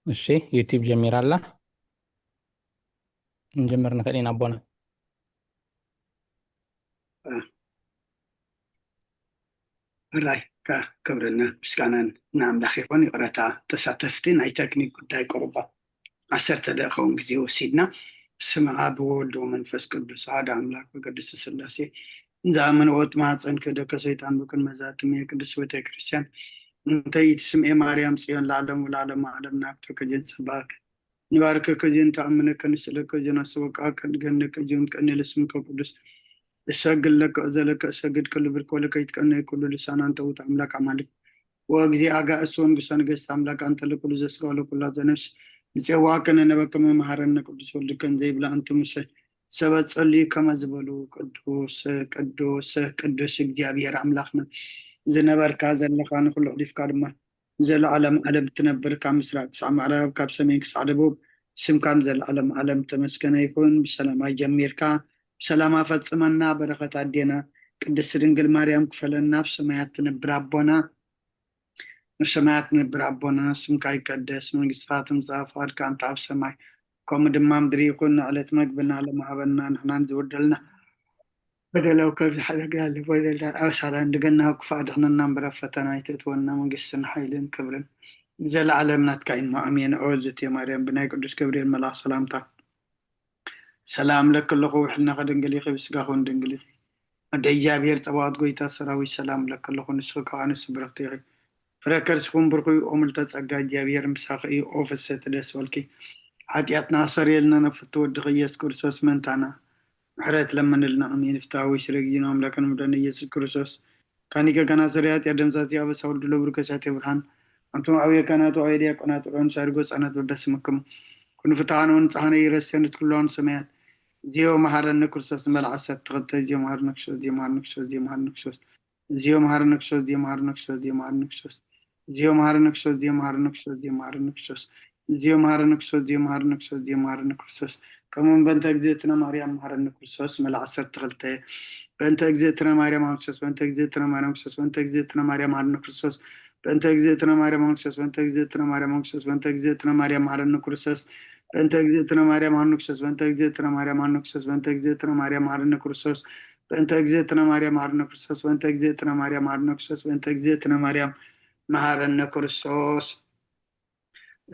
እሺ ዩቲዩብ ጀሚራላ እንጀምር ንክእል አቦና ራይ ከክብርና ምስጋናን ንኣምላኽ ይኹን። ይቕረታ ተሳተፍቲ ናይ ቴክኒክ ጉዳይ ቁርባ 10 ደቂቃ እውን ግዜ ወሲድና ስም ኣብ ወወልድ ወመንፈስ ቅዱስ ሓደ ኣምላክ ብቅድስቲ ስላሴ ንዝኣመንዎት ማፀን ክህደከ ሰይጣን ብኩን መዛትም የቅዱስ ቤተክርስትያን እንተይ ትስምኤ ማርያም ጽዮን ለዓለም ወለዓለም ዓለም ናብቶ ከጀን ጽባክ ንባርከ ከጀን ተኣምነከ ንስእለከ ከጀን ኣስበቃ ከንገነከ ከጀን ቀኒለ ስምከ ቅዱስ እሰግድ ለከ እዘለከ እሰግድ ክል ብርክ ወለከ ይትቀነይ ኩሉ ልሳን አንተ ውእቱ አምላክ አማልክ ወእግዜ አጋእስ ወንጉሰ ነገሥት አምላክ አንተ ለኩሉ ዘሥጋ ወለኩላ ዘነፍስ ንፄዋዕከ ነነበከ መምሃረነ ቅዱስ ወልድከን ዘይብላ አንተ ሙሴ ሰባት ጸልዩ ከመ ዝበሉ ቅዱስ ቅዱስ ቅዱስ እግዚአብሔር አምላክና ዝነበርካ ዘለካ ንኩሉ ዕሊፍካ ድማ ዘለዓለም ዓለም ትነብር ካብ ምስራቅ ክሳብ ምዕራብ ካብ ሰሜን ክሳብ ደቡብ ስምካን ዘለዓለም ዓለም ተመስገነ ይኩን። ብሰላማ ጀሚርካ ሰላም ፈጽመና በረከት አዴና ቅድስት ድንግል ማርያም ክፈለና ብሰማያት ትነብር አቦና ብሰማያት ትነብር አቦና ስምካ ይቀደስ መንግስትካ ትምጻእ ፈቃድካ እንተ ኣብ ሰማይ ከምኡ ድማ ምድሪ ይኩን ዕለት መግብና ለማሃበና ንሕናን ዝወደልና በደለው ከብዝሓደግናለ በደልና ኣበሳላ እንደገና ክፋእ ድኽነና እምበረ ፈተና ይትእትወና መንግስትን ሓይልን ክብርን ዘለዓለም ናትካ ኢሞ ኣሜን። ኦዝት የማርያም ብናይ ቅዱስ ገብርኤል መልኣክ ሰላምታ ሰላም ለክለኹ ውሕልና ከድንግል ይኺ ብስጋኹን ድንግል ይኺ ወደ እግዚአብሔር ጠባዖት ጎይታ ሰራዊት ሰላም ለክለኹ ንስኹ ከዓ ንሱ ብርክቲ ይኺ ፍረ ከርስኹም ብርኩ ኦምልተ ጸጋ እግዚአብሔር ምሳኺ እዩ ኦ ፍሰት ደስ በልኪ ኃጢአትና ሰሪየልና ነፍቲ ወድኺ ኢየሱስ ክርስቶስ መንታና ምሕረት ለመንልና አሜን። ፍታዊ ስረግዚና አምላክን ምደን ኢየሱስ ክርስቶስ ካኒከ ከና ሰሪያት ያደምዛት ያበሳ ወልድ ለብሩ ከሳቴ ብርሃን አንቱም አብየ ካናቱ አብየ ዲያቆናቱ ሮን ሳርጎ ጻናት በበስምክም ኩን ፍታሃነውን ጻህነ ይረስያን ትክሏን ሰማያት ዚዮ መሐረነ ክርስቶስ መልዓሰት ተኸተ ዚዮ መሐረነ ክርስቶስ ዚዮ መሐረነ ክርስቶስ ዚዮ መሐረነ ክርስቶስ ዚዮ መሐረነ ክርስቶስ ዚዮ መሐረነ ክርስቶስ ዚዮ መሐረነ ክርስቶስ ዚዮ መሐረነ ክርስቶስ ዚዮ መሐረነ ክርስቶስ ዚዮ መሐረነ ክርስቶስ ዚዮ መሐረነ ክርስቶስ ዚዮ መሐረነ ክርስቶስ ዚዮ መሐረነ ክርስቶስ كمون بنت اجزيتنا مريم مهرن كرسوس مل 10 بنت اجزيتنا مريم كرسوس بنت اجزيتنا مريم كرسوس بنت اجزيتنا مريم مهرن كرسوس بنت اجزيتنا مريم كرسوس بنت اجزيتنا مريم كرسوس بنت اجزيتنا مريم مهرن كرسوس بنت اجزيتنا مريم مهرن كرسوس بنت اجزيتنا مريم مهرن كرسوس بنت اجزيتنا مريم مهرن كرسوس بنت اجزيتنا مريم مهرن كرسوس بنت اجزيتنا مريم مهرن كرسوس بنت اجزيتنا مريم مهرن كرسوس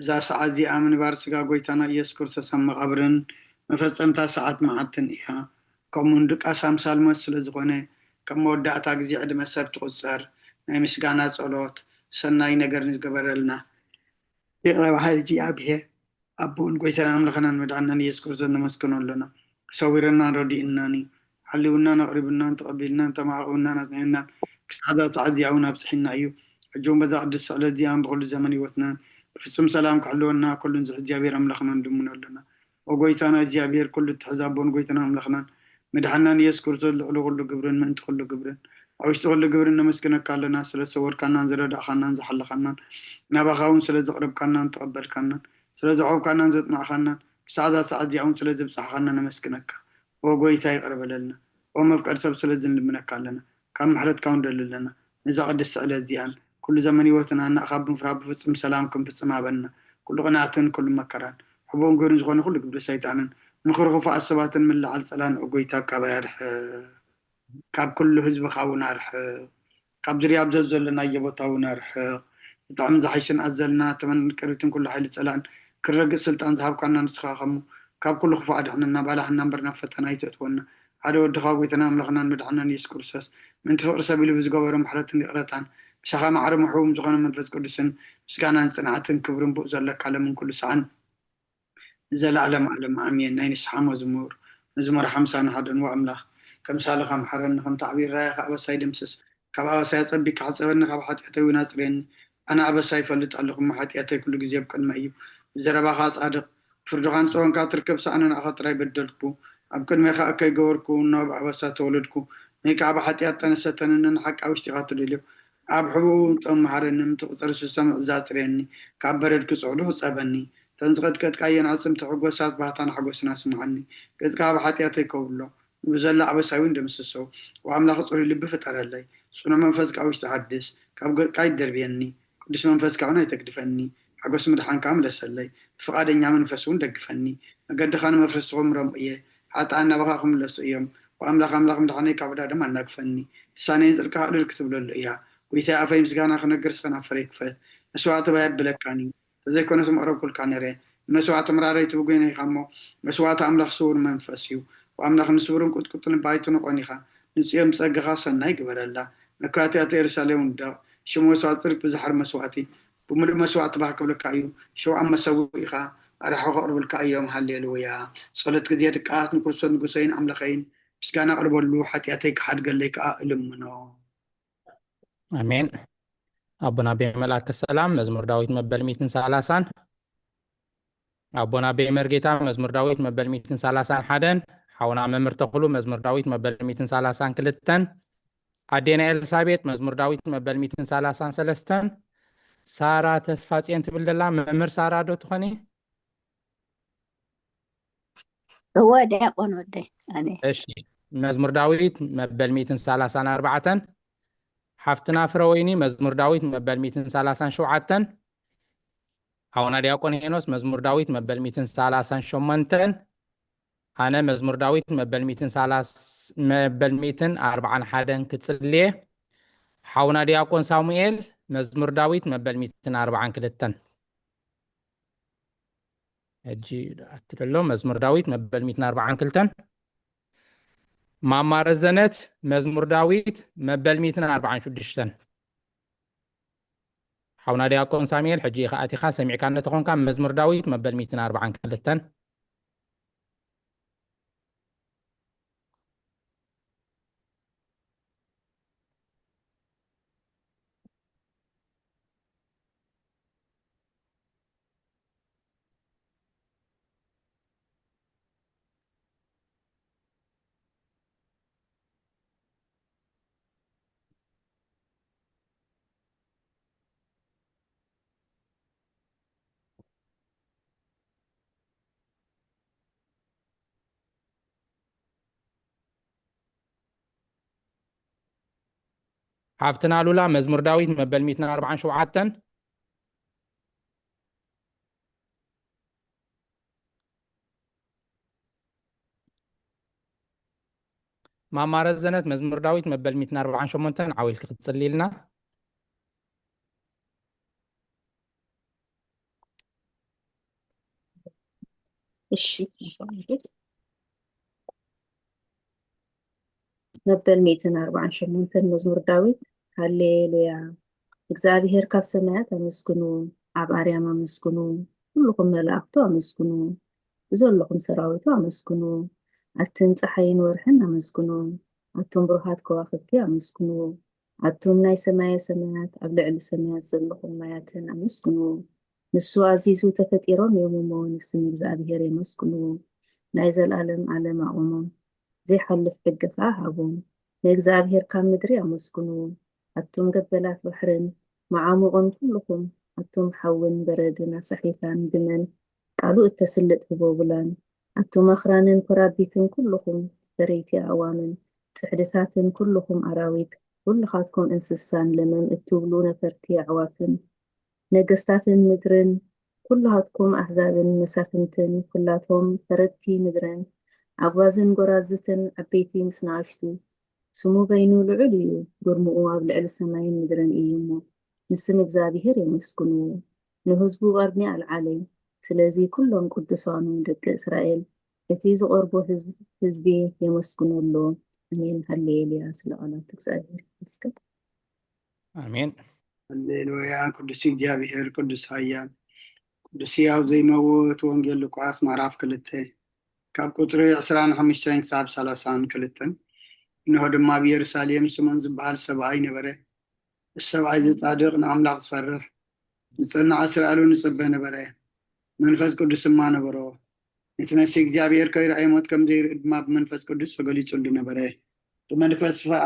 ذا سعزي امن بارسغا غويتانا ኢየሱስ ክርስቶስ መቃብርን መፈጸምታ ሰዓት ማዓትን ኢኻ ከምኡን ድቃስ ኣምሳል መስለ ዝኾነ ከም መወዳእታ ግዜ ዕድመ ሰብ ትቁፀር ናይ ምስጋና ጸሎት ሰናይ ነገር ንዝገበረልና ይቕረብ ሓይሊ እግዚአብሔር ኣቦን ጎይታና ኣምላኽናን መድኃኒትናን ኢየሱስ ክርስቶስ ነመስግኖ ኣለና ሰዊረናን ረዲእናኒ ሓሊውናን ኣቕሪብናን ተቐቢልናን ተማዕቑናን ኣጽኒዕናን ክሳዕዛ ሰዓት እዚኣ እውን ኣብፅሒና እዩ ሕጂውን በዛ ቅዱስ ስዕለት እዚኣን ብኩሉ ዘመን ህይወትናን ብፍጹም ሰላም ክሕልወና ኩሉን ዝ እግዚአብሔር ኣምላኽና ንድምኖ ኣለና وقويتانا እግዚአብሔር كل تحزابون قويتانا أملخنا مدحنا ኢየሱስ ክርስቶስ لعلو كل قبرن من تخل قبرن أوش تخل قبرن نمسكنك لنا سلا صور كنا زرد أخنا زحل خنا نبغاون سلا زقرب كنا نتقبل كنا سلا زعوب كنا زتنا خنا سعادة سعادة يوم سلا زب صحنا نمسكنك وقويتا يقرب لنا ومفكر سب سلا زن منك لنا كم حرت كون دلنا نزق السؤال زيان كل زمن يوتنا أن أخاب فراب فسم سلامكم فسم عبنا كل قناعة كل مكران حبون قرن زغون كل قبل سيطانا نخرغ فعصبات من العال سلان وقويتا كابا يرح كاب كل حزب خاونا رح كاب درياب زلزلنا يبطاونا رح طعم زحيشن أزلنا تمن كريتن كل حيل سلان كرق السلطان زهاب كنا نسخا خمو كاب كل خفاء دحنا بالا حنا برنا فتنا يتوتونا هذا ودخا قويتنا ملغنا ندعنا يسكرسس من تفقر سبيل بزقوار محرة نقرتان شخا معرم حوم زغانا منفز قدسن سكانا صنعتن كبرن بؤزر لك على من كل سعن زلعلم علم أمين نين سحام وزمور مزمور 5 حدن وأملاخ كم سالخ محرن كم تعبير رايح أبا سايد مسس كبا سايد صبي كعصبنا كبا حتى وناصرين أنا أبا سايف اللي تعلقهم حتى كل جزيب كل ما يو زربا خاص عدق فردغان سوان كاتركب سأنا أخطر يبدلكو أبكن ما خا أكي جوركو نوب أبا ساتولدكو نيك أبا حتى تنستنن حق أو اشتغات ليلو أب حبون تم محرن متقصر سمع زاتريني كبردك صعوده صابني تنزغت كتكاين عصم تحقوسات باتان حقوسنا سمعني كتكا بحاتياتي كولو وزلا عبساوين دمسسو وعملا خطوري اللي بفتر اللي سونا منفسك عوش تحدث كاي دربيني قدش منفسك عنا يتكدفني حقوس مدحان كامل سلي فقادين يعمل فسون دقفني قد خان مفرسهم رمئيه حتى أنا بخاخم لسويهم وأملاخ مدحاني كابدا دم أنا قفني سانين زركا أدر كتب له إياه ويتا أفهم سجانا خنا قرص خنا فريق ف مسوات بهب بلكاني زي كنا سم أروح كل كانيرة مسوات مراري توجيني خامو مسوات أملاخ سور منفسيو وأملاخ نسورم كنت بايتون قانيخا نسيم سجغا سناي قبل الله نكاتي أتيرسالهم دا شو مسوات صرف بزحر مسواتي بمر مسوات بحق بالكايو شو عم مسويها أروح أقرب الكايو هالليلويا صلت كذي ركعات نكرسون نقصين أملاخين بس كان أقرب له حتى أتيك حد قال لك ألمنا آمين. أبونا بملاك السلام مزمور داوود مبل 230 أبونا بمرجيتا مزمور داوود مبل 230 حدن حونا ممر تقولوا مزمور داوود مبل 230 كلتن أدينا إلسابيت مزمور داوود مبل 230 سلستن سارة تسفاتي أنت بالله ممر سارة دو تخني هو ديقون ودي أنا إيش مزمور داوود مبل 230 4 حفتنا فرويني مزمور داوود مبل 230 شوعتن حونا دياقون هينوس مزمور داوود مبل 230 شمنتن أنا مزمور داوود مبل 240 حدن كتصلي حونا دياقون ساموئيل مزمور داوود مبل 240 كلتن أجي أترلو مزمور داوود مبل 240 كلتن ماما رزنت مزمور داوود مبل 240 شدشتن حونا دياقون ساموئيل حجي خاتي خا سمع كان تكون كان مزمور داوود مبل 240 كلتن حافتنا لولا مزمور داوود مبل 240 شوعتن ماما رزنت مزمور داوود مبل 240 شمنتن عاويل كتصلي لنا እሺ መበል 148 መዝሙር ዳዊት ሃሌሉያ እግዚአብሔር ካብ ሰማያት አመስግኑ ኣብ ኣርያም አመስግኑ ኩልኩም መላእክቱ አመስግኑ ዘለኩም ሰራዊቱ አመስግኑ ኣትን ፀሓይን ወርሕን አመስግኑ ኣቶም ብሩሃት ከዋክብቲ አመስግኑ ኣቶም ናይ ሰማየ ሰማያት ኣብ ልዕሊ ሰማያት ዘለኩም ማያትን አመስግኑ ንሱ ኣዚዙ ተፈጢሮም የሙሞ ንስም እግዚአብሔር የመስግኑ ናይ ዘለዓለም ዓለም ኣቁሞም ዘይሓልፍ ደገፋ ሃቦም ንእግዚአብሔር ካብ ምድሪ አመስግኑ ኣቶም ገበላት ባሕርን معامقون كلكم أتم حون بردنا صحيفان بمن قالوا التسلط بوبلان أتم أخرانن كرابيتن كلكم بريتي أوامن تحدثاتن كلكم أراويت كل خاتكم إنسسان لمن التوبلون فرتي عوافن نقستاتن مدرن كل هاتكم أحزابن مسافنتن كلاتهم فرتي مدرن عبوازن قرازتن عبيتي مسنعشتو سمو بينو العليو قرمو أبلع السماين مدرن إيمو نسم እግዚአብሔር يመስግኑ ንህዝቡ ቀርኒ አልዓለይ ስለዚ ኩሎም ቅዱሳኑ ደቂ እስራኤል እቲ ዝቆርቦ ህዝቢ የመስግኑሎ አሜን ሃሌሉያ ስለቃላት እግዚአብሔር ይመስገን አሜን ሃሌሉያ ቅዱስ እግዚአብሔር ቅዱስ ኃያል ቅዱስ ያው ዘይመውት ወንጌል ሉቃስ ምዕራፍ 2 ካብ ቁጥሪ 25 ክሳብ 32 እንሆ ድማ በኢየሩሳሌም ስምዖን ዝበሃል ሰብኣይ ነበረ السبعة ጻድቅ ንኣምላኽ ዝፈርህ ንጽንዓ እስራኤሉ ንጽበ ነበረ መንፈስ ቅዱስ ማ ነበሮ እቲ መሲሕ እግዚአብሔር ከይረኣይ ሞት ከም ዘይርኢ ድማ ብመንፈስ ቅዱስ ተገሊጹሉ ነበረ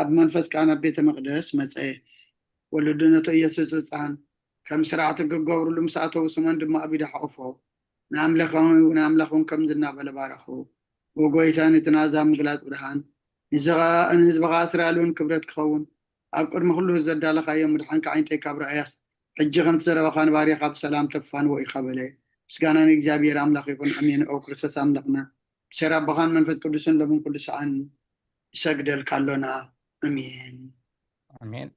ኣብ መንፈስ ቃና ቤተ መቅደስ መፀ ወለዱ ነቶ ኢየሱስ ህፃን ከም ስርዓት ክገብሩሉ ምስ ኣተው ስሞን ድማ ኣብ ኢዱ ሓቁፎ ንኣምላኹን ከም ዝናበለ ባረኹ ወጎይታን እቲ ናዛብ ምግላፅ ብርሃን ንህዝብኻ እስራኤልን ክብረት ክኸውን ኣብ ቅድሚ ኩሉ ዘዳለኻዮ ምድሓንካ ዓይንተይ ካብ ረኣያስ ሕጂ ከምቲ ዘረበኻ ንባሪኻ ብሰላም ተፋንዎ ኢኻ በለ ምስጋና ንእግዚአብሔር ኣምላኽ ይኹን ኣሜን ኦ ክርስቶስ ኣምላኽና ብሰራ ኣቦኻን መንፈስ ቅዱስን ሎምን ኩሉ ሰዓን ይሰግደልካ ኣሎና ኣሜን ኣሜን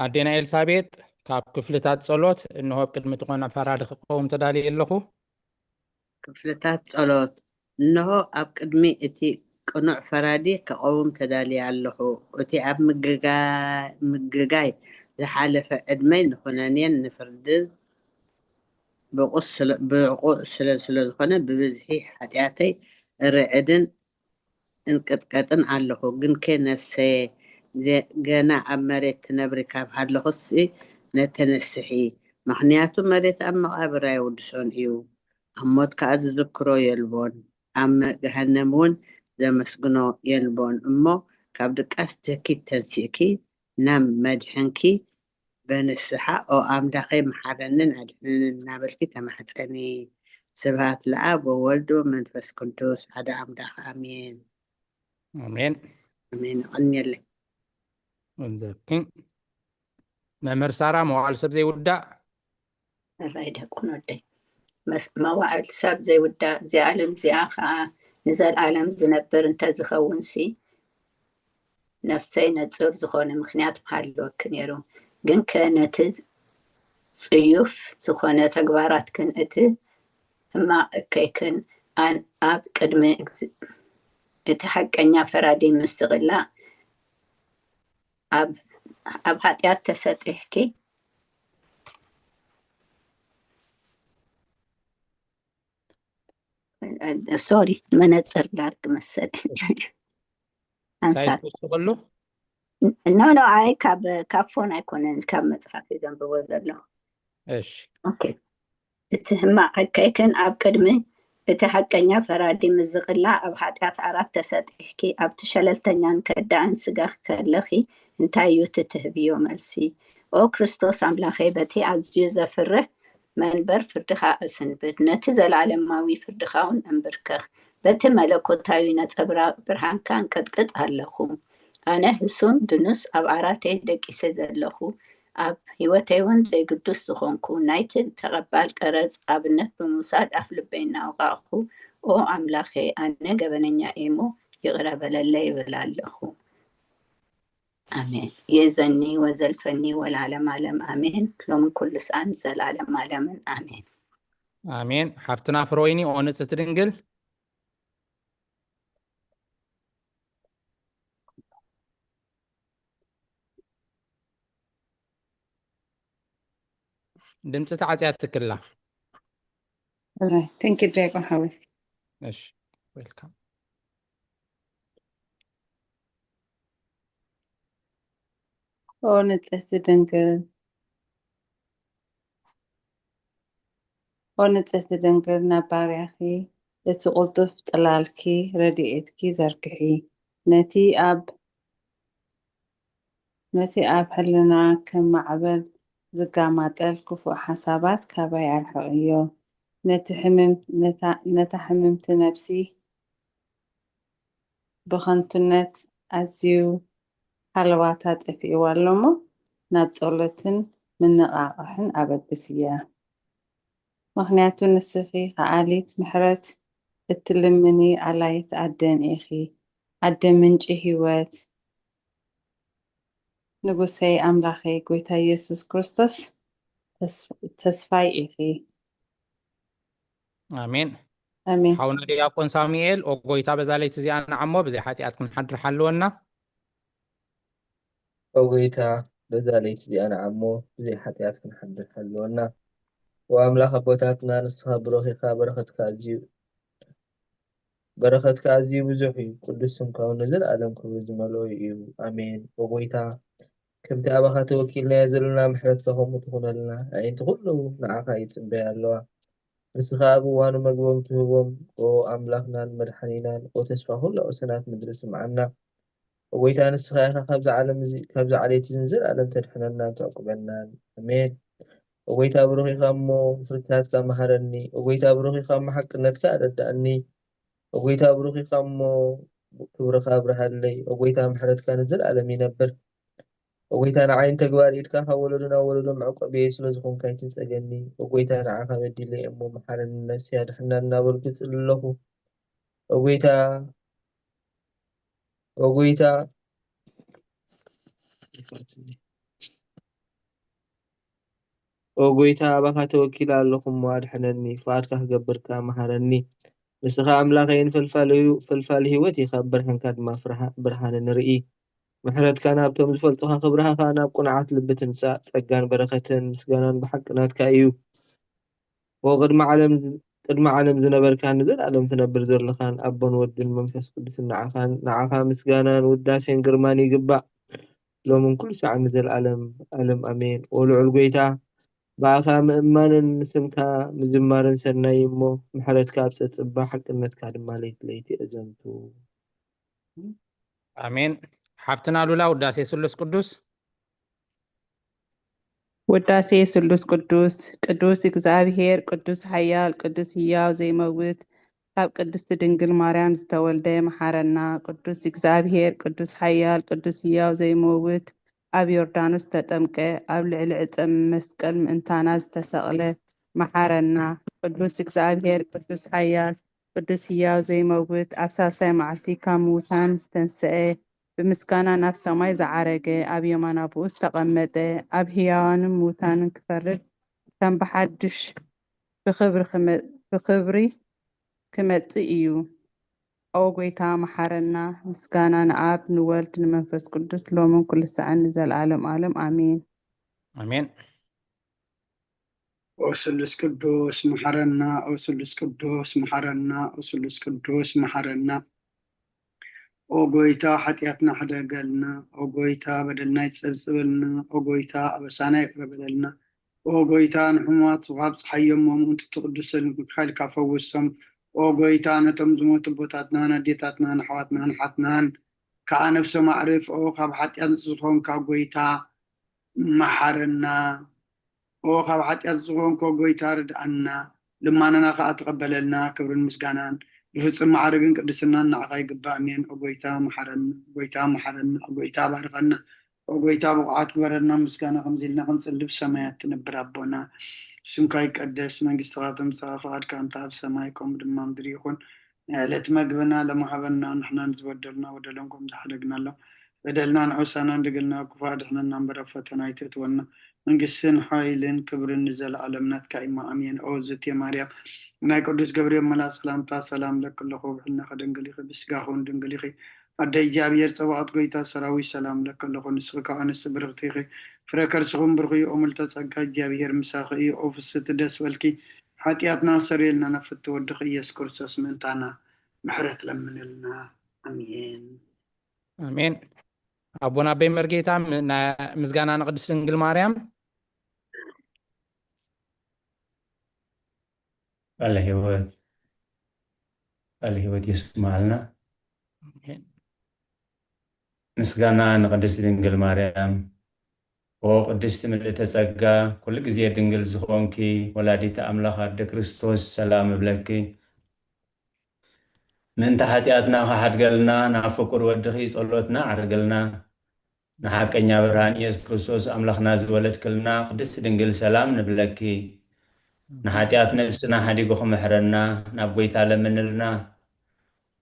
ኣዴና ኤልሳቤጥ ካብ ክፍልታት ጸሎት እንሆ ቅድሚ ትኾነ ፈራድ ክቆም ተዳልየ ኣለኹ ክፍልታት ጸሎት እንሆ ኣብ ቅድሚ እቲ ቅኑዕ ፈራዲ ክቀውም ተዳልየ ኣለኹ እቲ ኣብ ምግጋይ ዝሓለፈ ዕድመይ ንኹነኔን ንፍርድን ብዕቁ ስለዝኾነ ብብዝሒ ሓጢኣተይ ርዕድን እንቅጥቀጥን ኣለኹ ግን ነፍሰየ ገና ኣብ መሬት ትነብሪ ካብ ሃለኹስ ነተነስሒ ምክንያቱ መሬት ኣብ መቃብር ኣይውድሶን እዩ ኣብ ሞት ከዓ ዝዝክሮ የልቦን ኣብ ገሃነም እውን ዘመስግኖ የልቦን እሞ ካብ ድቃስ ትኪት ተንሲእኪ ናብ መድሕንኪ በንስሓ ኦ ኣምላኸይ መሓረንን ኣድሕንን እናበልኪ ተማሕፀኒ ስብሃት ለኣብ ወወልድ ወመንፈስ ቅዱስ ሓደ ኣምላኽ ኣሜን ኣሜን ኣሜን ይቕንየለይ እንዘብክን መምህር ሳራ መዋዕል ሰብ ዘይውዳእ እራይ ደቁን ወደይ መዋዕል ሰብ ዘይውዳእ እዚ ዓለም እዚኣ ከዓ ንዘለዓለም ዝነብር እንተዝኸውን ሲ ነፍሰይ ነፅር ዝኾነ ምክንያት ምሃለወክ ነይሩ ግን ከነቲ ፅዩፍ ዝኾነ ተግባራት ክን እቲ ሕማቅ እከይክን ኣብ ቅድሚ እቲ ሓቀኛ ፈራዲ ምስትቕላእ ኣብ ሓጢኣት ተሰጢሕኪ ሶሪ መነፅር ዳርግ መሰል ሳይዝ ትወስደሉ ኖ ኣይ ካብ ፎን ኣይኮነን ካብ መፅሓፍ ዘንብቦ ዘለኹ እሺ ኦኬ እቲ ሕማቅ እከይክን ኣብ ቅድሚ እቲ ሓቀኛ ፈራዲ ምዝቕላዕ ኣብ ሓጢኣት ዓራት ተሰጢሕኪ ኣብቲ ሸለልተኛን ከዳእን ስጋኽ ከለኺ እንታይ እዩ ትትህብዮ መልሲ ኦ ክርስቶስ ኣምላኸይ በቲ ኣዝዩ ዘፍርህ መንበር ፍርድኻ እስንብድ ነቲ ዘለዓለማዊ ፍርድኻ እውን እንብርከኽ በቲ መለኮታዊ ነፀብራቅ ብርሃንካ እንቀጥቅጥ ኣለኹ ኣነ ህሱን ድኑስ ኣብ ዓራተይ ደቂሰ ዘለኹ ኣብ ሂወተይ እውን ዘይግዱስ ዝኾንኩ ናይቲ ተቐባል ቀረፅ ኣብነት ብምውሳድ ኣፍ ልበይ እናውቃቕኩ ኦ ኣምላኸ ኣነ ገበነኛ እሞ ይቕረበለለ ይብል ኣለኹ ኣሜን የዘኒ ወዘልፈኒ ወለዓለም ዓለም ኣሜን ሎምን ኩሉ ሰዓን ዘለዓለም ዓለምን ኣሜን ኣሜን ሓፍትና ፍሮይኒ ኦ ንጽሕቲ ድንግል ድምፂ ተዓፅያ ትክላ Alright, thank you, Dragon House. እሺ ዌልካም Oh, ንጽሕቲ ድንግል ኦ ንጽሕቲ ድንግል ናብ ባርያኺ እቲ ቁልጡፍ ጽላልኪ ረድኤትኪ ዘርግሒ ነቲ ኣብ ሕልና ከም ማዕበል ዝጋማጠል ክፉእ ሓሳባት ካባይ ኣርሕቕዮ ነታ ሕምምቲ ነፍሲ ብኸንቱነት ኣዝዩ ሓለዋታ ጠፊእዋ ኣሎ እሞ ናብ ጸሎትን ምንቓቕሕን ኣበግስ እያ ምክንያቱ ንስኺ ከዓሊት ምሕረት እትልምኒ ኣላይት ኣደን ኢኺ ኣደ ምንጪ ህይወት ንጉሰይ ኣምላኸይ ጎይታ ኢየሱስ ክርስቶስ ተስፋይ ኢኺ ኣሜን ኣሜን ሓውና ዲያቆን ሳሙኤል ኦ ጎይታ በዛ ለይቲ እዚኣ ንዓሞ ብዘይ ሓጢኣት ክንሓድር ሓልወና ኦ ጎይታ በዛ ለይቲ እዚኣ ንዓሞ ብዘይ ሓጢኣት ክንሓድር ሓልወና ወኣምላኽ ኣቦታትና ንስኻ ብሮኺኻ በረኸትካ ኣዝዩ ብዙሕ እዩ ቅዱስ ስምካ ንዘለኣለም ክብሪ ዝመልኦ እዩ ኣሜን ኦ ጎይታ ከምቲ ኣባኻ ተወኪልናዮ ዘለና ምሕረትካ ከምኡ ትኹነልና ኣዒንቲ ኩሉ ንዓኻ ይፅበያ ኣለዋ ንስኻ ኣብ እዋኑ መግቦም ትህቦም ኦ ኣምላኽናን መድሓኒናን ኦ ተስፋ ኩሉ ወሰናት ምድሪ ስምዓና ኦ ጎይታ ንስኻ ኢኻ ካብዚ ዓሌት ንዘለኣለም ተድሕነናን ተዕቁበናን ኣሜን ኦ ጎይታ ብሩኺኻ እሞ ፍርድታትካ መሃረኒ ኦ ጎይታ ብሩኺኻ እሞ ሓቅነትካ ረዳእኒ ኦ ጎይታ ብሩኺኻ እሞ ክብርኻ ኣብርሃለይ ኦ ጎይታ ምሕረትካ ንዘለኣለም ይነብር وقويتا نعين تقبال إيدكا خولدنا ولدنا معقب يسلزخون كاي تنسجني وقويتا نعاقا مدي لي أمو محال الناس يا دحنا نابرقت له وقويتا أباكا توكيل لكم وادحنني فاتكا قبركا مهارني نسخة أملاقين فالفالي هوتي خبر هنكاد ما برهان نرئي محرد كان هبتم زفلتوها خبرها كان بقناعات لبتنسا سقان بركة سقانان بحقنات كايو وقدم عالم زنبر كان نزل عالم تنبر زر لخان أبن ودن منفس قدس نعاخان مسقانان وداسين قرماني قبع لو من كل ساعة نزل عالم أمين ولعل قويتا باخا مأمان نسمكا مزمارن سناي مو محرد كابسة صبا حقنتك دما ليتي أزنتو آمين حبتنا لولا وداسي سلس قدوس ውዳሴ ስሉስ ቅዱስ እግዚአብሔር ቅዱስ ኃያል ቅዱስ ሕያው ዘይመውት ካብ ቅድስቲ ድንግል ማርያም ዝተወልደ መሓረና ቅዱስ እግዚአብሔር ቅዱስ ኃያል ቅዱስ ሕያው ዘይመውት ኣብ ዮርዳኖስ ተጠምቀ ኣብ ልዕሊ ዕፀ መስቀል ምእንታና ዝተሰቕለ መሓረና ቅዱስ እግዚአብሔር ቅዱስ ኃያል ቅዱስ ሕያው ዘይመውት ኣብ ሳልሳይ መዓልቲ ካብ ምውታን ዝተንስአ ብምስጋና ናብ ሰማይ ዝዓረገ ኣብ የማን አብኡ ዝተቐመጠ ኣብ ህያዋንን ሙታንን ክፈርድ ከም ብሓድሽ ብክብሪ ክመጽእ እዩ። ኦ ጎይታ መሓረና ምስጋና ንኣብ ንወልድ ንመንፈስ ቅዱስ ሎምን ኩሉ ሰዓት ንዘለዓለም ዓለም አሜን። آمين وسلس قدوس محرنا وسلس قدوس محرنا وسلس قدوس محرنا وقويتا حتياتنا حدا قالنا وقويتا بدلنا يتسبسبلنا وقويتا أبسانا يقرب بدلنا وقويتا نحمات وغابس حيهم ومنت تقدس خالك فوسهم وقويتا نتمزموت بوتاتنا نديتاتنا نحواتنا نحاتنا كأنفسه معرف أو خاب حتيات زخون كقويتا محرنا وخاب حتيات زخون كقويتا ردعنا لما أنا أتقبلنا كبر المسجانان يفصل معرقن قدسنا نعقاي قبامين وقويتا محرن وقويتا بارقنا وقويتا بقعات برنا مسكانا خمزيلنا خنصلب سمايات تنبر ربنا سمكاي قدس منقس غاتم صافات كان تاب سمايكم دمان دريخون لت مقبنا لمحبنا نحنا نزودلنا ودلنكم تحرقنا له بدلنا نحسنا ندقلنا كفاد احنا نمبر فتنا يتتونا منقسن حايلين كبر النزل علمنا كايما امين اوزت يا مريم ناي قدس جبريل ملا سلام لك الله خوب حنا خدنقلي خي بسقاخون دنقلي خي أدي جابير صوات قويتا سراوي سلام لك الله خو نسخك أنس برغتي خي فركر سخون برغي أمل تسقى جابير مساخي أو في الستدس والكي حتياتنا سريلنا نفت ودخي يسكر ساسمنتانا محرت لمن لنا أمين آمين أبونا بي مرقيتا مزقانا نقدس لنقل مريم الهوت يسمع لنا مسجانا نقدس دنجل مريم وقدست من تسقى كل جزية دنجل زخونكي ولادي تأملخ عد كريستوس سلام بلكي من تحتياتنا خحد قلنا نافكر ودخي صلوتنا عرقلنا نحاكينا برهان يس كريستوس أملخنا زولد كلنا قدست دنجل سلام نبلكي نحاتيات نفسنا حديقو محرنا نبقيت على منلنا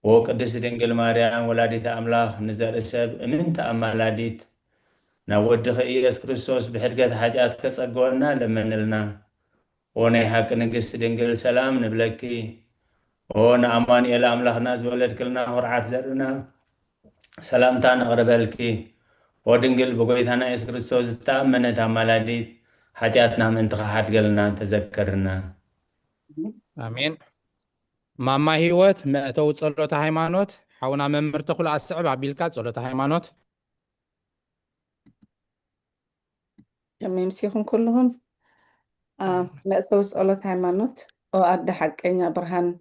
وقدس دنجل مريم ولادة أملاخ نزل السب من تأملاديت نودخ إياس كريستوس بحرقة حاجات كسقونا لمنلنا وني حق نقس دنجل سلام نبلكي ونا أمان إلى أملاخ ناز ولد كلنا ورعات زرنا سلامتان أغربالكي ودنجل بقويتنا إياس كريستوس تأمنت أملاديت حاجاتنا من تخحات قلنا تذكرنا آمين ماما هيوت مأتو تصلوت هايمانوت حاونا ممرت خلع السعب عبيلكات تصلوت هايمانوت يمسيهم كلهم مأتو صلوت هايمانوت أو أدى حقنا برهان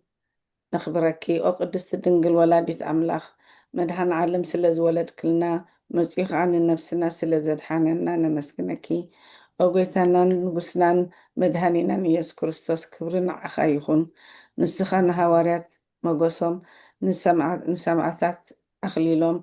نخبركي أو قدست دنقل ولادة أملاخ مدهان عالم سلز ولد كلنا مسيخ عن نفسنا سلزد حاننا نمسكنكي أوغيتنا نبسنان مدهانينا يس كريستوس كبرنا عخايخون نسخان هواريات مقوسهم نسمعثات أخليلهم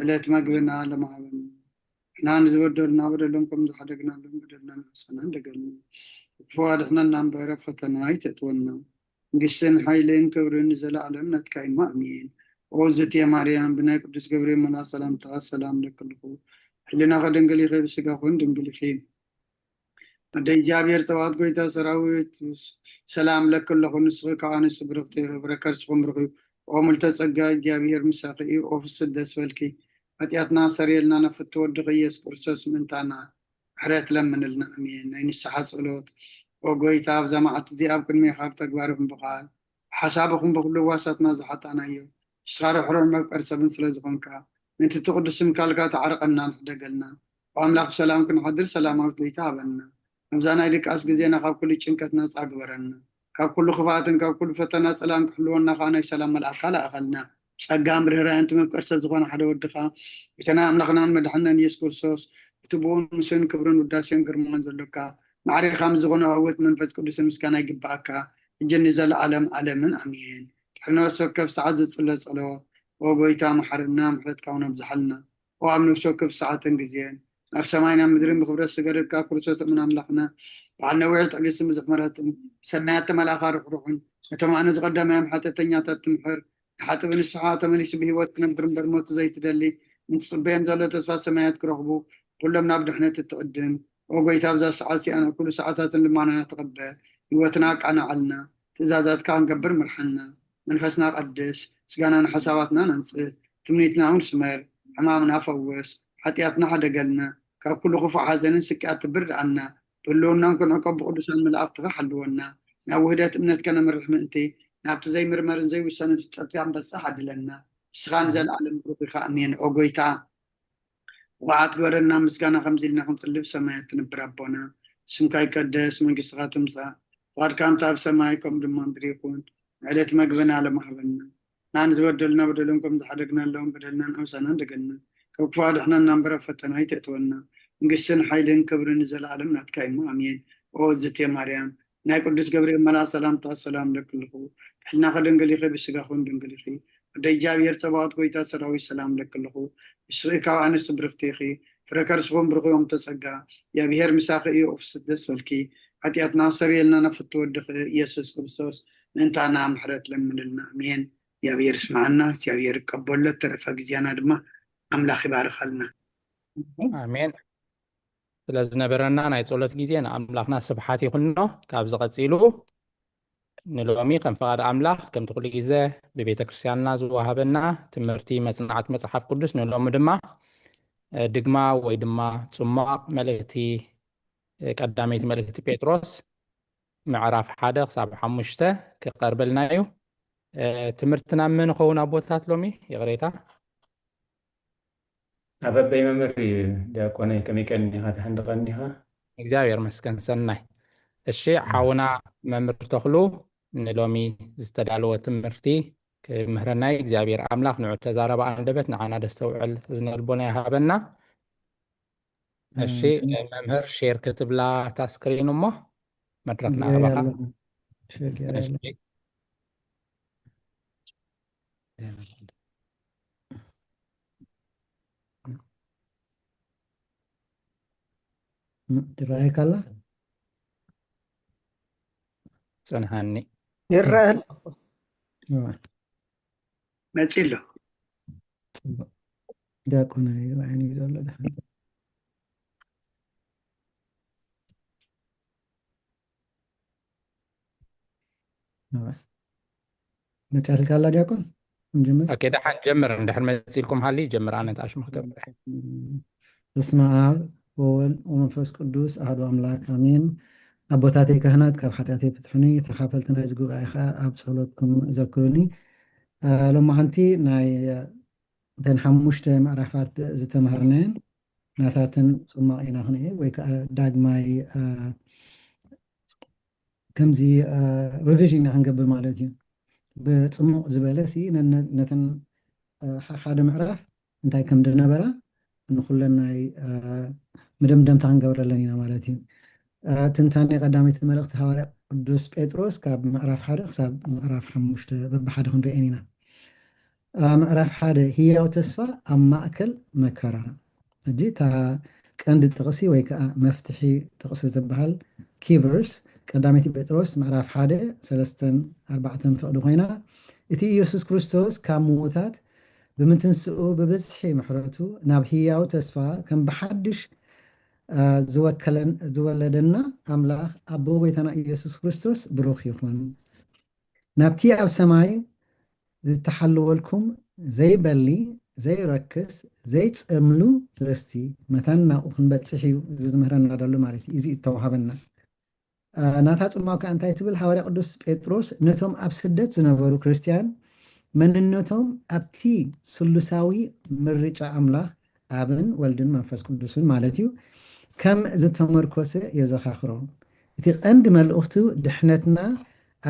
ዕለት መግብና ለማህበን احنا نزودلنا بدلنكم زحدقنا لهم بدلنا حسنا دقلنا فوادحنا نامبر فتنا يتتونا قسن حيلين كبرن نزل علم نتكاي مأمين وزت يا مريم بنا قدس جبريل من السلام تعالى السلام لكم حلنا غدن قلي خير سكاخون دنقلي خير بدي جابير تواد قويتا سراويت سلام لكم لكم نسخك عن السبرقتي بركر سخم رغي وملتصقا جابير مساقي وفي السدس فالكي فتياتنا سريلنا نفت ودغيس كرسوس منتانا حريت لمن لنا امين اين السحاس قلوت وقويتا بزماعة زياب كن ميخاب تقباركم بقال حسابكم بقلو واسطنا زحطانا يو الصغار حرون مبقر سبن سلازقونكا انت تقدس مكالكا تعرقنا نحدقلنا واملاق سلام كن حضر سلامات ويتابنا نبزانا يدك اسق زينا خاب كل چنكتنا صاقبرنا خاب كل خفاتن خاب كل فتنا سلام كحلونا خانا سلام الأقال أخلنا سقام رهرا انت مبقر سبزقونا حدا ودخا بتنا املاقنا مدحنا نيس كورسوس بتبون مسن كبرون وداسين كرمان زلوكا معري خام زغونا هوت منفس قدس مسكانا يقباكا جنزل العالم عالمين امين حنا وسوكف ساعات صلى صلوات وبويتا محرنا محرت كونا بزحلنا وامنو سوكف ساعات انجزين نفس سماينا مدرين بخبرة سجرت كاكورسوس من املاقنا وعنا وعيت اقسم زخمرات سمعت ملاخار روحن اتمعنا زغدا مام حتى تنياتا تمحر حتى من الساعات من يسبه وقتنا بدرم موت زي تدلي من تصبيهم زلة تصفى سمايات كرهبو كلنا بدحنا تتقدم وقيت أبزا ساعاتي أنا كل ساعات اللي معنا نتقبل يوتناك أنا علنا تزادات كان قبر مرحنا منفسنا قدس سقانا حساباتنا ننسى تمنيتنا ونسمر حمامنا فوس حتياتنا حدا قلنا كاب كل خفا حزن سكات برد عنا بلونا نكون عقب قدس الملأ حلونا نوهدات ابنت كان من رحمتي نابت زي مرمرن زي وسنة تطيعن بس أحد لنا سخان زي العالم بروخي أمين أوغويتا وعاد قررنا مسكانا خمزيلنا خمسلف سمايات نبرابونا سمكاي كدس من قصغا تمسا وعاد كان تاب سمايكم دمان دريقون عدت مقبنا على محبنا نانز ودلنا بدلنكم تحدقنا لهم بدلنا نوسانا دقلنا كوكفاد احنا نمبر فتنا يتأتونا نقسن حيلين كبر نزل عالم نتكايمو أمين وزت يا مريم ناي قدس جبريل ملا سلام تا سلام لكلكو حنا خدن قليخي بسقاخون دنقليخي ودي جابير تبعات كويتا سراوي سلام لكلكو الشريكة عن السبرفتيخي فركر سخون برغيهم تسقا يا بيهر مساقي اوف سدس والكي حتيات ناصري لنا نفتو ودخ يسوس كريستوس ننتانا محرت لمن لنا امين يا بيهر اسمعنا يا بيهر قبول ترفق زيانا دما أملاخي بارخ لنا آمين ስለዝነበረና ናይ ጸሎት ግዜ ንኣምላኽና ስብሓት ይኹኖ ካብ ዝቐፂሉ ንሎሚ ከም ፈቓድ ኣምላኽ ከምቲ ኩሉ ግዜ ብቤተ ክርስቲያንና ዝወሃበና ትምህርቲ መጽናዕቲ መጽሓፍ ቅዱስ ንሎሚ ድማ ድግማ ወይ ድማ ጽማቕ መልእክቲ ቀዳመይቲ መልእክቲ ጴጥሮስ ምዕራፍ 1 ክሳብ 5 ክቐርበልና እዩ ትምህርትና ምን ኸውን ኣቦታት ሎሚ የቕሬታ أبا ممري داكوني كمي كان هذا عند غنيها እግዚአብሔር መስገን ሰናይ እሺ ሓውና መምህር ተኽሉ ንሎሚ ዝተዳለወ ትምህርቲ ክምህረናይ እግዚአብሔር ኣምላኽ ንዑ ተዛረባ አንደበት ንዓና ደስተውዕል እዝነ ልቦና ይሃበና እሺ መምህር ሼር ክትብላ ታስክሪኑ እሞ መድረክና ኣባኻ ترأيك الله؟ صنهاني يرأى ما تسيله داكونا يعني يقول له نتسألك الله ديكون نجمر أكيد حنجمر ندحر مسيلكم هالي جمر أنا تعيش مخدمر اسمع وول ومنفس قدوس أحد أملاك آمين أبوتاتي كهنات كاب حتاتي فتحني تخافلتنا يزقوا عيخا أب صلوتكم ذكروني لما أنتي ناي تنحمشت معرفات زتمهرنين ناتاتن صمائنا هني ويكا داق ماي كمزي ريفيجن عنقبل مالتي بتصمو زبالسي نتن حادة معرف انتاي كم درنا برا نخلنا مدمدم تعنقبر لنا مالتي تنتاني قدامي تملقت هواري قدوس بيتروس كاب معرف حادة خساب معرف حموشت ببحادة هنرئينينا ምዕራፍ ሓደ ህያው ተስፋ ኣብ ማእከል መከራ ሕጂ እታ ቀንዲ ጥቕሲ ወይ ከዓ መፍትሒ ጥቕሲ ዝበሃል ኪቨርስ ቀዳመይቲ ጴጥሮስ ምዕራፍ 1:3-4 ፍቕዲ ኮይና እቲ ኢየሱስ ክርስቶስ ካብ ምዉታት ብምትንስኡ ብበዝሒ ምሕረቱ ናብ ህያው ተስፋ ከም ብሓድሽ ዝወለደና ኣምላኽ ኣቦ ጎይታና ኢየሱስ ክርስቶስ ብሩኽ ይኹን። ናብቲ ኣብ ሰማይ ዝተሓለወልኩም ዘይበሊ ዘይረክስ ዘይፀምሉ ርስቲ መታን ናብኡ ክንበፅሕ እዩ ዝምህረና ደሎ ማለት እዩ። እዚ እተዋሃበና ናታ ፅማው ከዓ እንታይ ትብል ሓዋርያ ቅዱስ ጴጥሮስ ነቶም ኣብ ስደት ዝነበሩ ክርስቲያን መንነቶም ኣብቲ ስሉሳዊ ምርጫ ኣምላኽ ኣብን ወልድን መንፈስ ቅዱስን ማለት እዩ ከም ዝተመርኮሰ የዘኻኽሮም። እቲ ቀንዲ መልእኽቱ ድሕነትና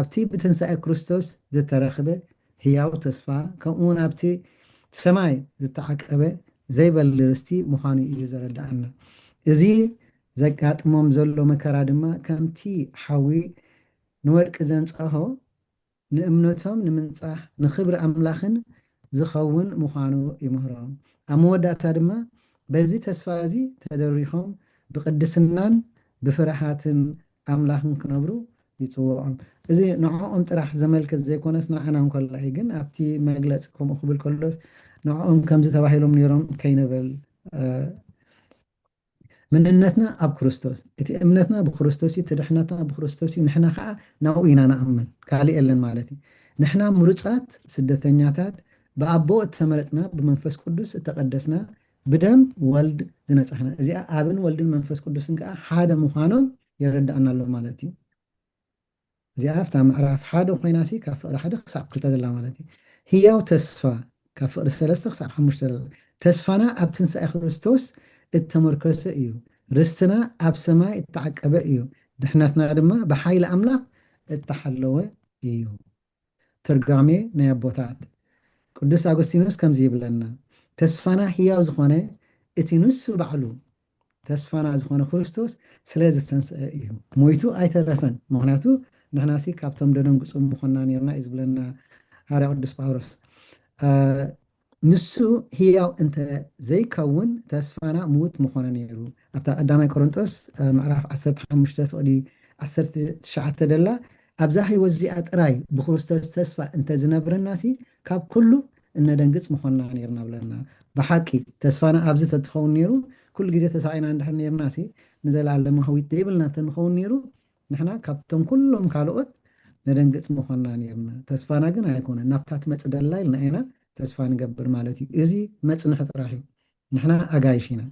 ኣብቲ ብትንሳኤ ክርስቶስ ዝተረኽበ ህያው ተስፋ ከምኡውን ኣብቲ ሰማይ ዝተዓቀበ ዘይበሊ ርስቲ ምዃኑ እዩ ዘረዳእና። እዚ ዘጋጥሞም ዘሎ መከራ ድማ ከምቲ ሓዊ ንወርቂ ዘንፀሆ ንእምነቶም ንምንፃሕ ንክብሪ ኣምላኽን ዝኸውን ምዃኑ ይምህሮም። ኣብ መወዳእታ ድማ በዚ ተስፋ እዚ ተደሪኾም ብቅድስናን ብፍርሃትን ኣምላኽን ክነብሩ ይፅውዖም። እዚ ንዕኦም ጥራሕ ዘመልክት ዘይኮነስ ንዓና እንከላ ግን ኣብቲ መግለፂ ከምኡ ክብል ከሎስ ንዕኦም ከምዚ ተባሂሎም ነይሮም ከይንብል مننتنا أب كريستوس إتي أمنتنا بخريستوسي تدحنتنا بخريستوسي نحنا خا نوينا نأمن كالي إلن مالتي نحنا مرجعات سدتنياتات بأبو ثمرتنا بمنفس قدوس تقدسنا بدم ولد زنات إحنا إذا أبن ولد المنفس قدوس إنك حدا مخانون يرد أن الله مالتي إذا أفتح معرف حدا وخيناسي كفر حدا صعب كل تدل مالتي هي وتصفى كفر الثلاثة صعب حمش تصفنا أبتنسى كريستوس التمركز إيو رستنا أب سماء التعقبة إيو دحناتنا دما بحيل أملا التحلوة إيو ترجمي نيابوتات قدس أغسطينوس كم زيب لنا تسفانا هي وزخوانة اتنس بعلو تسفانا زخوانة خريستوس سلاز استنس إيو مويتو أي ترفن مهناتو نحناسي كابتم دنم قصم مخنان يرنا إزب لنا هاري قدس باورس نسو هي أنت زي كون تسفانا موت مخانا نيرو أبتا قدامي كورنتوس معرف 15 فقدي 19 دلا أبزاحي وزيات راي بخرستوس تسفا أنت زنبر الناسي كاب كله إن دنقص مخانا نيرنا بلنا بحكي تسفانا أبزي تدخون نيرو كل جزء تسعين عند حنا نيرناسي نزل على مهوي تيبلنا تنخون نيرو نحنا كابتم كلهم كالوت ندنقص مخانا نيرنا تسفانا قنا يكون نفتات متدلا لنا تسفى نقبر مالتي إزي متنح راحي نحنا أقايشينا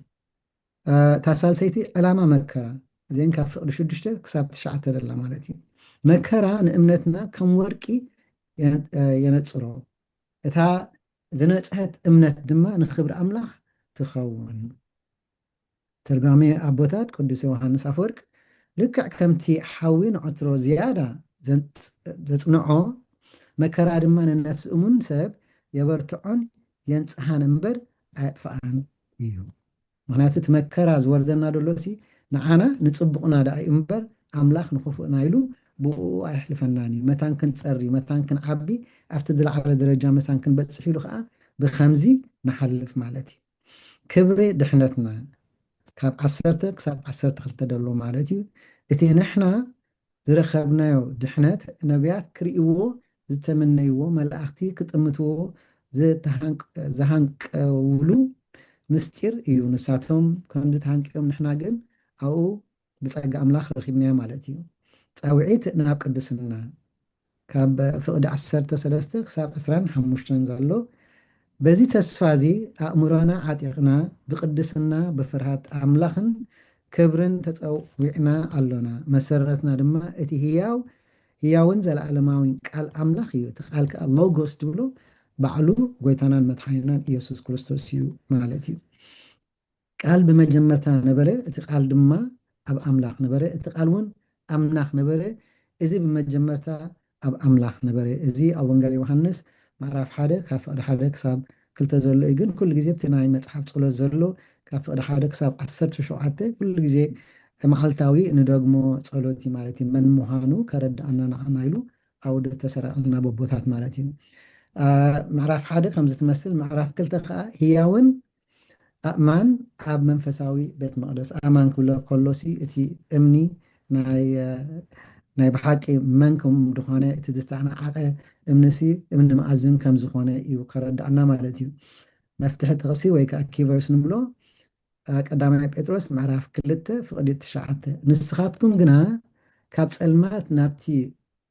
تاسال سيتي ألاما مكرا زين كافر شدشتة كساب تشعت لله مالتي مكرا نأمنتنا كم وركي ينتصرو إتا زنتصحت أمنت دما نخبر أملاخ تخون ترقامي أبوتات قدس يوحنس أفورك لكع كمتي حاوين عطرو زيادة زنتنعو مكرا دما النفس أمون سب يبرتعون ينصحان امبر اطفان ايو معناته تمكر از وردنا دلوسي نعانا نصبقنا دا امبر املاخ نخفقنا يلو بو ايحلفناني متان كنت تصري متان كن عبي افتدل على درجه متان كن بتصحيلو خا بخمزي نحلف مالتي كبري دحنتنا كاب 10 كساب 10 تدلو مالتي اتي نحنا زرخبنايو دحنت نبيات كريو زتمنيو ملأختي كتمتو زهانك ولو مستير ايو نساتهم كم زتهانك يوم نحنا قل او بتاقى املاخ رخيبنيا مالتي تاوعيت ناب قدسنا كاب فقد 10 خساب 15 زالو بزي تسفازي أأمرنا عاتقنا بقدسنا بفرهات املاخن كبرن تتاوعنا اللونا مسرتنا دما اتي هياون زلعلماوين قال أملاخ يو تقال كاللوغوس تبلو بعلو قويتانان مدحينان إيسوس كريستوس يو مالتي قال بمجمرتا نبري اتقال دما أب أملاخ نبري اتقالون أملاخ نبري إزي بمجمرتا أب أملاخ نبري إزي أولنقال يوحنس معرف حادة كافر حادة كساب كلتا زولو إيقن كل جزي بتناي متحب صلو زولو كافر حادة كساب 10 شعاتي كل جزي معلتاوي ندوغمو صلوتي مالتي من مهانو كرد أننا عنايلو أو تسرع لنا ببوثات مالتي ምዕራፍ 1 ከም ዝትመስል ምዕራፍ 2 ከዓ ህያውን ኣእማን ኣብ መንፈሳዊ ቤት መቅደስ ኣእማን ክብሎ ከሎሲ እቲ እምኒ ናይ ብሓቂ መን ከም ዝኾነ እቲ ዝተዓናዓቐ እምኒሲ እምኒ መኣዝን ከም ዝኾነ እዩ ከረዳእና ማለት እዩ። መፍትሒ ጥቕሲ ወይ ከዓ ኪቨርስ ንብሎ ቀዳማይ ጴጥሮስ ምዕራፍ 2 ፍቕዲ 9 ንስኻትኩም ግና ካብ ጸልማት ናብቲ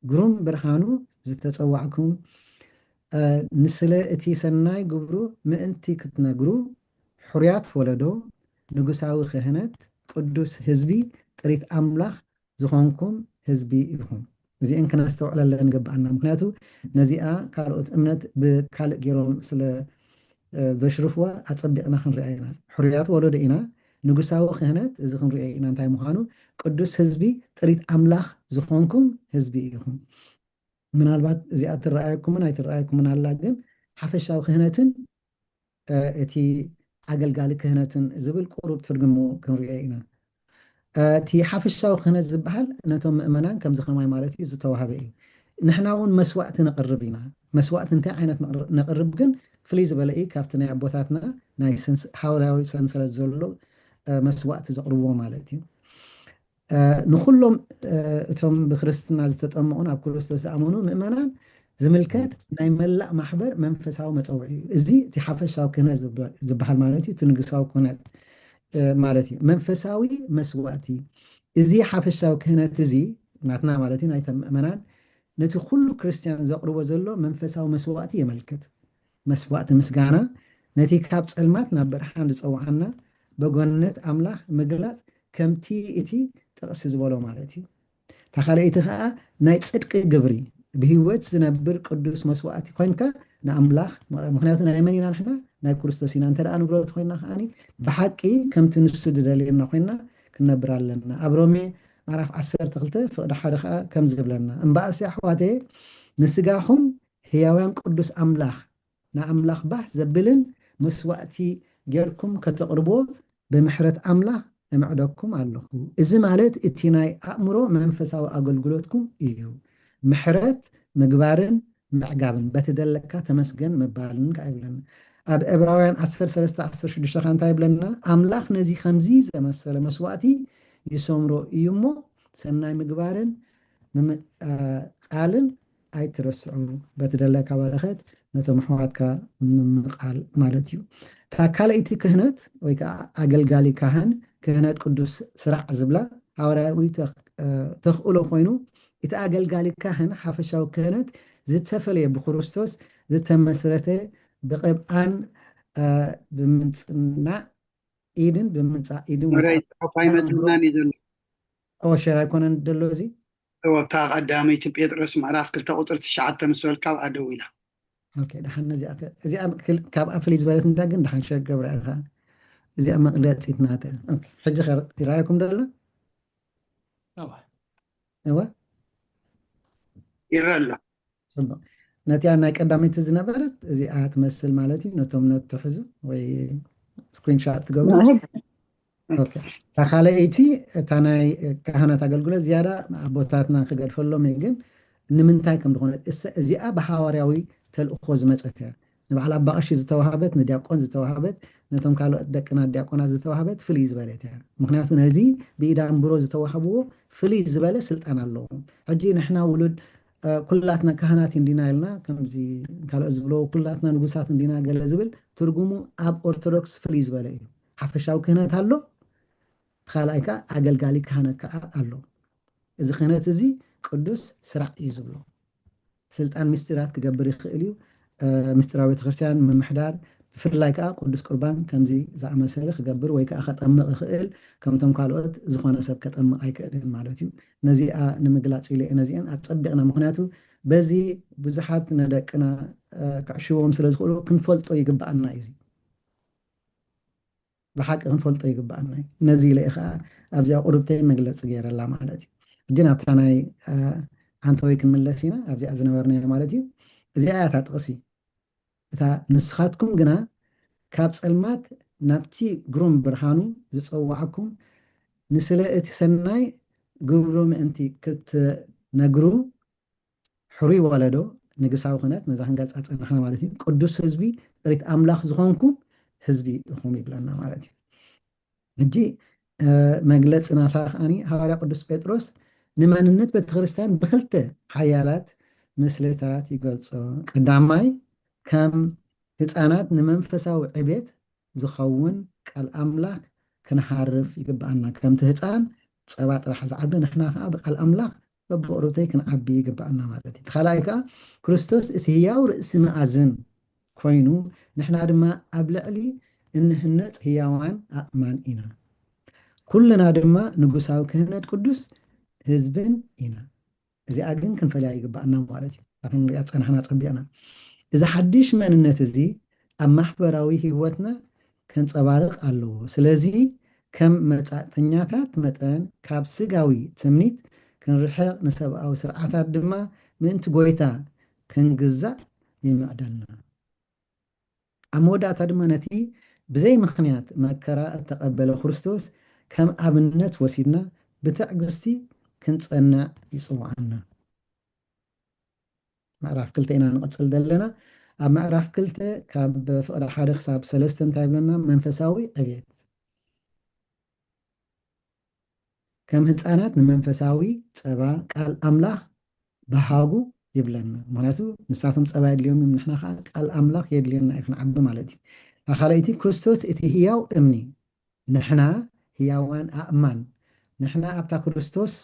ግሩም ብርሃኑ ዝተፀዋዕኩም ንስለ እቲ ሰናይ ግብሩ ምእንቲ ክትነግሩ ሕሩያት ወለዶ ንጉሳዊ ክህነት ቅዱስ ህዝቢ ጥሪት ኣምላኽ ዝኾንኩም ህዝቢ ኢኹም። እዚአን ክነስተውዕለለን ግባአና። ምክንያቱ ነዚኣ ካልኦት እምነት ብካልእ ገይሮም ስለ ዘሽርፍዋ ኣፀቢቕና ክንሪኣ ኢና። ሕሩያት ወለዶ ኢና፣ ንጉሳዊ ክህነት እዚ ክንሪኦ ኢና እንታይ ምዃኑ፣ ቅዱስ ህዝቢ ጥሪት ኣምላኽ ዝኾንኩም ህዝቢ ኢኹም። ምናልባት እዚኣ ትረኣየኩምን ኣይትረኣየኩምን ኣላ፣ ግን ሓፈሻዊ ክህነትን እቲ ኣገልጋሊ ክህነትን ዝብል ቁሩብ ትርጉሙ ክንሪኦ ኢና። እቲ ሓፈሻዊ ክህነት ዝበሃል ነቶም ምእመናን ከምዚ ከማይ ማለት እዩ ዝተዋሃበ እዩ። ንሕና እውን መስዋዕቲ ነቕርብ ኢና። መስዋዕቲ እንታይ ዓይነት ነቕርብ ግን ፍልይ ዝበለ እዩ ካብቲ ናይ ኣቦታትና ናይ ሓዋርያዊ ሰንሰለት ዘሎ መስዋዕቲ ዘቕርብዎ ማለት እዩ። ንኩሎም እቶም ብክርስትና ዝተጠመቑን ኣብ ክርስቶስ ዝኣመኑ ምእመናን ዝምልከት ናይ መላእ ማሕበር መንፈሳዊ መፀውዒ እዩ። እዚ እቲ ሓፈሻዊ ክህነት ዝበሃል ማለት እዩ፣ እቲ ንጉሳዊ ክህነት ማለት እዩ። መንፈሳዊ መስዋዕቲ እዚ ሓፈሻዊ ክህነት እዚ ናትና ማለት እዩ ናይቶም ምእመናን ነቲ ኩሉ ክርስቲያን ዘቕርቦ ዘሎ መንፈሳዊ መስዋዕቲ የመልክት። መስዋዕቲ ምስጋና ነቲ ካብ ፀልማት ናብ ብርሃን ዝፀዋዓና በጎነት ኣምላኽ ምግላፅ ከምቲ እቲ ጥቕሲ ዝበሎ ማለት እዩ። ተኻልአይቲ ከዓ ናይ ፅድቂ ግብሪ ብሂወት ዝነብር ቅዱስ መስዋዕቲ ኮይንካ ንኣምላኽ መቕረብ። ምክንያቱ ናይ መን ኢና ንሕና? ናይ ክርስቶስ ኢና። እንተ ደኣ ንብረት ኮይና ከዓኒ ብሓቂ ከምቲ ንሱ ዝደልየና ኮይና ክነብር ኣለና። ኣብ ሮሜ ምዕራፍ 12 ፍቕዲ 1 ከዓ ከም ዝብለና እምበኣርሲ ኣሕዋተየ ንስጋኹም ህያውያን ቅዱስ ኣምላኽ ንኣምላኽ ባህ ዘብልን መስዋዕቲ ጌርኩም ከተቕርቦ ብምሕረት ኣምላኽ እምዕደኩም ኣለኹ። እዚ ማለት እቲ ናይ ኣእምሮ መንፈሳዊ ኣገልግሎትኩም እዩ። ምሕረት ምግባርን ምዕጋብን በትደለካ ተመስገን ምባልን ከዓ ይብለና። ኣብ ዕብራውያን 13:16 እንታይ ይብለና? ኣምላኽ ነዚ ከምዚ ዘመሰለ መስዋዕቲ ይሰምሮ እዩ እሞ ሰናይ ምግባርን ቃልን ኣይትረስዑ በትደለካ በረኸት ነቶም ኣሕዋትካ ምቃል ማለት እዩ። እታ ካልአይቲ ክህነት ወይ ከዓ ኣገልጋሊ ካህን ክህነት ቅዱስ ስራዕ ዝብላ ሃዋርያዊ ተኽእሎ ኮይኑ እቲ ኣገልጋሊ ካህን ሓፈሻዊ ክህነት ዝተፈለየ ብክርስቶስ ዝተመስረተ ብቅብኣን ብምንፅናዕ ኢድን ብምንፃእ ኢድን መፅናን እዩ ዘሎ ሸራ ኣይኮነን ደሎ እዚ ወታ ቀዳመይቲ ጴጥሮስ ምዕራፍ 2 ቁጥሪ 9 ምስ በልካ ኣደው ኢላ ድሓን እዚኣ ካብኣ ፍልይ ዝበለት እንታይ ግን ድሓን ሸር ገብረ ኢኻ እዚኣ መቕለፂት ናተ ሕጂ ይረኣየኩም ደሎ እዋ ይረአ ኣሎ ፅቡቅ ነቲያ ናይ ቀዳመይቲ ዝነበረት እዚኣ ትመስል ማለት እዩ። ነቶም ነትሕዙ ወይ ስክሪንሻት ትገብሩ። ካልአይቲ እታ ናይ ካህናት ኣገልግሎት ዝያዳ ኣቦታትና ክገድፈሎም ግን ንምንታይ ከም ዝኾነት እዚኣ ብሓዋርያዊ ተልእኮ ዝመፀት እያ። ንበዓል ኣባ ቀሺ ዝተዋሃበት፣ ንዲያቆን ዝተዋሃበት፣ ነቶም ካልኦት ደቅና ዲያቆናት ዝተዋሃበት ፍልይ ዝበለት እያ። ምክንያቱ ነዚ ብኢዳ እምብሮ ዝተዋሃብዎ ፍልይ ዝበለ ስልጣን ኣለዎ። ሕጂ ንሕና ውሉድ ኩላትና ካህናት እንዲና ኢልና ከምዚ ካልኦት ዝብሎ ኩላትና ንጉሳት እንዲና ገለ ዝብል ትርጉሙ ኣብ ኦርቶዶክስ ፍልይ ዝበለ እዩ። ሓፈሻዊ ክህነት ኣሎ፣ ካልኣይ ከዓ ኣገልጋሊ ካህነት ከዓ ኣሎ። እዚ ክህነት እዚ ቅዱስ ስራዕ እዩ ዝብሎ ስልጣን ምስጢራት ክገብር ይኽእል እዩ። ምስጢራዊ ቤተክርስትያን ምምሕዳር ብፍላይ ከዓ ቅዱስ ቁርባን ከምዚ ዝኣመሰለ ክገብር ወይ ከዓ ከጠምቕ ይኽእል። ከምቶም ካልኦት ዝኾነ ሰብ ከጠምቕ ኣይክእልን ማለት እዩ። ነዚኣ ንምግላፅ ኢለ ነዚአን ኣፀቢቕና ምክንያቱ በዚ ብዙሓት ንደቅና ክዕሽቦም ስለ ዝኽእሉ ክንፈልጦ ይግባአና እዩ። ብሓቂ ክንፈልጦ ይግባአና እዩ። ነዚ ኢለ ከዓ ኣብዚኣ ቁርብተይ መግለፂ ገይረላ ማለት እዩ። ሕጂ ናብታ ናይ ኣንተወይ ክንምለስ ኢና ኣብዚኣ ዝነበርና ማለት እዩ። እዚኣ እታ ጥቕሲ እታ ንስኻትኩም ግና ካብ ፀልማት ናብቲ ግሩም ብርሃኑ ዝፀዋዓኩም ንስለ እቲ ሰናይ ግብሮ ምእንቲ ክትነግሩ ሕሩይ ወለዶ ንግሳዊ ክህነት ነዛ ክንገልፃ ፀኒሕና ማለት እዩ ቅዱስ ህዝቢ ጥሪት ኣምላኽ ዝኾንኩም ህዝቢ ኢኹም ይብለና ማለት እዩ ሕጂ መግለፂ ናታ ከዓኒ ሃዋርያ ቅዱስ ጴጥሮስ ንመንነት ቤተክርስትያን ብክልተ ሓያላት ምስልታት ይገልፆ ቀዳማይ ከም ህፃናት ንመንፈሳዊ ዕቤት ዝኸውን ቃል ኣምላኽ ክንሓርፍ ይግባአና ከምቲ ህፃን ፀባ ጥራሕ ዝዓቢ ንሕና ከዓ ብቃል ኣምላኽ በብቅርብተይ ክንዓቢ ይግባአና ማለት እዩ ተኻልኣይ ከዓ ክርስቶስ እቲ ህያው ርእሲ መኣዝን ኮይኑ ንሕና ድማ ኣብ ልዕሊ እንህነፅ ህያዋን ኣእማን ኢና ኩልና ድማ ንጉሳዊ ክህነት ቅዱስ ህዝብን ኢና እዚኣ ግን ክንፈልያ ይግባአና ማለት እዩ ክንሪኣ ፀናሕና ፀቢቕና እዚ ሓድሽ መንነት እዚ ኣብ ማሕበራዊ ሂወትና ከንፀባርቕ ኣለዎ ስለዚ ከም መጻእተኛታት መጠን ካብ ስጋዊ ትምኒት ክንርሕቕ ንሰብኣዊ ስርዓታት ድማ ምእንቲ ጎይታ ክንግዛእ ይምዕደልና ኣብ መወዳእታ ድማ ነቲ ብዘይ ምክንያት መከራ እተቐበለ ክርስቶስ ከም ኣብነት ወሲድና ብትዕግስቲ ክንፀንዕ ይፅዋዓና ምዕራፍ 2 ኢና ንቕፅል ዘለና ኣብ ምዕራፍ 2 ካብ ፍቕዲ 1 ክሳብ 3 እንታይ ይብለና መንፈሳዊ ዕብየት ከም ህፃናት ንመንፈሳዊ ፀባ ቃል ኣምላኽ በሃጉ ይብለና ምክንያቱ ንሳቶም ፀባ የድልዮም እዮም ንሕና ከዓ ቃል ኣምላኽ የድልየና እዩ ክንዓቢ ማለት እዩ ኣብ ካልኣይቲ ክርስቶስ እቲ ህያው እምኒ ንሕና ህያዋን ኣእማን ንሕና ኣብታ ክርስቶስ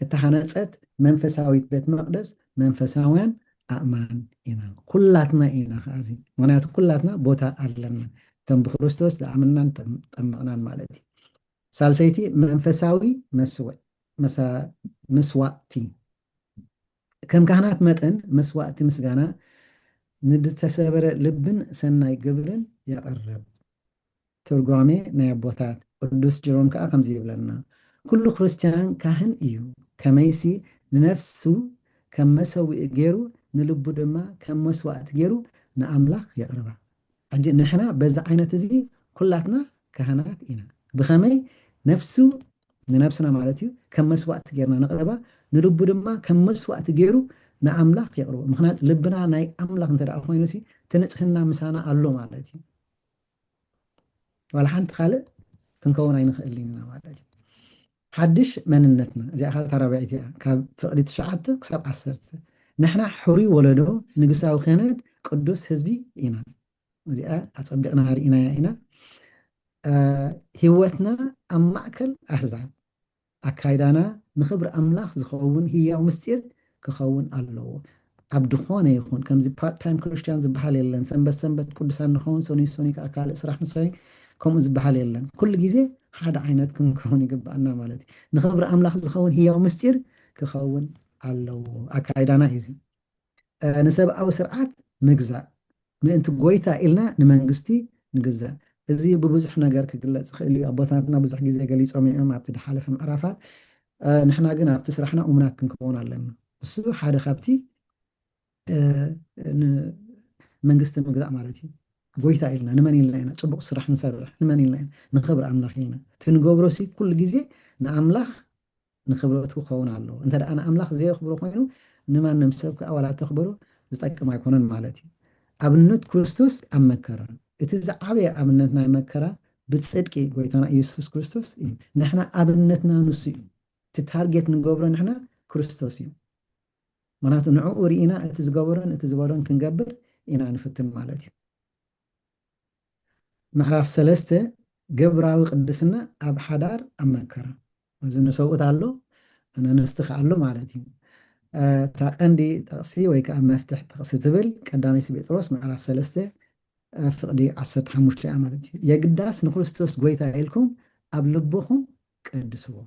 እተሃነፀት መንፈሳዊት ቤት መቅደስ መንፈሳውያን ኣእማን ኢና ኩላትና ኢና ከዚ ምክንያቱ ኩላትና ቦታ ኣለና እቶም ብክርስቶስ ዝኣምናን ጠመቕናን ማለት እዩ ሳልሰይቲ መንፈሳዊ መስዋእቲ ከም ካህናት መጠን መስዋእቲ ምስጋና ንዝተሰበረ ልብን ሰናይ ግብርን የቐርብ ትርጓሜ ናይ ኣቦታት ቅዱስ ጀሮም ከዓ ከምዚ ይብለና ኩሉ ክርስቲያን ካህን እዩ ከመይሲ ንነፍሱ ከም መሰዊኢ ገይሩ ንልቡ ድማ ከም መስዋእቲ ገይሩ ንኣምላኽ የቕርባ ሕጂ ንሕና በዛ ዓይነት እዚ ኩላትና ካህናት ኢና ብኸመይ ነፍሱ ንነፍስና ማለት እዩ ከም መስዋእቲ ገይርና ነቕርባ ንልቡ ድማ ከም መስዋእቲ ገይሩ ንኣምላኽ የቕርቦ ምክንያቱ ልብና ናይ ኣምላኽ እንተደኣ ኮይኑ ትንፅህና ምሳና ኣሎ ማለት እዩ ዋላ ሓንቲ ካልእ ክንከውን ኣይንኽእል ኢና ማለት እዩ ሓድሽ መንነትና እዚኣ ካ ተራብዒት እያ ካብ ፍቕዲ 9 ክሳብ 10 ንሕና ሕሩይ ወለዶ ንግሳዊ ክህነት ቅዱስ ህዝቢ ኢና እዚኣ ኣፀቢቕና ርኢናያ ኢና ሂወትና ኣብ ማእከል ኣሕዛብ ኣካይዳና ንክብሪ ኣምላኽ ዝኸውን ህያው ምስጢር ክኸውን ኣለዎ ኣብ ድኾነ ይኹን ከምዚ ፓርት ታይም ክርስቲያን ዝበሃል የለን ሰንበት ቅዱሳን ንኸውን ሶኒ ከዓ ካልእ ስራሕ ንሰኒ ከምኡ ዝበሃል የለን ኩሉ ግዜ ሓደ ዓይነት ክንከውን ይግባአና ማለት እዩ ንክብሪ ኣምላኽ ዝኸውን ህያው ምስጢር ክኸውን ኣለዎ ኣካይዳና እዚ ንሰብኣዊ ስርዓት ምግዛእ ምእንቲ ጎይታ ኢልና ንመንግስቲ ንግዛእ እዚ ብብዙሕ ነገር ክግለፅ ክእል እዩ ኣቦታትና ብዙሕ ግዜ ገሊፆም እዮም ኣብቲ ዝሓለፈ ምዕራፋት ንሕና ግን ኣብቲ ስራሕና እሙናት ክንከውን ኣለና እሱ ሓደ ካብቲ መንግስቲ ምግዛእ ማለት እዩ ጎይታ ኢልና ንመን ኢልና ኢና ፅቡቅ ስራሕ ንሰርሕ ንመን ኢልና ኢና ንክብሪ ኣምላኽ ኢልና እቲ ንገብሮ ኩሉ ግዜ ንኣምላኽ ንክብረቱ ክኸውን ኣለዎ እንተደኣ ንኣምላኽ ዘየኽብሮ ኮይኑ ንማንም ሰብ ከዓ ዋላ ተኽብሮ ዝጠቅም ኣይኮነን ማለት እዩ ኣብነት ክርስቶስ ኣብ መከራ እቲ ዝዓበየ ኣብነት ናይ መከራ ብፅድቂ ጎይታና ኢየሱስ ክርስቶስ እዩ ንሕና ኣብነትና ንሱ እዩ እቲ ታርጌት ንገብሮ ንሕና ክርስቶስ እዩ ምክንያቱ ንዕኡ ርኢና እቲ ዝገበሮን እቲ ዝበሎን ክንገብር ኢና ንፍትን ማለት እዩ ምዕራፍ 3 ግብራዊ ቅድስና ኣብ ሓዳር ኣብ መከራ እዚ ንሰብኡት ኣሎ ነንስትኽ ኣሎ ማለት እዩ እታ ቀንዲ ጠቕሲ ወይ ከዓ መፍትሕ ጠቕሲ ትብል ቀዳማይ ጴጥሮስ ምዕራፍ 3 ፍቕዲ 15 ማለት እዩ የግዳስ ንክርስቶስ ጎይታ ኢልኩም ኣብ ልብኹም ቀድስዎ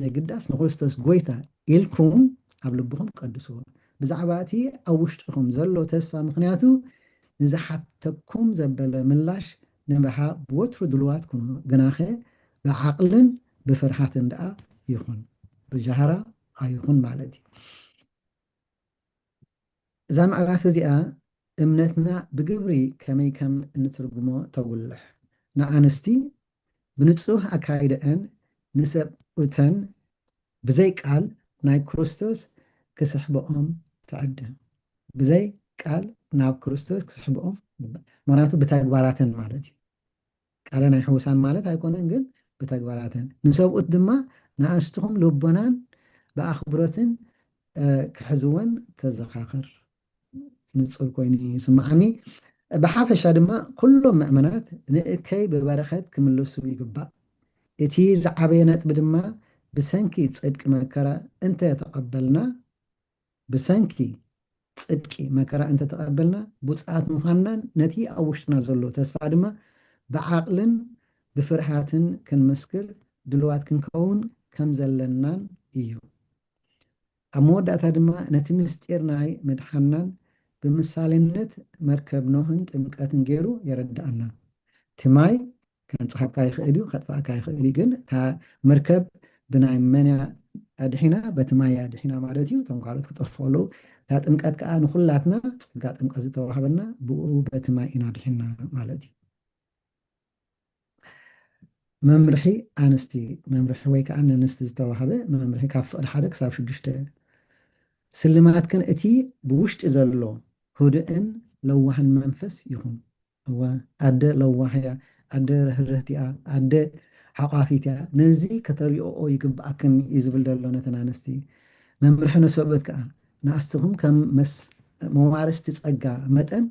የግዳስ ንክርስቶስ ጎይታ ኢልኩም ኣብ ልብኹም ቀድስዎ ብዛዕባ እቲ ኣብ ውሽጥኹም ዘሎ ተስፋ ምክንያቱ ንዝሓተኩም ዘበለ ምላሽ ንምሃ ብወትሩ ድልዋት ኩኑ ግናኸ ብዓቕልን ብፍርሃትን ደኣ ይኹን ብጃህራ ኣይኹን ማለት እዩ እዛ ምዕራፍ እዚኣ እምነትና ብግብሪ ከመይ ከም እንትርጉሞ ተጉልሕ ንኣንስቲ ብንጹህ ኣካይደአን ንሰብኡተን ብዘይ ቃል ናይ ክርስቶስ ክስሕብኦም ትዕድም ብዘይ ቃል ናብ ክርስቶስ ክስሕብኦም ምክንያቱ ብተግባራትን ማለት እዩ ቃለ ናይ ሕውሳን ማለት ኣይኮነን ግን ብተግባራትን ንሰብኡት ድማ ንኣንስትኹም ልቦናን ብኣኽብሮትን ክሕዝወን ተዘኻኽር ንፁር ኮይኑ ይስማዓኒ ብሓፈሻ ድማ ኩሎም ምእመናት ንእከይ ብበረኸት ክምለሱ ይግባእ እቲ ዝዓበየ ነጥቢ ድማ ብሰንኪ ጽድቂ መከራ እንተ ተቐበልና ብሰንኪ ጽድቂ መከራ እንተ ተቐበልና ብፅዓት ምዃንናን ነቲ ኣብ ውሽጥና ዘሎ ተስፋ ድማ ብዓቕልን ብፍርሃትን ክንመስክር ድልዋት ክንከውን ከም ዘለናን እዩ ኣብ መወዳእታ ድማ ነቲ ምስጢር ናይ ምድሓናን ብምሳሌነት መርከብ ኖህን ጥምቀትን ገይሩ የረዳእና ትማይ ከንፀሓካ ይኽእል እዩ ከጥፋእካ ይኽእል እዩ ግን እታ መርከብ ብናይ መን ኣድሒና በቲ ማይ ኣድሒና ማለት እዩ እቶም ካልኦት ክጠፍኡ እታ ጥምቀት ከዓ ንኩላትና ፀጋ ጥምቀት ዝተዋህበና ብኡ በቲ ማይ ኢና ድሒና ማለት እዩ መምርሒ ኣንስቲ መምርሒ ወይ ከዓ ንንስቲ ዝተዋህበ መምርሒ ካብ ፍቕዲ 1 ክሳብ 6 ስልማት ግን እቲ ብውሽጢ ዘሎ ህዱእን ለዋህን መንፈስ ይኹን ኣደ ለዋህያ ኣደ ርህርህቲ እያ ኣደ ሓቋፊት እያ ነዚ ከተሪኦ ይግባእክን እዩ ዝብል ዘሎ ነተን ኣንስቲ መምርሒ ነሰበት ከዓ ንኣስትኹም ከም መዋርስቲ ፀጋ መጠን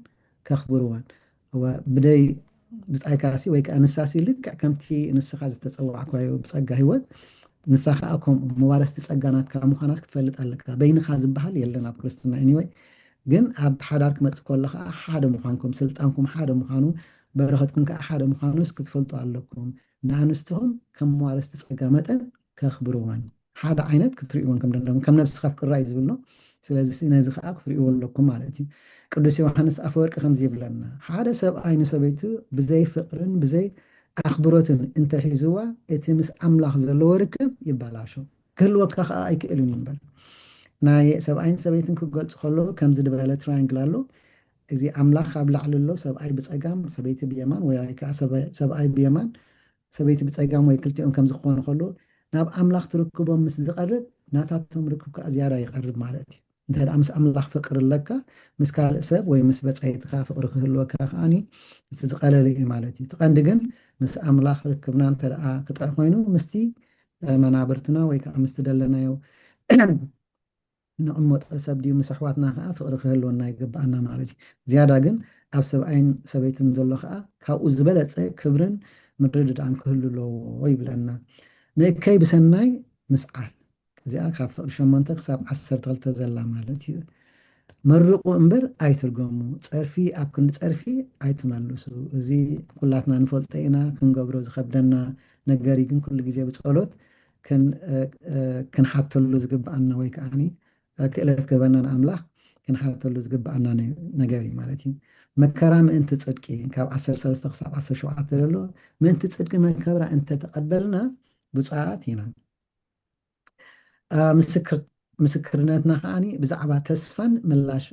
ከኽብርዋን ብደይ ብፃይካሲ ወይ ከዓ ንሳሲ ልክዕ ከምቲ ንስኻ ዝተፀዋዕኳዮ ብፀጋ ሂወት ንሳ ከዓ ከምኡ መዋርስቲ ፀጋናትካ ምዃናስ ክትፈልጥ ኣለካ በይንኻ ዝበሃል የለን ኣብ ክርስትና ኤኒወይ ግን ኣብ ሓዳር ክመፅእ ከሎ ከዓ ሓደ ምዃንኩም ስልጣንኩም ሓደ ምዃኑ በረኸትኩም ከዓ ሓደ ምዃኑስ ክትፈልጡ ኣለኩም ንኣንስትኹም ከም መዋርስቲ ፀጋ መጠን ከኽብርዋን ሓደ ዓይነት ክትሪእዎን ከም ደለኩም ከም ነብስኻ ፍቅራ እዩ ዝብል ነው ስለዚ ነዚ ከዓ ክትሪእዎ ኣለኩም ማለት እዩ ቅዱስ ዮሃንስ ኣፈወርቂ ከምዚ ይብለና ሓደ ሰብኣይ ንሰበይቱ ብዘይ ፍቅርን ብዘይ ኣኽብሮትን እንተሒዝዋ እቲ ምስ ኣምላኽ ዘለዎ ርክብ ይበላሾ ክህልወካ ከዓ ኣይክእልን እምበር ናይ ሰብኣይን ሰበይትን ክገልፅ ከሎ ከምዚ ድበለ ትራያንግል ኣሎ እዚ ኣምላኽ ኣብ ላዕሊ ኣሎ ሰብኣይ ብፀጋም ሰበይቲ ብየማን ወይ ከዓ ሰብኣይ ብየማን ሰበይቲ ብፀጋም ወይ ክልቲኦም ከም ዝኽኾኑ ከሎ ናብ ኣምላኽ ትርክቦም ምስ ዝቐርብ ናታቶም ርክብ ከዓ ዝያዳ ይቐርብ ማለት እዩ እንተ ደኣ ምስ ኣምላኽ ፍቅሪ ኣለካ ምስ ካልእ ሰብ ወይ ምስ በፃይትካ ፍቅሪ ክህልወካ ከዓኒ እቲ ዝቐለለ እዩ ማለት እዩ ትቐንዲ ግን ምስ ኣምላኽ ርክብና እንተ ደኣ ክጥዕ ኮይኑ ምስቲ መናብርትና ወይ ከዓ ምስቲ ደለናዮ ንቕመጦ ሰብ ድዩ ምስ ኣሕዋትና ከዓ ፍቅሪ ክህልወና ይግባኣና ማለት እዩ ዝያዳ ግን ኣብ ሰብኣይን ሰበይትን ዘሎ ከዓ ካብኡ ዝበለፀ ክብርን ምድርድዳእን ክህሉ ኣለዎ ይብለና ንእከይ ብሰናይ ምስዓል እዚኣ ካብ ፍቅሪ 8 ክሳብ 12 ዘላ ማለት እዩ መርቁ እምበር ኣይትርገሙ ፀርፊ ኣብ ክንዲ ፀርፊ ኣይትመልሱ እዚ ኩላትና ንፈልጦ ኢና ክንገብሮ ዝከብደና ነገር ግን ኩሉ ግዜ ብፀሎት ክንሓተሉ ዝግባኣና ወይ ከዓኒ ክእለት ክህበና ንኣምላኽ ክንሓተሉ ዝግባኣና ነገር እዩ ማለት እዩ መከራ ምእንቲ ፅድቂ ካብ 13 ክሳብ 17 ዘሎ ምእንቲ ፅድቂ መከራ እንተተቐበልና ብፅዓት ኢና ምስክርነትና ከዓኒ ብዛዕባ ተስፋን ምላሽ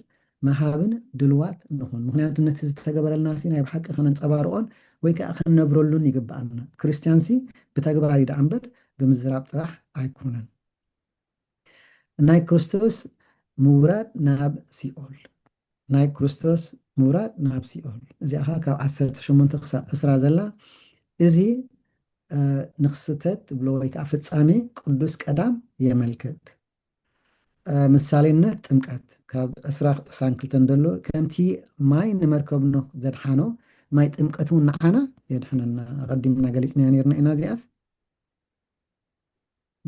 መሃብን ድልዋት ንኹን ምክንያቱ ነቲ ዝተገበረልና ሲ ናይ ብሓቂ ከነንፀባርቆን ወይ ከዓ ክነብረሉን ይግባኣና ክርስቲያንሲ ብተግባር ይዳ እምበር ብምዝራብ ጥራሕ ኣይኮነን ናይ ክርስቶስ ምውራድ ናብ ሲኦል ናይ ክርስቶስ ምውራድ ናብ ሲኦል እዚኣ ካብ 18 ክሳብ 20 ዘላ እዚ ንክስተት ብሎ ወይ ከዓ ፍፃሜ ቅዱስ ቀዳም የመልክት ምሳሌነት ጥምቀት ካብ 22 ደሎ ከምቲ ማይ ንመርከብኖ ዘድሓኖ ማይ ጥምቀት እውን ንዓና የድሕነና ቀዲምና ገሊፅና ነርና ኢና እዚኣ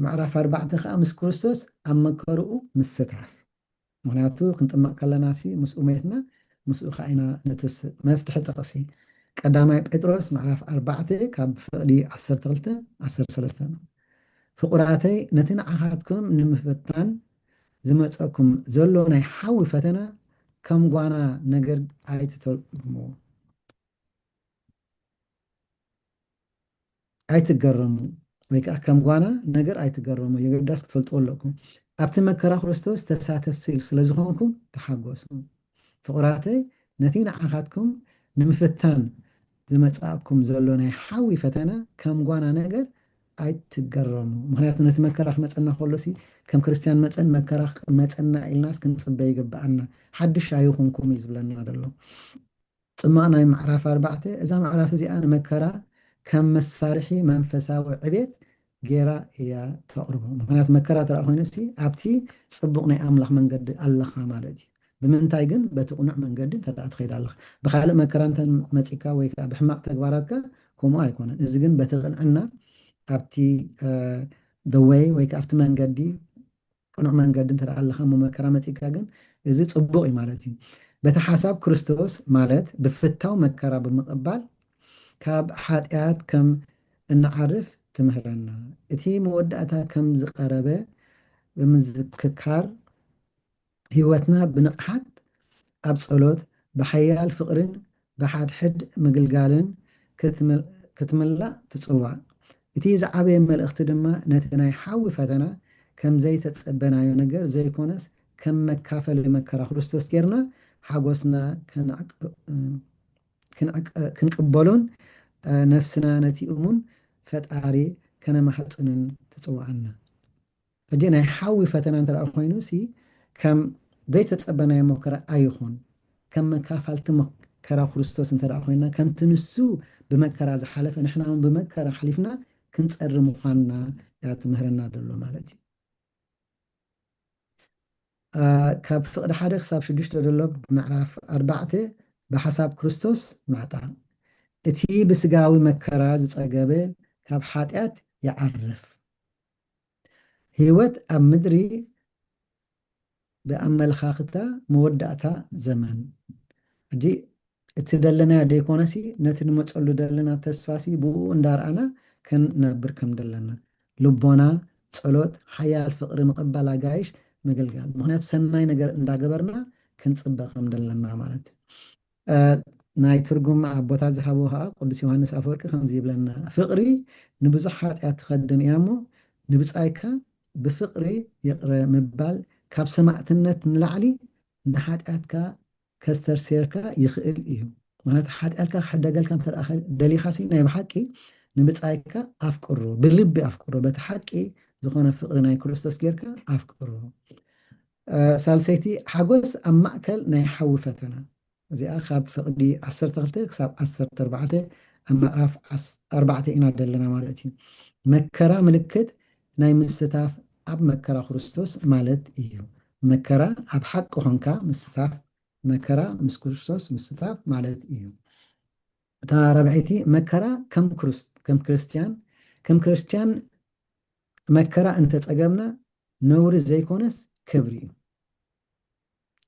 ምዕራፍ 4 ከዓ ምስ ክርስቶስ ኣብ መከርኡ ምስታፍ ምክንያቱ ክንጥመቕ ከለና ሲ ምስኡ ሜትና ምስኡ ከዓ ኢና ነትስ መፍትሒ ጥቕሲ ቀዳማይ ጴጥሮስ ምዕራፍ 4 ካብ ፍቕዲ 12 13 ፍቁራተይ ነቲ ንዓኻትኩም ንምፍታን ዝመፀኩም ዘሎ ናይ ሓዊ ፈተና ከም ጓና ነገር ኣይትተርጉምዎ ኣይትገረሙ ወይ ከዓ ከም ጓና ነገር ኣይትገረሙ የገዳስ ክትፈልጥዎ ኣለኩም ኣብቲ መከራ ክርስቶስ ተሳተፍቲ ስለዝኾንኩም ተሓጎሱ ፍቁራተይ ነቲ ንዓኻትኩም ንምፍታን ዝመፃኩም ዘሎ ናይ ሓዊ ፈተና ከም ጓና ነገር ኣይትገረሙ ምክንያቱ ነቲ መከራ ክመፀና ከሎሲ ከም ክርስቲያን መፀን መከራ መፀና ኢልናስ ክንፅበ ይግባአና ሓድሽ ኣይኹንኩም እዩ ዝብለና ዘሎ ፅማቅ ናይ ምዕራፍ 4 እዛ ምዕራፍ እዚኣ ንመከራ ከም መሳርሒ መንፈሳዊ ዕቤት ጌራ እያ ተቕርቦ ምክንያቱ መከራ ተረኣ ኮይኑሲ ኣብቲ ፅቡቅ ናይ ኣምላኽ መንገዲ ኣለኻ ማለት እዩ ብምንታይ ግን በቲ ቁኑዕ መንገዲ ተረኣ ትኸይድ ኣለኻ ብካልእ መከራ እንተ መፂካ ወይ ከዓ ብሕማቅ ተግባራትካ ከምኡ ኣይኮነን እዚ ግን በቲ ቅንዕና ኣብቲ ደወይ ወይ ከዓ ኣብቲ መንገዲ ቁኑዕ መንገዲ እንተረኣ ኣለኻ እሞ መከራ መፂካ ግን እዚ ፅቡቅ እዩ ማለት እዩ በቲ ሓሳብ ክርስቶስ ማለት ብፍታው መከራ ብምቕባል ካብ ሓጢኣት ከም እንዓርፍ ትምህረና እቲ መወዳእታ ከም ዝቀረበ ብምዝክካር ህይወትና ብንቕሓት ኣብ ጸሎት ብሓያል ፍቅርን ብሓድሕድ ምግልጋልን ክትምላእ ትፅዋዕ እቲ ዝዓበየ መልእኽቲ ድማ ነቲ ናይ ሓዊ ፈተና ከም ዘይተፀበናዮ ነገር ዘይኮነስ ከም መካፈል መከራ ክርስቶስ ጌርና ሓጎስና ክንቅበሎን ነፍስና ነቲ እሙን ፈጣሪ ከነማሕፅንን ትፅዋዕና ሕጂ ናይ ሓዊ ፈተና እንተረኣ ኮይኑ ሲ ከም ዘይተፀበናዮ መከራ ኣይኹን ከም መካፈልቲ መከራ ክርስቶስ እንተረኣ ኮይና ከምቲ ንሱ ብመከራ ዝሓለፈ ንሕና እውን ብመከራ ሓሊፍና ክንፀሪ ምዃንና ያ ትምህረና ዘሎ ማለት እዩ ካብ ፍቅዲ 1 ክሳብ 6 ዘሎ ብምዕራፍ 4 ብሓሳብ ክርስቶስ ማዕጣ እቲ ብስጋዊ መከራ ዝፀገበ ካብ ሓጢኣት ይዓርፍ ህይወት ኣብ ምድሪ ብኣመለኻኽታ መወዳእታ ዘመን ሕጂ እቲ ደለናዮ ደይኮነሲ ነቲ ንመፀሉ ደለና ተስፋሲ ብኡ እንዳርኣና ክንነብር ከም ደለና ልቦና ፀሎት ሓያል ፍቅሪ ምቕባል ኣጋይሽ ምግልጋል ምክንያቱ ሰናይ ነገር እንዳገበርና ክንፅበቕ ከም ደለና ማለት እዩ ናይ ትርጉም ኣቦታት ዝሃበው ከዓ ቅዱስ ዮሃንስ ኣፈወርቂ ከምዚ ይብለና ፍቅሪ ንብዙሕ ሓጢኣት ትኸድን እያ እሞ ንብፃይካ ብፍቅሪ ይቕረ ምባል ካብ ሰማዕትነት ንላዕሊ ንሓጢኣትካ ከስተርሴርካ ይኽእል እዩ ማለት ሓጢኣትካ ክሕደገልካ እንተረኣ ደሊኻሲ ናይ ብሓቂ ንብፃይካ ኣፍቅሮ ብልቢ ኣፍቅሮ በቲ ሓቂ ዝኾነ ፍቅሪ ናይ ክርስቶስ ጌርካ ኣፍቅሮ ሳልሰይቲ ሓጎስ ኣብ ማእከል ናይ ሓዊ ፈተና እዚኣ ካብ ፍቅዲ 12 ክሳብ 14 ኣብ ምዕራፍ 4 ኢና ዘለና ማለት እዩ መከራ ምልክት ናይ ምስታፍ ኣብ መከራ ክርስቶስ ማለት እዩ መከራ ኣብ ሓቂ ኮንካ ምስታፍ መከራ ምስ ክርስቶስ ምስታፍ ማለት እዩ እታ ራብዒቲ መከራ ከም ክርስቲያን መከራ እንተፀገምና ነውሪ ዘይኮነስ ክብሪ እዩ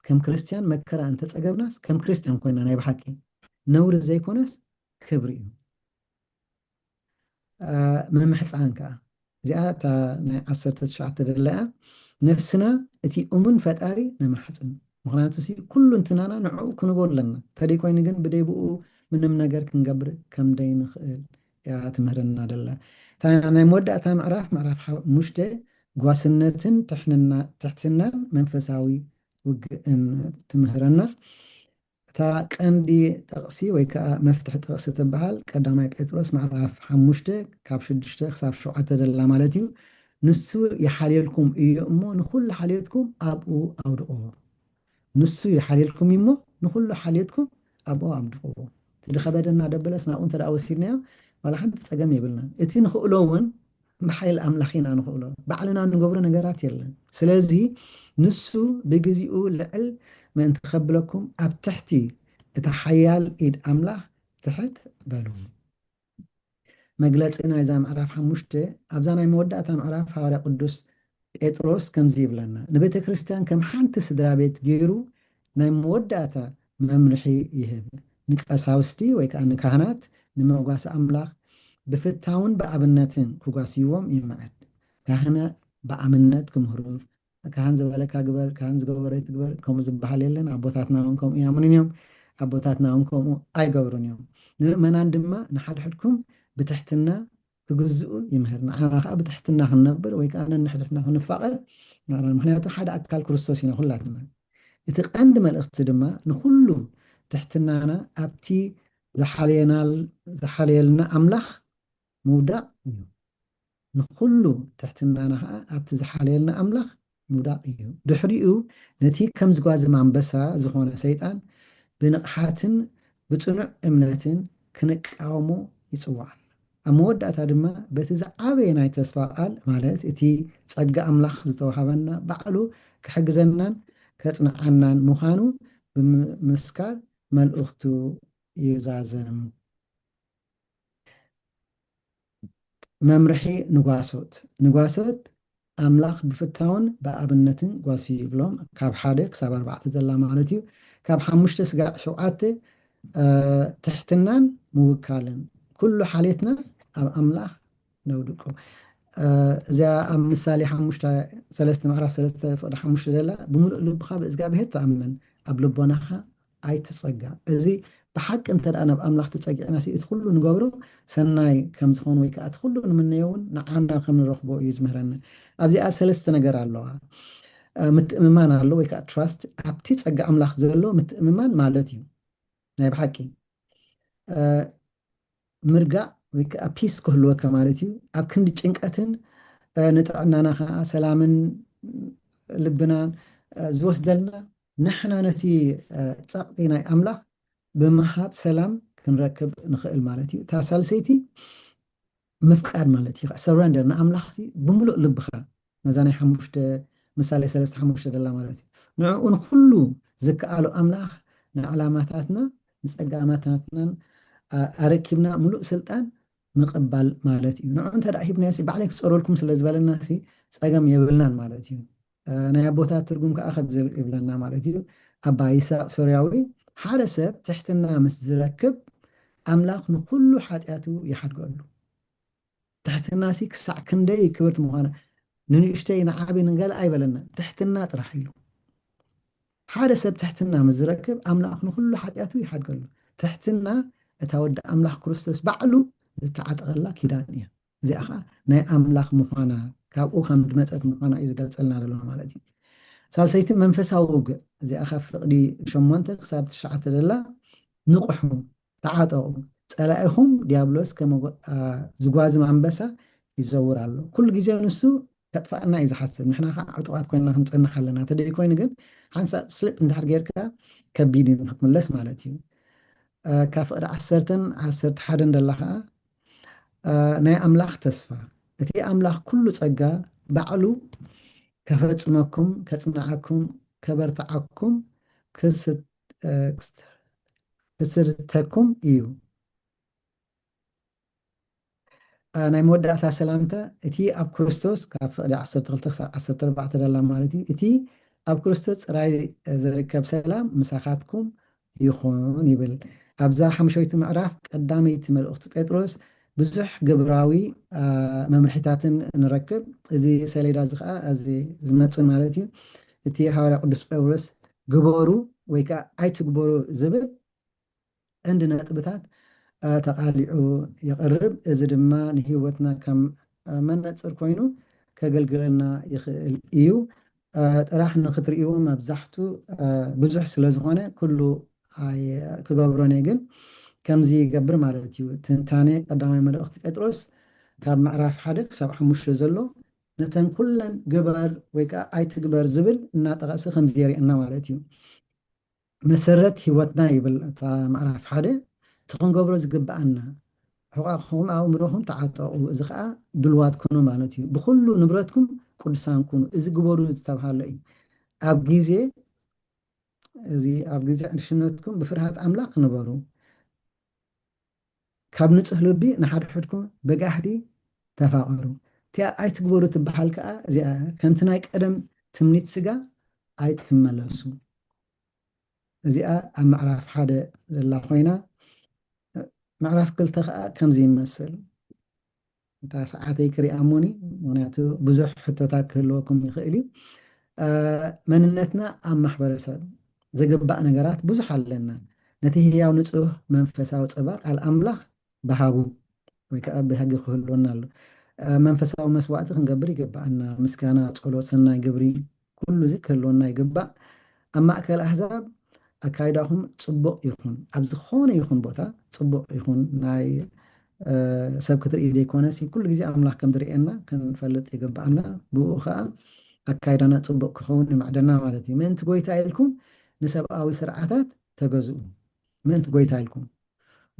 ከም ክርስቲያን መከራ እንተፀገብናስ ከም ክርስቲያን ኮይና ናይ ብሓቂ ነውሪ ዘይኮነስ ክብሪ እዩ መምሕፃን ከዓ እዚኣ እታ ናይ 19 ደለያ ነፍስና እቲ እሙን ፈጣሪ ነማሕፅን ምክንያቱ ኩሉ እንትናና ንዕኡ ክንቦ ኣለና ተደይ ኮይኑ ግን ብደይብኡ ምንም ነገር ክንገብር ከም ደይንኽእል ያ ትምህረና ደላ ናይ መወዳእታ ምዕራፍ 5 ጓስነትን ትሕትናን መንፈሳዊ ውግእን ትምህረና እታ ቀንዲ ጠቕሲ ወይ ከዓ መፍትሒ ጠቕሲ ትበሃል ቀዳማይ ጴጥሮስ ምዕራፍ 5 ካብ 6 ክሳብ 7 ደላ ማለት እዩ ንሱ ይሓልየልኩም እዩ እሞ ንኩሉ ሓልየትኩም ኣብኡ ኣውድቕዎ ንሱ ይሓልየልኩም እሞ ንኩሉ ሓልየትኩም ኣብኡ ኣውድቕዎ ትድኸበደና ደበለስ ናብኡ እንተደኣ ወሲድናዮ ዋላ ሓንቲ ፀገም የብልና እቲ ንኽእሎ እውን ብሓይል ኣምላኽ ኢና ንኽእሎ ባዕልና ንገብሮ ነገራት የለን ስለዚ ንሱ ብግዚኡ ልዕል ምእንቲ ከብለኩም ኣብ ትሕቲ እቲ ሓያል ኢድ ኣምላኽ ትሕት በሉ መግለፂ ናይዛ ምዕራፍ 5 ኣብዛ ናይ መወዳእታ ምዕራፍ ሓዋርያ ቅዱስ ጴጥሮስ ከምዚ ይብለና ንቤተ ክርስቲያን ከም ሓንቲ ስድራ ቤት ገይሩ ናይ መወዳእታ መምርሒ ይህብ ንቀሳውስቲ ወይ ከዓ ንካህናት ንመጓሲ ኣምላኽ ብፍታውን ብኣብነትን ክጓስይዎም ይምዕድ ካህነ ብኣምነት ክምህሩ ካህን ዝበለካ ግበር ካህን ዝገበረ ትግበር ከምኡ ዝበሃል የለን ኣቦታትና እውን ከምኡ ያምኑን እዮም ኣቦታትና እውን ከምኡ ኣይገብሩን እዮም ንምእመናን ድማ ንሓድሕድኩም ብትሕትና ክግዝኡ ይምህርና ኣና ከዓ ብትሕትና ክንነብር ወይ ከዓ ነንሕድሕና ክንፋቐር ምክንያቱ ሓደ ኣካል ክርስቶስ ኢና ኩላትና እቲ ቀንዲ መልእኽቲ ድማ ንኩሉ ትሕትናና ኣብቲ ዝሓልየልና ኣምላኽ ምውዳቕ እዩ ንኩሉ ትሕትናና ከዓ ኣብቲ ዝሓለየልና ኣምላኽ ምውዳቕ እዩ ድሕሪኡ ነቲ ከም ዝጓዝም ኣንበሳ ዝኾነ ሰይጣን ብንቕሓትን ብፅኑዕ እምነትን ክንቃወሞ ይፅዋዕና ኣብ መወዳእታ ድማ በቲ ዝዓበየ ናይ ተስፋ ቃል ማለት እቲ ፀጋ ኣምላኽ ዝተዋሃበና ባዕሉ ክሕግዘናን ከፅንዓናን ምዃኑ ብምስካር መልእኽቱ ይዛዘም መምርሒ ንጓሶት ኣምላኽ ብፍታውን ብኣብነትን ጓሲ ይብሎም ካብ 1 ክሳብ 4 ዘላ ማለት እዩ ካብ 5 ስጋዕ 7 ትሕትናን ምውካልን ኩሉ ሓሌትና ኣብ ኣምላኽ ነውድቆ እዚኣ ኣብ ምሳሌ 3 ምዕራፍ 3 ፍቅዲ 5 ዘላ ብምሉእ ልብኻ ብእግዚኣብሔር ተኣምን ኣብ ልቦናኻ ኣይትፀጋ እዚ ብሓቂ እንተደኣ ናብ ኣምላኽ ተፀጊዕና እቲ ኩሉ ንገብሮ ሰናይ ከም ዝኾኑ ወይ ከዓ እቲ ኩሉ ንምንየውን ንዓና ከም ንረኽቦ እዩ ዝምህረና ኣብዚኣ 3 ነገር ኣለዋ ምትእምማን ኣሎ ወይ ከዓ ትራስት ኣብቲ ፀጋ ኣምላኽ ዘሎ ምትእምማን ማለት እዩ ናይ ብሓቂ ምርጋዕ ወይ ከዓ ፒስ ክህልወካ ማለት እዩ ኣብ ክንዲ ጭንቀትን ንጥዕናና ከዓ ሰላምን ልብናን ዝወስደልና ንሕና ነቲ ፀቕጢ ናይ ኣምላኽ ብምሃብ ሰላም ክንረክብ ንኽእል ማለት እዩ እታ ሳልሰይቲ ምፍቃድ ማለት እዩ ሰረንደር ንኣምላኽ ብምሉእ ልብኻ ነዛ ናይ ምሳሌ 3:5 ዘላ ማለት እዩ ንዕኡ ንኩሉ ዝከኣሉ ኣምላኽ ንዕላማታትና ንፀጋማታትናን ኣረኪብና ሙሉእ ስልጣን ምቕባል ማለት እዩ ንዕኡ እንተደኣ ሂብናዮ ባዕለይ ክፀረልኩም ስለ ዝበለና ፀገም የብልናን ማለት እዩ ናይ ኣቦታት ትርጉም ከዓ ከምዚ ይብለና ማለት እዩ ኣባ ይስሐቅ ሶርያዊ ሓደ ሰብ ትሕትና ምስ ዝረክብ ኣምላኽ ንኩሉ ሓጢኣቱ ይሓድገሉ ትሕትና ክሳዕ ክንደይ ክብርቲ ምዃነ ንንእሽተይ ንዓብይ ንገለ ኣይበለና ትሕትና ጥራሕ ኢሉ ሓደ ሰብ ትሕትና ምስ ዝረክብ ኣምላኽ ንኩሉ ሓጢኣቱ ይሓድገሉ ትሕትና እታ ወዲ ኣምላኽ ክርስቶስ ባዕሉ ዝተዓጠቐላ ኪዳን እያ እዚኣ ከዓ ናይ ኣምላኽ ምዃና ካብኡ ከም ድመፀት ምዃና እዩ ዝገልፀልና ዘሎ ማለት እዩ ሳልሰይቲ መንፈሳዊ ውግእ እዚኣ ካብ ፍቅዲ 8 ክሳብ 9 ዘላ ንቑሑ ተዓጠቑ ፀላኢኹም ዲያብሎስ ዝጓዝም ኣንበሳ ይዘውር ኣሎ ኩሉ ግዜ ንሱ ከጥፋእና እዩ ዝሓስብ ንሕና ከዓ ዕጡቃት ኮይንና ክንፅንሕ ኣለና ተደይ ኮይኑ ግን ሓንሳብ ስልጥ እንድሕር ጌርካ ከቢድ እዩ ንክትምለስ ማለት እዩ ካብ ፍቅዲ 10-11 ዘላ ከዓ ናይ ኣምላኽ ተስፋ እቲ ኣምላኽ ኩሉ ፀጋ ባዕሉ ከፈፅመኩም ከፅንዓኩም ከበርትዓኩም ክስርተኩም እዩ ናይ መወዳእታ ሰላምታ እቲ ኣብ ክርስቶስ ካብ ፍቅዲ 12-14 ዘላ ማለት እዩ እቲ ኣብ ክርስቶስ ጥራይ ዝርከብ ሰላም ምሳኻትኩም ይኹን ይብል ኣብዛ 5ይቲ ምዕራፍ ቀዳመይቲ መልእኽቲ ጴጥሮስ ብዙሕ ግብራዊ መምርሒታትን ንረክብ እዚ ሰሌዳ እዚ ከዓ እዚ ዝመፅእ ማለት እዩ እቲ ሃዋርያ ቅዱስ ጳውሎስ ግበሩ ወይ ከዓ ኣይትግበሩ ዝብል እንዲ ነጥብታት ተቃሊዑ ይቐርብ እዚ ድማ ንሂወትና ከም መነፅር ኮይኑ ከገልግለና ይኽእል እዩ ጥራሕ ንክትርእይዎ መብዛሕቱ ብዙሕ ስለዝኾነ ኩሉ ክገብሮን ግን ከምዚ ይገብር ማለት እዩ ትንታነ ቀዳማይ መልእኽቲ ጴጥሮስ ካብ ምዕራፍ 1 ክሳብ 5 ዘሎ ነተን ኩለን ግበር ወይ ከዓ ኣይትግበር ዝብል እናጠቐሰ ከምዚ የርእየና ማለት እዩ መሰረት ሂወትና ይብል እታ ምዕራፍ 1 ትክንገብሮ ዝግባአና ሕቋኹም ኣእምሮኹም ተዓጠቑ እዚ ከዓ ድልዋት ኩኑ ማለት እዩ ብኩሉ ንብረትኩም ቅዱሳን ኩኑ እዚ ግበሩ ዝተባሃለ እዩ ኣብ ግዜ ዕድሽነትኩም ብፍርሃት ኣምላኽ ንበሩ ካብ ንፁህ ልቢ ንሓድሕድኩም በጋሕዲ ተፋቐሩ እቲኣ ኣይትግበሩ ትበሃል ከዓ እዚኣ ከምቲ ናይ ቀደም ትምኒት ስጋ ኣይትመለሱ እዚኣ ኣብ ምዕራፍ 1 ዘላ ኮይና ምዕራፍ 2 ከዓ ከምዚ ይመስል እታ ሰዓተይ ክሪኣ እሞኒ ምክንያቱ ብዙሕ ሕቶታት ክህልወኩም ይኽእል እዩ መንነትና ኣብ ማሕበረሰብ ዘገባእ ነገራት ብዙሕ ኣለና ነቲ ህያው ንፁህ መንፈሳዊ ፀባ ቃል ኣምላኽ ባህጉ ወይ ከዓ ብህጊ ክህልወና ኣሎ መንፈሳዊ መስዋዕቲ ክንገብር ይግባአና ምስጋና ፀሎት ሰናይ ግብሪ ኩሉ እዚ ክህልወና ይግባእ ኣብ ማእከል ኣሕዛብ ኣካይዳኹም ፅቡቅ ይኹን ኣብ ዝኾነ ይኹን ቦታ ፅቡቅ ይኹን ናይ ሰብ ክትርኢ ዘይኮነሲ ኩሉ ግዜ ኣምላኽ ከም ዝርአየና ክንፈልጥ ይግባአና ብኡ ከዓ ኣካይዳና ፅቡቅ ክኸውን ይማዕደና ማለት እዩ ምእንቲ ጎይታ ኢልኩም ንሰብኣዊ ስርዓታት ተገዝኡ ምእንቲ ጎይታ ኢልኩም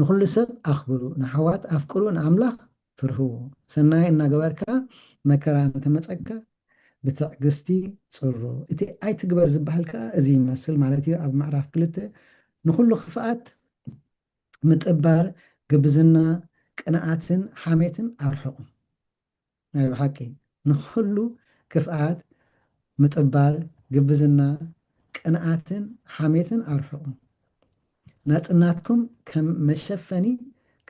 ንኩሉ ሰብ ኣኽብሩ ንሓዋት ኣፍቅሩ ንኣምላኽ ፍርህዎ ሰናይ እናገበርካ መከራ እንተመፀካ ብትዕግስቲ ፅሮ እቲ ኣይትግበር ዝበሃል ከዓ እዚ ይመስል ማለት እዩ ኣብ ምዕራፍ 2 ንኩሉ ክፍኣት ምጥባር ግብዝና ቅንዓትን ሓሜትን ኣርሕቁ ናይ ብሓቂ ንኩሉ ክፍኣት ምጥባር ግብዝና ቅንዓትን ሓሜትን ኣርሕቁ ናጽናትኩም ከም መሸፈኒ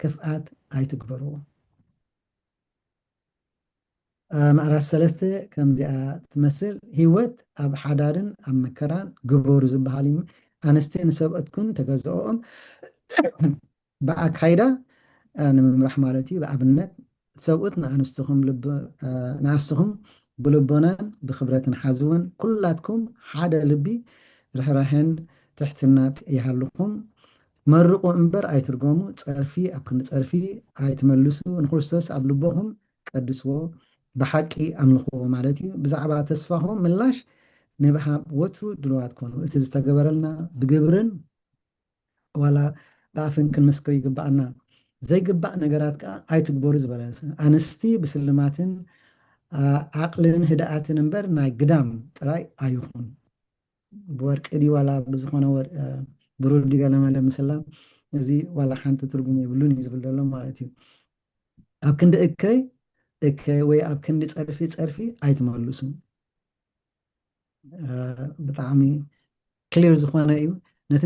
ክፍኣት ኣይትግበርዎ ምዕራፍ 3 ከምዚኣ ትመስል ሂወት ኣብ ሓዳርን ኣብ መከራን ግበሩ ዝበሃል እዩ ኣንስቲ ንሰብኦትኩን ተገዝኦኦም ብኣካይዳ ንምምራሕ ማለት እዩ ብኣብነት ሰብኡት ንኣንስትኹም ብልቦናን ብክብረትን ሓዝወን ኩላትኩም ሓደ ልቢ ርሕራሕን ትሕትናት ይሃልኩም መርቁ እምበር ኣይትርገሙ ፀርፊ ኣብ ክንዲ ፀርፊ ኣይትመልሱ ንክርስቶስ ኣብ ልቦኹም ቀድስዎ ብሓቂ ኣምልኽዎ ማለት እዩ ብዛዕባ ተስፋኹም ምላሽ ንብሃብ ወትሩ ድልዋት ኮኑ እቲ ዝተገበረልና ብግብርን ዋላ ብኣፍን ክንምስክር ይግባአና ዘይግባእ ነገራት ከዓ ኣይትግበሩ ዝበለ ኣንስቲ ብስልማትን ዓቅልን ህድኣትን እምበር ናይ ግዳም ጥራይ ኣይኹን ብወርቂ ዲ ዋላ ብዝኾነ ብሩር ዲገለመለ ምስላም እዚ ዋላ ሓንቲ ትርጉም የብሉን እዩ ዝብል ዘሎ ማለት እዩ ኣብ ክንዲ እከይ ወይ ኣብ ክንዲ ፀርፊ ኣይትመልሱ ብጣዕሚ ክሊር ዝኾነ እዩ ነቲ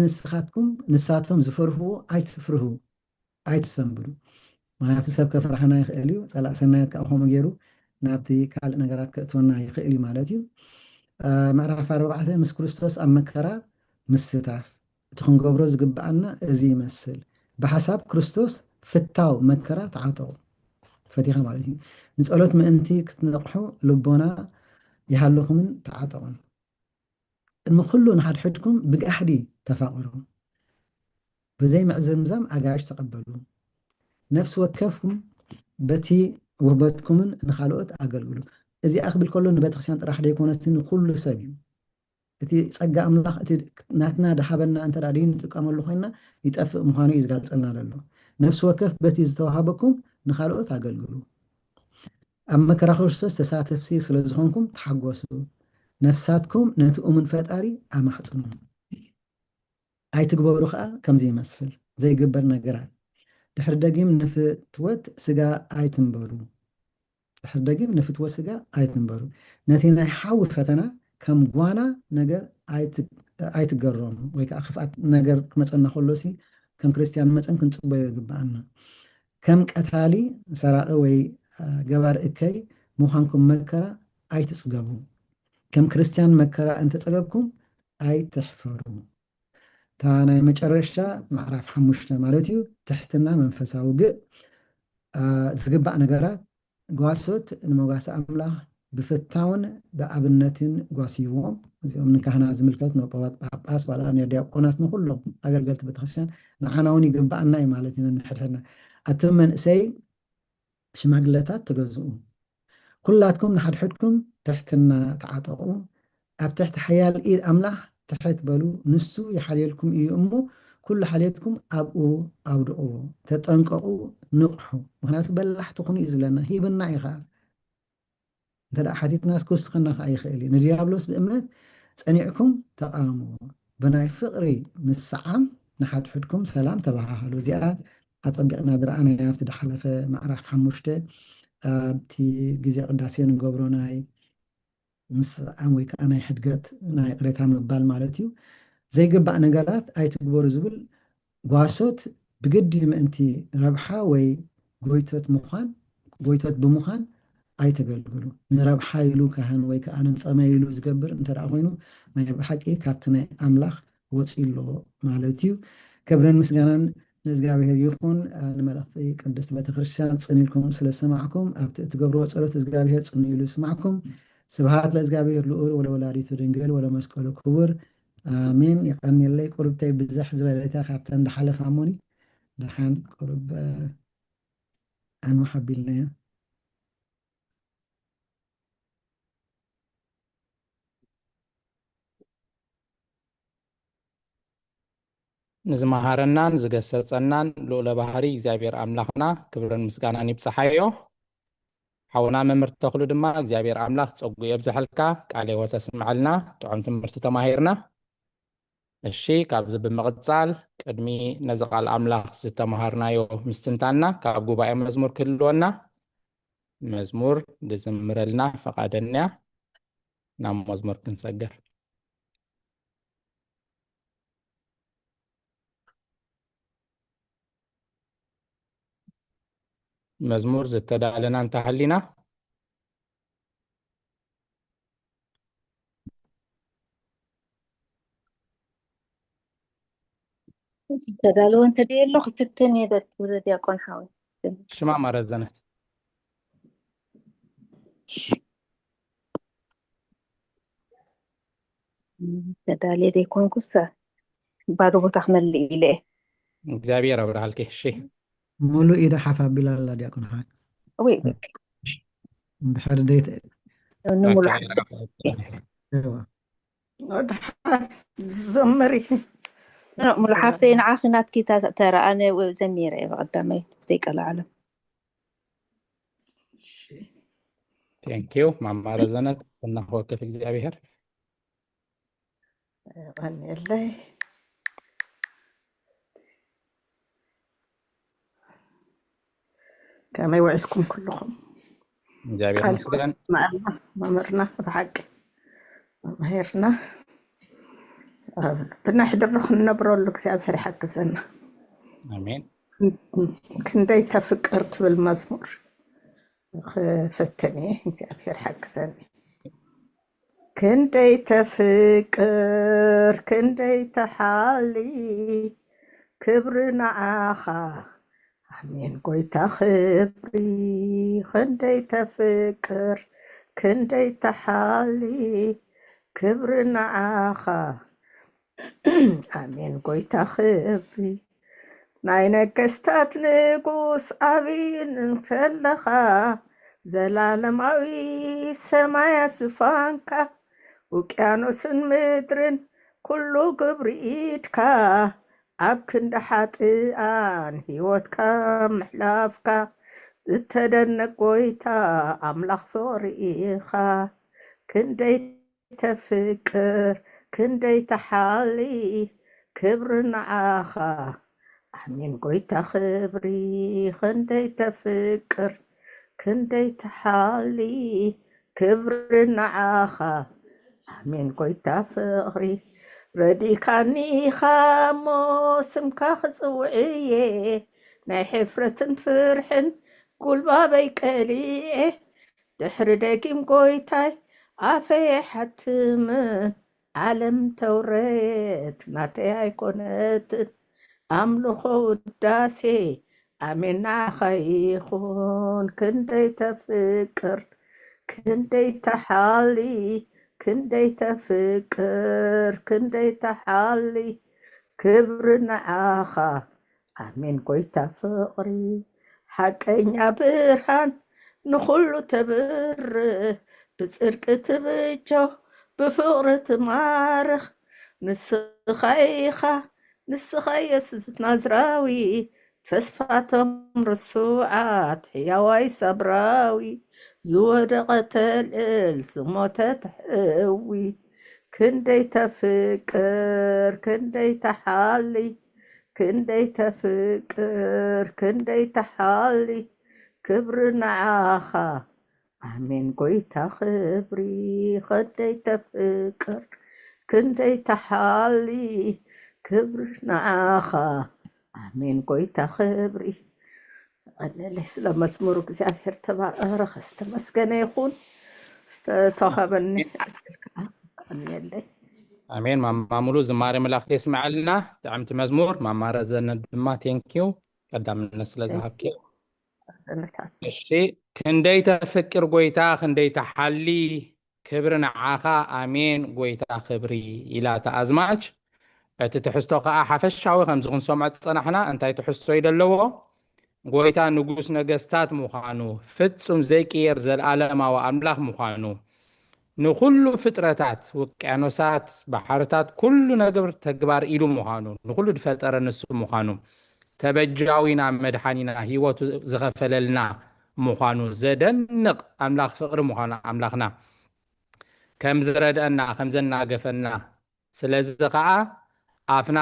ንሳቶም ዝፈርህዎ ኣይትፍርሁ ኣይትሰንብዱ ምክንያቱ ሰብ ከፍርሐና ይኽእል እዩ ፀላእ ሰናያት ከዓ ከምኡ ገይሩ ናብቲ ካልእ ነገራት ከእትወና ይኽእል እዩ ማለት እዩ ምዕራፍ 4 ምስ ክርስቶስ ኣብ መከራ ምስታፍ እቲ ክንገብሮ ዝግባአና እዚ ይመስል ብሓሳብ ክርስቶስ ፍታው መከራ ተዓጠቑ ፈቲኻ ማለት እዩ ንፀሎት ምእንቲ ክትነቕሑ ልቦና ይሃለኹምን ተዓጠቑን ቅድሚ ኩሉ ንሓድሕድኩም ብጋሕዲ ተፋቕሩ ብዘይ ምዕዝምዛም ኣጋይሽ ተቐበሉ ነፍሲ ወከፍኩም በቲ ውህበትኩምን ንካልኦት ኣገልግሉ እዚ ኣክብል ከሎ ንቤተክርስትያን ጥራሕ ደይኮነስ ንኩሉ ሰብ እዩ እቲ ፀጋ ኣምላኽ እቲ ናትና ደሓበና እንተ ዳድዩ ንጥቀመሉ ኮይና ይጠፍእ ምዃኑ እዩ ዝገልፀልና ዘሎ ነፍሲ ወከፍ በቲ ዝተዋሃበኩም ንካልኦት ኣገልግሉ ኣብ መከራ ክርስቶስ ተሳተፍሲ ስለ ዝኾንኩም ተሓጎሱ ነፍሳትኩም ነቲ እሙን ፈጣሪ ኣማሕፅኑ ኣይትግበሩ ከዓ ከምዚ ይመስል ዘይግበር ነገራት ድሕሪ ደጊም ንፍትወት ስጋ ኣይትንበሩ ነቲ ናይ ሓዊ ፈተና ከም ጓና ነገር ኣይትገረሙ ወይ ከዓ ክፍኣት ነገር ክመፀና ከሎሲ ከም ክርስቲያን መፀን ክንፅበዮ ይግባአና ከም ቀታሊ ሰራቂ ወይ ገባር እከይ ምዃንኩም መከራ ኣይትፅገቡ ከም ክርስቲያን መከራ እንተፀገብኩም ኣይትሕፈሩ እታ ናይ መጨረሻ ምዕራፍ 5 ማለት እዩ ትሕትና መንፈሳዊ ግእ ዝግባእ ነገራት ጓሶት ንመጓሲ ኣምላኽ ብፍታውን ብኣብነትን ጓሲዎም እዚኦም ንካህና ዝምልከት ንጳጳስ ጳጳስ ዋላ ንዲያቆናት ንኩሎም ኣገልገልቲ ቤተክርስትያን ንዓና እውን ይግባአና እዩ ማለት እዩ ንሕድሕድና ኣቶም መንእሰይ ሽማግለታት ተገዝኡ ኩላትኩም ንሓድሕድኩም ትሕትና ተዓጠቑ ኣብ ትሕቲ ሓያል ኢድ ኣምላኽ ትሕት በሉ ንሱ ይሓልየልኩም እዩ እሞ ኩሉ ሓልየትኩም ኣብኡ ኣውድቑ ተጠንቀቑ ንቕሑ ምክንያቱ በላሕቲ ኩኑ እዩ ዝብለና ሂብና እዩ ከዓ እንተ ሓቲትና ስክውስኸና ከዓ ይኽእል እዩ ንዲያብሎስ ብእምነት ፀኒዕኩም ተቃወምዎ ብናይ ፍቕሪ ምስዓም ንሓድሕድኩም ሰላም ተባሃሃሉ እዚኣ ኣፀቢቕና ዝረኣናያ ኣብቲ ዳሓለፈ ምዕራፍ 5 ኣብቲ ግዜ ቅዳሴ ንገብሮ ናይ ምስዓም ወይ ከዓ ናይ ሕድገት ናይ ቅሬታ ምባል ማለት እዩ ዘይግባእ ነገራት ኣይትግበሩ ዝብል ጓሶት ብግዲ ምእንቲ ረብሓ ወይ ጎይቶት ብምዃን ኣይተገልግሉ ንረብሓ ኢሉ ካህን ወይ ከዓ ንፀመ ኢሉ ዝገብር እንተደኣ ኮይኑ ናይ ብሓቂ ካብቲ ናይ ኣምላኽ ወፂሎ ማለት እዩ ክብርን ምስጋናን ንእግዚኣብሔር ይኹን ንመልእኽቲ ቅድስቲ ቤተክርስትያን ፅኒኢልኩም ስለሰማዕኩም ኣብቲ እትገብርዎ ፀሎት እግዚኣብሔር ፅኒ ኢሉ ይስማዕኩም ስብሃት ለእግዚኣብሔር ልኡል ወለወላዲቱ ድንግል ወለመስቀሉ ክቡር ኣሜን ይቀኒለይ ቁርብተይ ብዝሕ ዝበለታ ካብተን ዳሓለፈ ኣሞኒ ድሓን ቁርብ أنا حبيلنا نزمهارنان زقسصنان لولا بحري እግዚአብሔር አምላኽና ክብርን ምስጋናን ይብጽሐዮ حونا ممرت تخلو دما እግዚአብሔር አምላኽ ጸጉ የብዝሐልካ ቃል ሕይወት ተስምዓልና ጥዑም ትምህርቲ ተማሂርና እሺ ካብዚ ብምቕጻል ቅድሚ ነዚ ቃል አምላኽ ዝተማሃርናዮ ምስትንታና ካብ ጉባኤ መዝሙር ክህልወና መዝሙር ዝዝምረልና ፈቃደኛ ናብ መዝሙር ክንሰግር መዝሙር ዝተዳለና እንተሃሊና تدالو انت دي اللغة التانية ده ولد يكون حاول ሽማ ማረዘነት تدالي دي يكون كسا بعد بتحمل لي إليه እግዚአብሔር አብርሃልከ እሺ مولو إذا حفا بلا الله ديكون حاجة وي بحر ديت نمو ايوه زمري ملحفتين عاخنات كي ترى أنا وزميرة قدامي ديك العالم ثانك يو مع ማረዘነት እናሆከፍ እግዚአብሔር غني الله كما يوعدكم كلكم እግዚአብሔር ይመስገን معنا ممرنا بحق مهيرنا بنحضر نبرو لك እግዚአብሔር يحقزنا አሜን كندي تفكرت بالمزمور فتني እግዚአብሔር يحقزني كندي تفكر كندي تحالي كبرنا آخا آمين قويتا خبري كندي تفكر كندي تحالي كبرنا آخا آمين قويتا خبري ناينا كستات نقوس أبين انتلخا زلالماوي سمايات فانكا وكيانوس مدرن كله قبريتكا أبكن دحاتيان هيوتكا محلافكا تدنك قويتا أملاخ فوريخا كندي تفكر كندي تحالي كبرنا آخا آمين قويتا خبري كندي تفكر كندي تحالي كبرنا آخا آمين قويتا فغري ردي كاني خاموسم كخصوعيه ناي حفرة فرحن قول بابي كليه دحر داكيم قويتاي عافي حتمن عالم توريت ناتي ايكونت أملخو الداسي آمين خيخون كندي تفكر كندي تحالي كندي تفكر كندي تحالي كبرنا آخا آمين قويتا فقري حقين برهان نخلو تبر بصرق تبجو بفقر تمارخ نسخيخا نسخيس نازراوي تسفاتم رسوعات حياواي صبراوي زود قتل سموتة تحوي كندي تفكر كندي تحالي كندي تفكر كندي تحالي كبرنا عاخا آمين قويتا خبري كندي تفكر كندي تحالي كبرنا عاخا آمين قويتا خبري أنا ليس لما اسمرك እግዚአብሔር ተባረክ ተመስገነ ይሁን ተኸበኒ አሜን አሜን ማሙሉ ዝማሬ መላእክት ይስማዓልና ጣዕምቲ መዝሙር ማማረዘነ ድማ ቴንኪው ቀዳምነት ስለዝሃብከ እሺ ክንደይ ተፍቅር ጎይታ ክንደይ ተሓሊ ክብሪ ንዓኻ አሜን ጎይታ ክብሪ ኢላ ተኣዝማች እቲ ትሕዝቶ ከዓ ሓፈሻዊ ከምዚ ክንሰምዖ ፀናሕና እንታይ ትሕዝቶ ይደለዎ ጎይታ ንጉስ ነገስታት ምዃኑ ፍጹም ዘይቅየር ዘለዓለማዊ ኣምላኽ ምዃኑ ንኩሉ ፍጥረታት ውቅያኖሳት ባሕርታት ኩሉ ነገር ተግባር ኢሉ ምዃኑ ንኩሉ ዝፈጠረ ንሱ ምዃኑ ተበጃዊና መድሓኒና ሂወቱ ዝኸፈለልና ምዃኑ ዘደንቕ ኣምላኽ ፍቕሪ ምዃኑ ኣምላኽና ከም ዝረድአና ከም ዘናገፈና ስለዚ ከዓ ኣፍና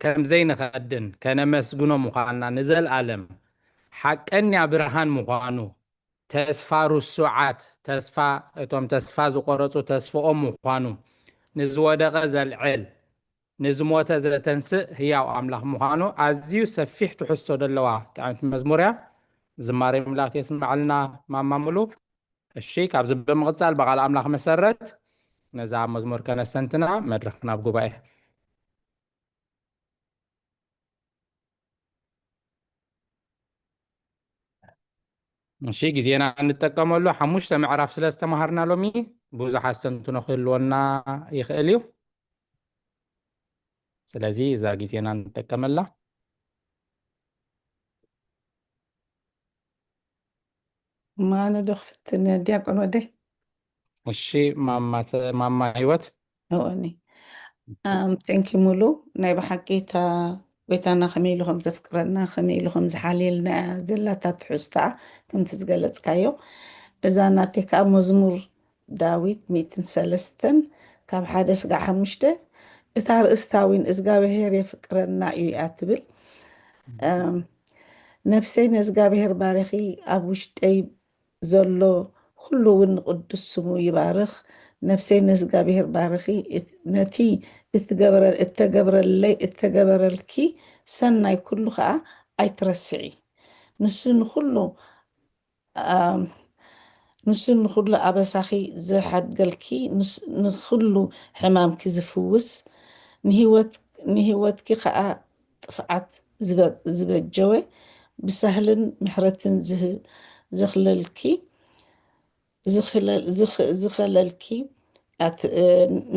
ከምዘይንኸድን ከነመስግኖ ምዃንና ንዘለዓለም ሓቀኛ ብርሃን ምዃኑ ተስፋ ርሱዓት ተስፋ እቶም ተስፋ ዝቆረፁ ተስፍኦም ምዃኑ ንዝወደቐ ዘልዕል ንዝሞተ ዘተንስእ ህያው ኣምላኽ ምዃኑ ኣዝዩ ሰፊሕ ትሕዝቶ ዘለዋ ጣዕምቲ መዝሙር እያ ዝማሬ መላእክት የስምዓልና ማማሙሉ እሺ ካብዚ ብምቕፃል በቓል ኣምላኽ መሰረት ነዛ መዝሙር ከነሰንትና መድረኽ ናብ ጉባኤ እሺ ጊዜና እንጠቀመሉ 5 ምዕራፍ ስለ ዝተማሃርና ሎሚ ብዙሕ ኣስተንትኖ ክህልወና ይኽእል እዩ ስለዚ እዛ ጊዜና እንጠቀመላ ማነ ደኽፍትን ዲያቆን ወደይ እሺ ማማ ህይወት እወኒ ቴንኪ ሙሉ ናይ ብሓቂታ ጎይታና ከመይ ኢሉ ከም ዘፍቅረና ከመይ ኢሉ ከም ዝሓልየልና ዘላታ ትሕዝታ ከምቲ ዝገለፅካዮ እዛ ናተይ ከዓ መዝሙር ዳዊት 103 ካብ 1 እስካብ 5 እታ ርእስታዊን እግዚአብሔር የፍቅረና እዩ እያ ትብል ነፍሰይ ንእግዚአብሔር ባረኺ ኣብ ውሽጠይ ዘሎ ኩሉ እውን ቅዱስ ስሙ ይባርኽ ነፍሰይ ንእግዚአብሔር ባረኺ ነቲ እተገበረልኪ ሰናይ ኩሉ ከዓ ኣይትረስዒ ንሱ ንኩሉ ኣበሳኺ ዝሓድገልኪ ንኩሉ ሕማምኪ ዝፍውስ ንሂወትኪ ከዓ ጥፍዓት ዝበጀወ ብሳህልን ምሕረትን ዝኸለልኪ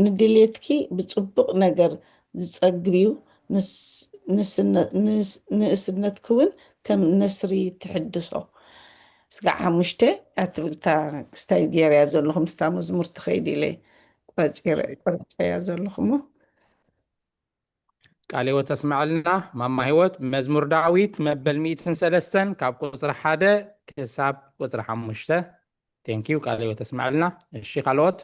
ንድልየትኪ ብፅቡቕ ነገር ዝፀግብ እዩ ንእስነትክ እውን ከም ነስሪ ትሕድሶ እስካዕ 5 ኣትብልታ ክስታይ ገይርያ ዘለኹም ስታ መዝሙር ትኸይድ ኢለ ቆርፀያ ዘለኹም ቃል ህይወት ተስማዕልና ማማ ህይወት መዝሙር ዳዊት መበል 103 ካብ ቁፅሪ 1 ክሳብ ቁፅሪ 5 ቴንኪዩ ቃል ህይወት ተስማዕልና እሺ ካልኦት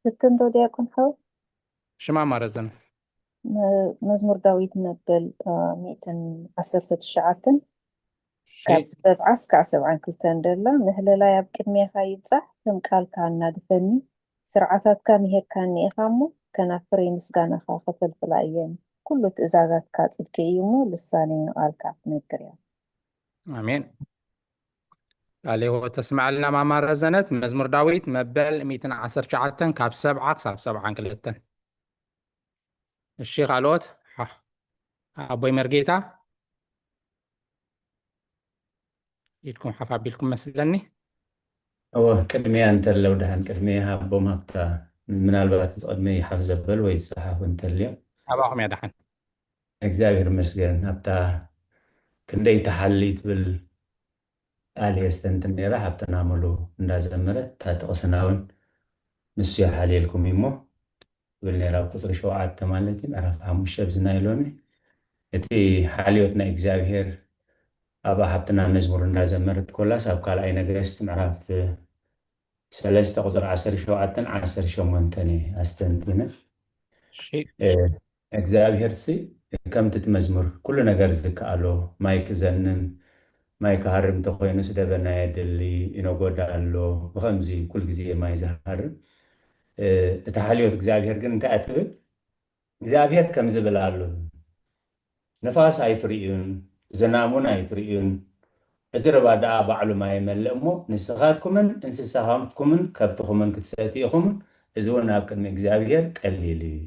ስትንዶ ዲያቆን ኸው ሽማ ማረዘን መዝሙር ዳዊት መበል 119 ካብ 7 እስካብ 72 ደላ ምህለላይ ኣብ ቅድሜኻ ይብፃሕ ከም ቃልካ እናድፈኒ ስርዓታትካ ምሄድካኒ ኢኻ እሞ ከናፍረይ ምስጋናኻ ከፈልፍላ እየን ኩሉ ትእዛዛትካ ፅድቂ እዩ እሞ ልሳነይ ንቓልካ ትነግር እያ ኣሜን ቃል ህይወት ተስማዕልና ማማ ረዘነት መዝሙር ዳዊት መበል 119 ካብ 7 ክሳብ 72 እሺ ካልኦት ኣቦይ መርጌታ ኢድኩም ሓፋቢልኩም መስለኒ ቅድሚያ እንተለው ድሃን ቅድሚያ ኣቦም ሃብታ ምናልባት ዝቅድመ ይሓፍ ዘበል ወይ ዝፀሓፍ እንተልዮ ኣባኹም እያ ድሓን እግዚኣብሔር መስገን ኣብታ ክንደይ ተሓሊ ትብል ቃል የስተንትን ነራ ሃብተና ሙሉ እንዳዘመረት ታጥቕስና እውን ንሱ ይሓልየልኩም እሞ ብል ነራ ቁፅሪ 7 ማለት እዩ ምዕራፍ 5 ብዝናይሎኒ እቲ ሓልዮት ናይ እግዚኣብሔር ኣብ ሃብተና መዝሙር እንዳዘመረት ኮላስ ኣብ ካልኣይ ነገስት ምዕራፍ 3 ቁፅሪ 17 18 ኣስተንትነ እግዚኣብሔር ከምቲ ትመዝሙር ኩሉ ነገር ዝከኣሎ ማይ ክዘንን ማይ ክሃርም እንተኮይኑ ስደበና የድሊ ይነጎዳ ኣሎ ብከምዚ ኩል ግዜ ማይ ዝሃርም እቲ ሓልዮት እግዚኣብሔር ግን እንታይ ኣትብል እግዚኣብሔር ከም ዝብል ኣሎ ነፋስ ኣይትርእዩን ዝናሙን ኣይትርእዩን እዚ ረባ ደኣ ባዕሉ ማይ መልእ እሞ ንስኻትኩምን እንስሳኻትኩምን ከብትኹምን ክትሰቲ ኢኹም እዚ እውን ኣብ ቅድሚ እግዚኣብሔር ቀሊል እዩ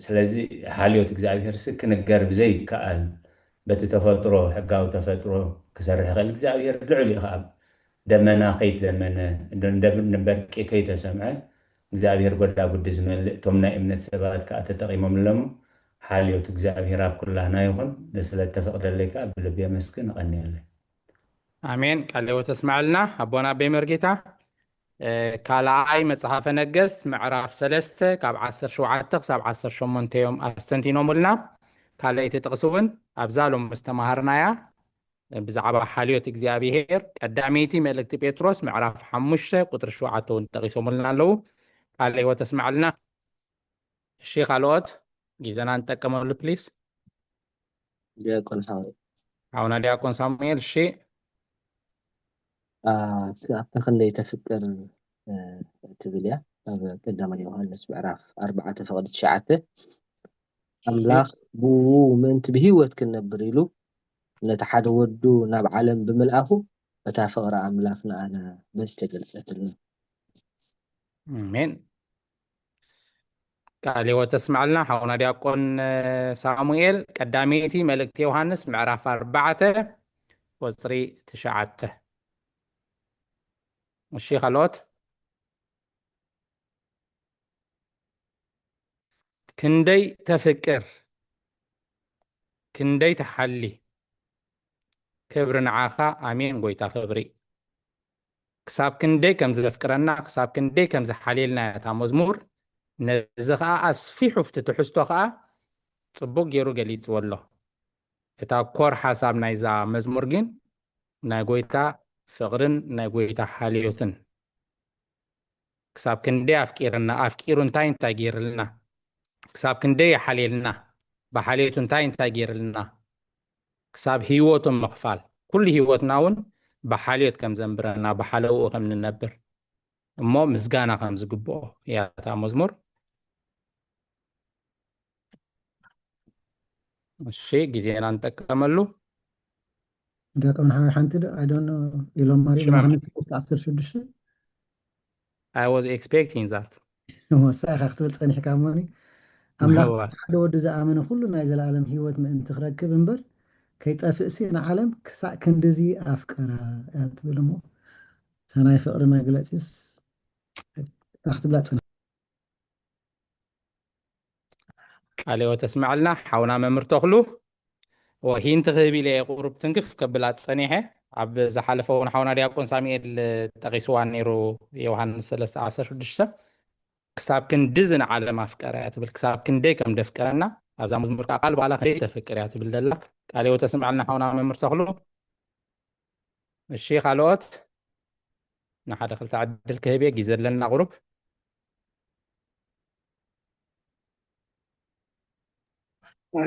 ስለዚ ሓልዮት እግዚኣብሔር ክንገር ብዘይከኣል በቲ ተፈጥሮ ሕጋዊ ተፈጥሮ ክሰርሕ ይኽእል እግዚኣብሔር ልዑል እዩ ከዓ ደመና ከይትደመነ ንበርቂ ከይተሰምዐ እግዚኣብሔር ጎዳ ጉዲ ዝመልእ እቶም ናይ እምነት ሰባት ከዓ ተጠቒሞም ኣለሞ ሓልዮት እግዚኣብሔር ኣብ ኩላህና ይኹን ስለ ተፈቅደለይ ከዓ ብልቢ የመስግን እቐኒየለይ ኣሜን ቃል ሕይወት ተስማዕልና ኣቦና በመርጌታ ካልኣይ መጽሓፈ ነገሥት ምዕራፍ 3 ካብ 17 ክሳብ 18 እዮም ኣስተንቲኖሙልና ካልአይቲ ጥቕሲ እውን ኣብዛሎም ዝተማሃርናያ ብዛዕባ ሓልዮት እግዚኣብሔር ቀዳመይቲ መልእክቲ ጴጥሮስ ምዕራፍ 5 ቁጥሪ 7 እውን ጠቂሶሙልና ኣለዉ ቃል ሕይወት ተስማዕልና እሺ ካልኦት ጊዜና እንጠቀመሉ ፕሊስ ዲያቆን ሓዊ ኣውና ዲያቆን ሳሙኤል እሺ ኣብታ ክንደይ ተፍቅር ትብል እያ ኣብ ቀዳማይ ዮሃንስ ምዕራፍ 4 ፍቅዲ 9 ኣምላኽ ብኡ ምእንቲ ብሂወት ክንነብር ኢሉ ነቲ ሓደ ወዱ ናብ ዓለም ብምልኣኹ እታ ፍቅሪ ኣምላኽ ንኣና በዚ ተገልፀትልና ኣሜን ቃል ሕይወት ተስማዕልና ሓውና ዲያቆን ሳሙኤል ቀዳመይቲ መልእክቲ ዮሃንስ ምዕራፍ 4 ቁፅሪ 9 እሺ ካልኦት ክንደይ ተፍቅር ክንደይ ተሓሊ ክብሪ ንዓኻ ኣሜን ጎይታ ክብሪ ክሳብ ክንደይ ከም ዘፍቅረና ክሳብ ክንደይ ከም ዝሓልየልና እታ መዝሙር ነዚ ከዓ ኣስፊሑ ፍቲ ትሕዝቶ ከዓ ፅቡቅ ገይሩ ገሊፅዎ ኣሎ እታ ኮር ሓሳብ ናይዛ መዝሙር ግን ናይ ጎይታ ፍቅርን ናይ ጎይታ ሓልዮትን ክሳብ ክንደይ ኣፍቂርና ኣፍቂሩ እንታይ ገይርልና ክሳብ ክንደይ ሓልየልና ብሓልየቱ እንታይ ገይርልና ክሳብ ሂወቶም ምኽፋል ኩሉ ሂወትና እውን ብሓልዮት ከም ዘንብረና ብሓለውኡ ከም ንነብር እሞ ምስጋና ከም ዝግብኦ እያ እታ መዝሙር እሺ ጊዜና እንጠቀመሉ ዲያቆን ሓዊ ሓንቲ I don't know ኢሎም ማርያም ዮሃንስ 3:16 I was expecting that ወሳኺ ክትብል ፀኒሕካ እሞኒ ኣምላኽ ሓደ ወዲ ዝኣመነ ኩሉ ናይ ዘለኣለም ሂወት ምእንቲ ክረክብ እምበር ከይጠፍእሲ ንዓለም ክሳዕ ክንዲዚ ኣፍቀራ እያ ትብል እሞ እታ ናይ ፍቅሪ መግለፂስ ክትብላ ፀኒሕ ቃል ሕይወት ተስማዕልና ሓውና መምህር ተኽሉ ወሂንቲ ክህብ ኢለ ቁሩብ ትንክፍ ከብላ ፀኒሐ ኣብ ዝሓለፈ እውን ሓውና ዲያቆን ሳሙኤል ጠቂስዋ ነይሩ ዮሃንስ 3:16 ክሳብ ክንዲዚ ንዓለም ኣፍቀራ እያ ትብል ክሳብ ክንደይ ከም ደፍቀረና ኣብዛ መዝሙር ከዓ ቃል ባዕላ ክንደይ ተፍቅር እያ ትብል ዘላ ቃል ሕይወት ተስማዕልና ሓውና መምህር ተኽሉ እሺ ካልኦት ንሓደ ክልተ ዕድል ክህብ እየ ግዜ ዘለና ቁሩብ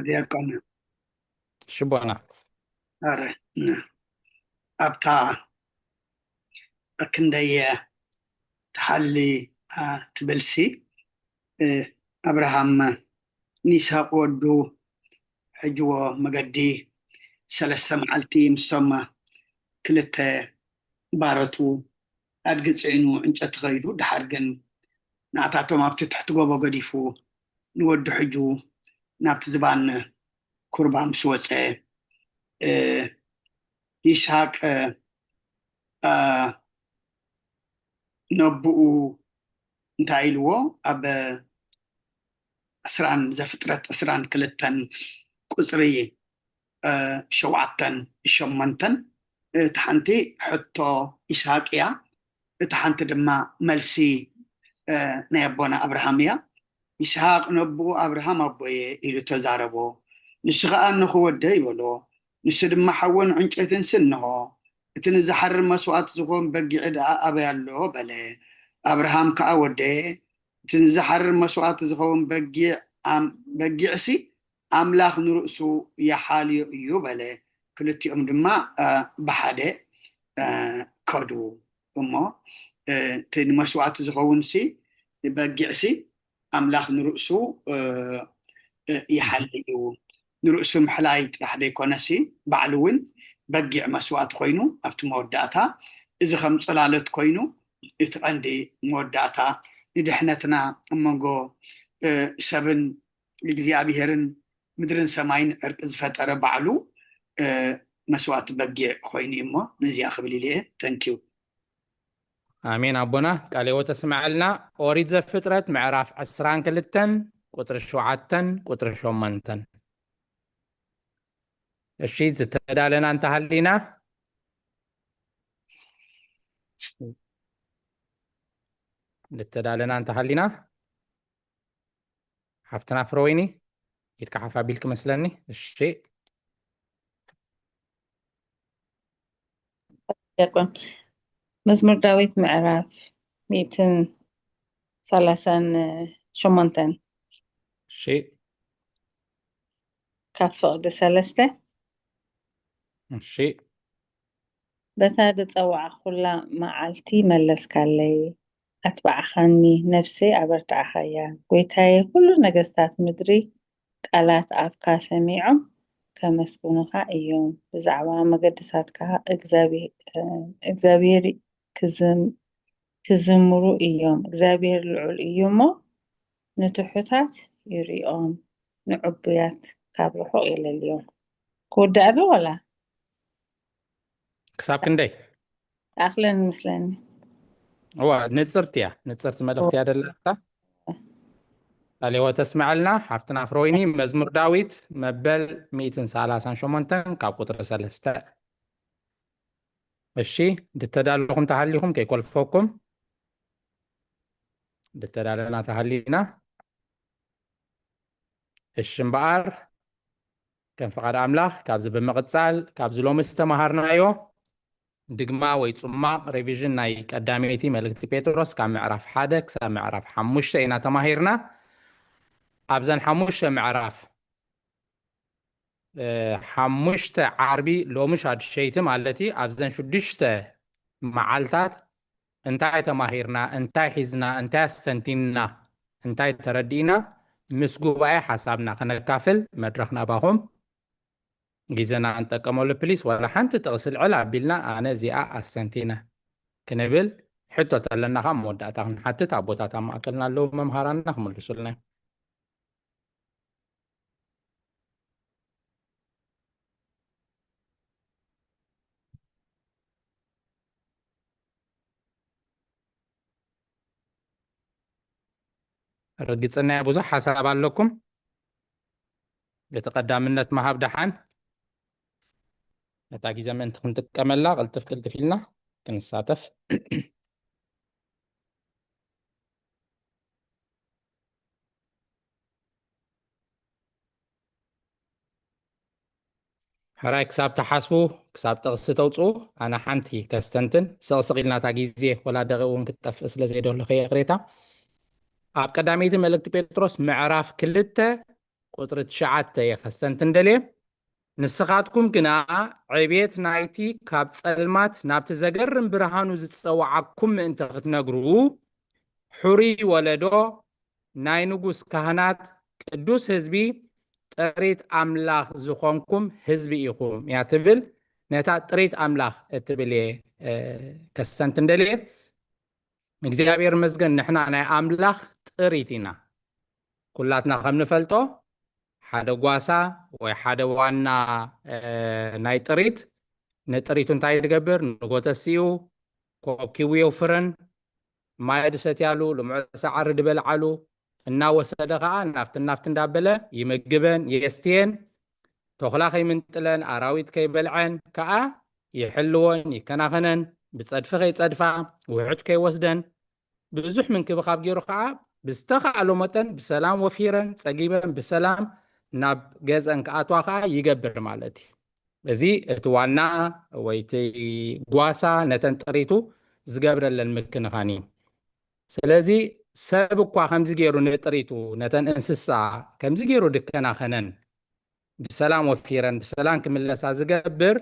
ዲያቆን ሽቦና ኣረ ኣብታ ክንደይ ተሓሊ ትብልሲ ኣብርሃም ንይስሓቅ ወዱ ሕጅዎ መገዲ 3 መዓልቲ ምሶም ክልተ ባረቱ ኣድጊ ፅዒኑ ዕንጨቲ ኸይዱ ድሓር ግን ንኣታቶም ኣብቲ ትሕቲ ጎቦ ገዲፉ ንወዱ ሕጁ ናብቲ ዝባን ኩርባ ምስ ወፀ ይስሓቅ ነብኡ እንታይ ኢልዎ ኣብ ዘፍጥረት 22 ቁፅሪ 7-8 እቲ ሓንቲ ሕቶ ይስሓቅ እያ እቲ ሓንቲ ድማ መልሲ ናይ ኣቦና ኣብርሃም እያ ይስሓቅ ነብኡ ኣብርሃም ኣቦየ ኢሉ ተዛረቦ ንሱ ከዓ ንኽወደ ይበሎ ንሱ ድማ ሓወን ዕንጨይትን ስንሆ እቲ ንዝሓርር መስዋዕት ዝኾን በጊዕ ደኣ ኣበይ ኣሎ በለ ኣብርሃም ከዓ ወደየ እቲ ንዝሓርር መስዋዕት ዝኸውን በጊዕሲ ኣምላኽ ንርእሱ የሓልዮ እዩ በለ ክልቲኦም ድማ ብሓደ ከዱ እሞ እቲ ንመስዋዕት ዝኸውንሲ በጊዕሲ ኣምላኽ ንርእሱ ይሓሊ እዩ ንርእሱ ምሕላይ ጥራሕ ደይኮነሲ ባዕሉ እውን በጊዕ መስዋዕት ኮይኑ ኣብቲ መወዳእታ እዚ ከም ፅላሎት ኮይኑ እቲ ቀንዲ መወዳእታ ንድሕነትና እመንጎ ሰብን እግዚኣብሔርን ምድርን ሰማይን ዕርቂ ዝፈጠረ ባዕሉ መስዋዕት በጊዕ ኮይኑ እሞ ነዚያ ክብል ኢለ ተንኪዩ ኣሜን ኣቦና ቃል ሕይወት ተስማዕልና ኦሪት ዘፍጥረት ምዕራፍ 22 ቁጥሪ 7 ቁጥሪ 8 እሺ ዝተዳለና እንተሃሊና ዝተዳለና እንተሃሊና ሓፍትና ፍሮወይኒ ኢድካ ሓፍ ኣቢልክ መስለኒ እሺ يكون مزمور داويت معراف 138 እሺ كاف فقد سلسته እሺ بتاد تصوع خلا معالتي ملس كالي أتبعخني نفسي أبرتع خيا قويتاي كل نجستات مدري قالات أفكا سميعهم كمسكونها أيوم بزعوا مقدساتك إجزابير كزمرو أيوم إجزابير العل أيومو نتحتات يريهم نعبيات كابرحو إلى اليوم كود دعبه ولا؟ ክሳብ ክንደይ أخلن مثلني هو نصرت ملختي أدلتا أليوة تسمع لنا حفتنا فرويني مزمور داويت مبل 138 كاب قطر سلستا الشي دتدالكم تحليكم كي كل فوقكم دتدالنا تحلينا الشمبار كان فقد أملاح كابز بمقتصال كابز لوم استمهرنا أيوه دقما ويتصمق ريفيجن ناي قداميتي ملكتي بيتروس كان معرف حادك سا معرف حموشة إنا تماهيرنا أبزن حموشة معرف حموشة عربي لو مش هاد الشيء مالتي أبزن شدشته معالتات انتاي تماهيرنا انتاي حزنا انتاي سنتيننا انتاي تردينا مسقوباي حسابنا خنا كافل مدرخنا باهم جيزنا أنت كمول بليس ولا حنت تغسل علا بلنا أنا زياء السنتينة كنبل حتى تلنا خام مودة تغن حتى تعبوتا تام أكلنا لو ممهرانا خم الرسولنا رجعنا يا بوزح حساب لكم يتقدم ما هبدا حن نتاجي زمان تكون تكمل لا غلطف كل فيلنا كنساتف هراي كساب تحاسبو كساب تغسطوصو أنا حنتي كستنتن سقسقيلنا تاجيزي ولا دغون كتف اسلا زيدو لخي قريتا أب قداميتي ملكت بيتروس معراف كلته قطرة شعاتة يخستنتن دلي نسخاتكم كنا عبيت نايتي كاب صلمات نابت زقرن برهانو زتصوعكم انت تنقرو حوري ولدو ناي نقوس كهنات قدوس هزبي طريت أملاخ زخونكم هزبي إيخوم يعتبل نتا طريت أملاخ اتبلي كستنتن دلي እግዚአብሔር ይመስገን ንሕና ናይ ኣምላኽ ጥሪት ኢና ኩላትና ከም ንፈልጦ ሓደ ጓሳ ወይ ሓደ ዋና ናይ ጥሪት ንጥሪቱ እንታይ ዝገብር ንጎተሲኡ ኮብኪው የውፍረን ማይ ድሰትያሉ ልሙዕ ሰዓሪ ድበልዓሉ እናወሰደ ከዓ ናፍቲ እንዳበለ ይምግበን የስትየን ተኽላ ከይምንጥለን ኣራዊት ከይበልዐን ከዓ ይሕልወን ይከናኸነን ብፀድፊ ከይፀድፋ ውሑድ ከይወስደን ብዙሕ ምንክብኻብ ገይሩ ከዓ ብዝተኻእሎ መጠን ብሰላም ወፊረን ፀጊበን ብሰላም ናብ ገዘን ከኣትዋ ከዓ ይገብር ማለት እዩ እዚ እቲ ዋና ወይ እቲ ጓሳ ነተን ጥሪቱ ዝገብረለን ምክንኻን እዩ ስለዚ ሰብ እኳ ከምዚ ገይሩ ንጥሪቱ ነተን እንስሳ ከምዚ ገይሩ ድከናኸነን ብሰላም ወፊረን ብሰላም ክምለሳ ዝገብር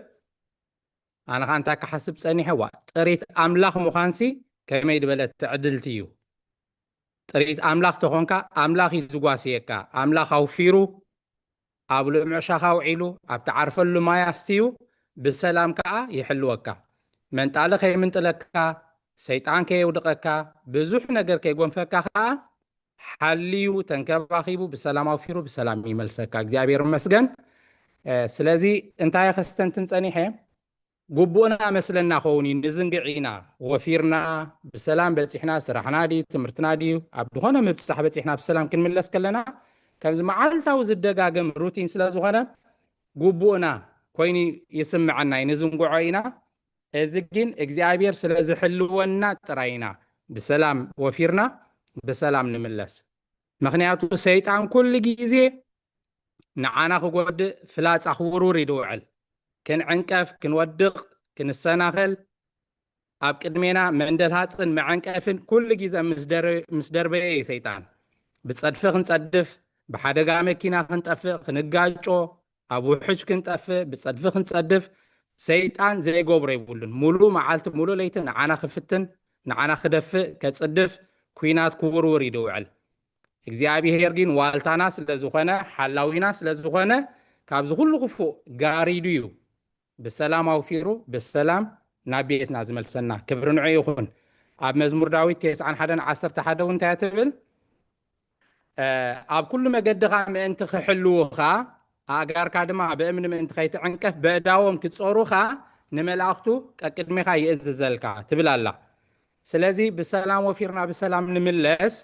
أنا خانت كحسب ثاني حوا طريت أملاخ مخانسي كمي دبلت تعدلت يو طريت أملاخ تخونكا أملاخ يزقواسيكا أملاخ أوفيرو أبلو معشاخاو عيلو أبتعرف له ما يستيو بالسلام كا يحلوكا من تعلق هي من تلكا سيطان كي ودقكا بزوح نجر كي قنفكا حليو تنكباخيبو بالسلام أوفيرو بالسلام يملسكا እግዚአብሔር ይመስገን ስለዚህ እንታይ ከስተንትን ጸኒሐ قبونا مثلنا خوني نزنقعينا وفيرنا بسلام بتسحنا سرحنا دي تمرتنا دي عبدونا مبتسح بتسحنا بسلام كن من لسكلنا كم زمعلتا وزدقاقم روتين سلازوغنا قبونا كويني يسمعنا ينزنقعينا ازقين اكزابير سلازي حلونا تراينا بسلام وفيرنا بسلام نملس مخنياتو سيطان كل جيزي نعانا خقود فلات أخورور يدوعل كن عنكف كن ودق كن السناخل أب قدمينا مندل هاتسن مع عنكفن كل جيزة مسدر بي سيطان بتصدفق نتصدف بحدقا مكينا خنطفق خنقاجو أبو حج كنطفق بتصدفق نتصدف سيطان زي قبري بولن مولو معالت مولو ليتن نعانا خفتن نعانا خدفق كتصدف كوينات كورور يدوعل እግዚአብሔር ግን ዋልታና ስለዝኾነ ሓላዊና ስለዝኾነ ካብዚ ኩሉ ክፉእ ጋሪዱ እዩ ብሰላም ኣውፊሩ ብሰላም ናብ ቤትና ዝመልሰና ክብሪ ንዑ ይኹን ኣብ መዝሙር ዳዊት 91:11 እውን እንታይ ትብል ኣብ ኩሉ መገድኻ ምእንቲ ክሕልውኻ ኣጋርካ ድማ ብእምኒ ምእንቲ ከይትዕንቀፍ በእዳዎም ክፀሩኻ ንመላእኽቱ ቀቅድሜኻ ይእዝዘልካ ትብል ኣላ ስለዚ ብሰላም ወፊርና ብሰላም ንምለስ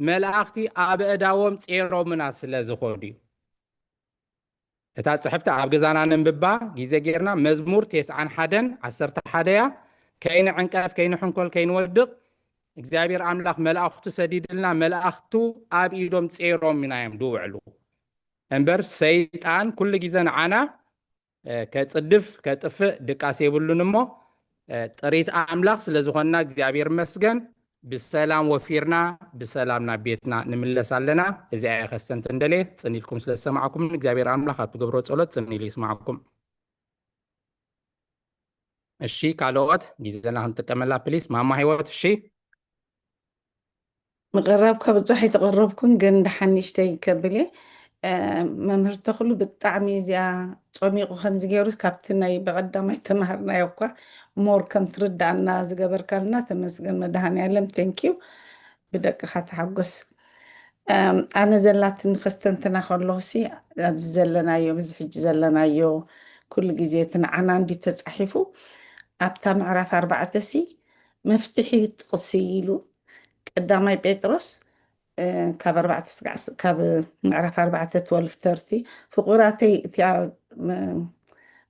መላእኽቲ ኣብ እዳዎም ጼሮምና ስለዝኾኑ እዩ እታ ጽሕፍቲ ኣብ ገዛና ነንብባ ግዜ ጌርና መዝሙር 91:11 ከይንዕንቀፍ ከይንሕንኮል ከይንወድቕ እግዚአብሔር ኣምላኽ መላእኽቱ ሰዲድልና መላእኽቱ ኣብ ኢዶም ጼሮም ኢና እዮም ድውዕሉ እምበር ሰይጣን ኩሉ ግዜ ንዓና ከጽድፍ ከጥፍእ ድቃስ የብሉን እሞ ጥሪት ኣምላኽ ስለዝኾንና እግዚአብሔር መስገን بسلام وفيرنا بسلام نبيتنا نملس علينا إذا أخذت تندلي تنيلكم سلسة معكم نجابير عملا خاطو قبرو تقولت تنيلي يسمعكم الشي كالوات جيزنا هنتكمل بليس ما هيوات الشي مغربك بتزحي تقربكم جند حنيشتي كبلي ممهر تخلو بالطعمي زي صميق وخمس جيروس كابتنا يبغدا ما يتمهرنا يوكا مور كم ترد عنا زجبر كلنا تمسجن مدهني علم ثانكيو بدك خات حقص أنا زلات نخستنتنا خلوسي زلنا يوم زحج زلنا يو كل جزيتنا أنا عندي تصحيفه أبتا معرف 4 سي مفتحي تقصيلو قدامي بيتروس كاب 4 كاب معرف 4:12-30 فقراتي تيا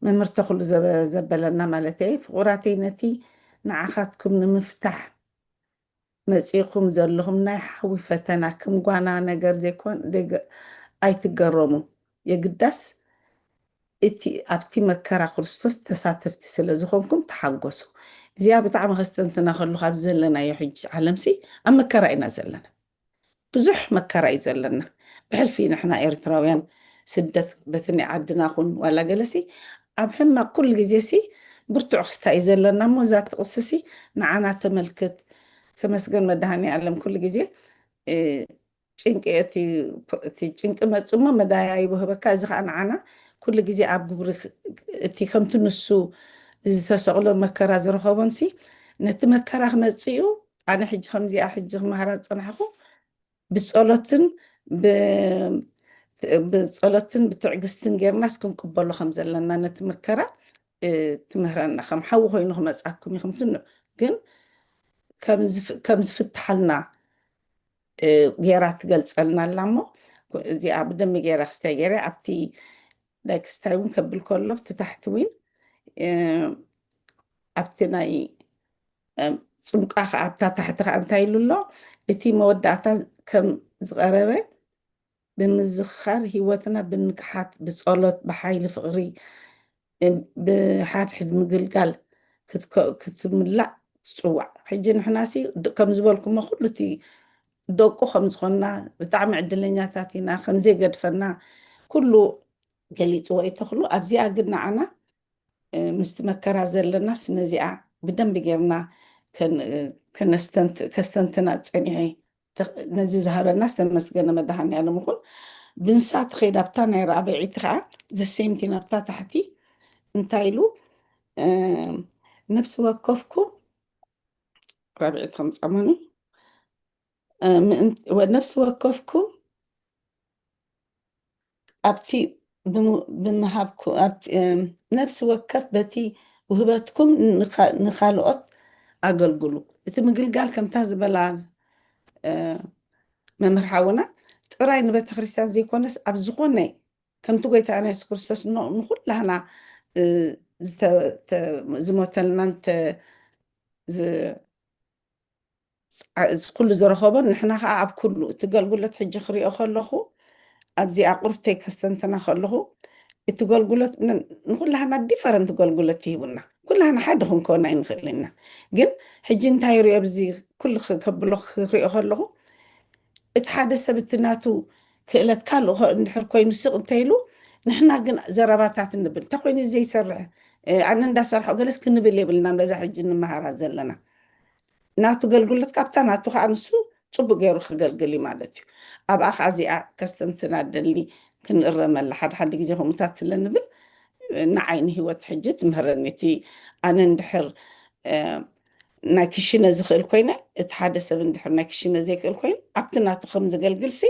من مرتخل زبلنا مالتي فقراتي نتي نعخاتكم نمفتح مزيقكم زلهم نايحوي فتناكم قوانا نقر زيكون زي اي تقرمو يقدس اتي ابتي مكرا خرستوس تساتفتي سلازخونكم تحقصوا زيا بتعم خستنتنا خلو خاب زلنا يحج علمسي اما كرا زلنا بزح مكرا يزلنا بحلفي نحنا إرتراويان سدت بثني عدنا خون ولا جلسي أبحما كل جزيسي برتع خستايزر لنا مو ذات قصصي نعنا تملكت تمسجن مدهني علم كل جزي تشينكيتي تشينك مصومه مدايا يبهبك ازخ عنا كل جزي اب جبر تي خمت نسو زتسقلو مكرا زرخوبنسي نتمكرا مصيو انا حج خمزي احج مهارات صنحكو بصلاتن بصلاتن بتعجستن غيرناس كنقبلو خمزلنا نتمكرا تمهرنا خم حو خوينو مصاكم يخمتن ግን ከም ዝፍትሐልና ጌራ ትገልጸልና ላሞ እዚኣ ብደሚ ጌራ ክስታይ ጌራ ኣብቲ ላይክ ስታይ እውን ከብል ከሎ ትታሕቲ እውን ኣብቲ ናይ ፅምቃ ኣብታ ታሕቲ ከዓ እንታይ ኢሉ ኣሎ እቲ መወዳእታ ከም ዝቐረበ ብምዝኻር ሂወትና ብንክሓት ብፀሎት ብሓይሊ ፍቕሪ ብሓድሕድ ምግልጋል ክትምላእ ጽواع حجي نحناسي كم زبالكم ما خلتي دوقو خمس خنا بتعمل عدلنيا تاتينا خمزي قد فنا كله قالي توي تخلو ابزي قدنا عنا مستمكرا زل الناس نزيع بدم بغيرنا كستنتنا تصنيعي نزي ذهب الناس تمسكنا مدهاني على مخل بنسات خيدا بتانا رابعي تخا ذا سيمتنا بتا تحتي انتايلو نفس وقفكم رابعة 5 أماني ونفس وقفكم أبتي بمهابكم نفس وقف بتي وهبتكم نخالقت أقلقلو مقلقال كم تازبلان ممر حاونا تقراي نبت خريستيان زي كونس أبزخوني كم تقويت أنا سكرسس نقول لهنا زموتلنا انت كل زرخوبا نحنا عب كله تقول قلت حج خري أخلخو أبزي أقربتي كستنتنا خلخو قلت نقول لها ديفرنت قلت تيبنا كلها أنا حدهم كونا ينخلنا جن حجين تايري أبزي كل خبلخ خري أخلخو اتحادث بتناتو كإلت كالو نحر كوين السوق تايلو نحنا جن زرابات النبل تقوين زي سرع عنا دا سرح وقلس كنبل يبلنا ملازا حجين مهارات زلنا ناتو قلت كابتا ناتو خانسو صبو غيرو خقلقلي مالتي أب أخ عزيئة كستنتنا دلي كن الرمال حد جيهم تاتسلن نبل نعيني هو تحجت مهرنتي أنا ندحر ناكشينا زخيل كوينة اتحادث بندحر ناكشينا زيك الكوين أبتنا تخمز قلقلسي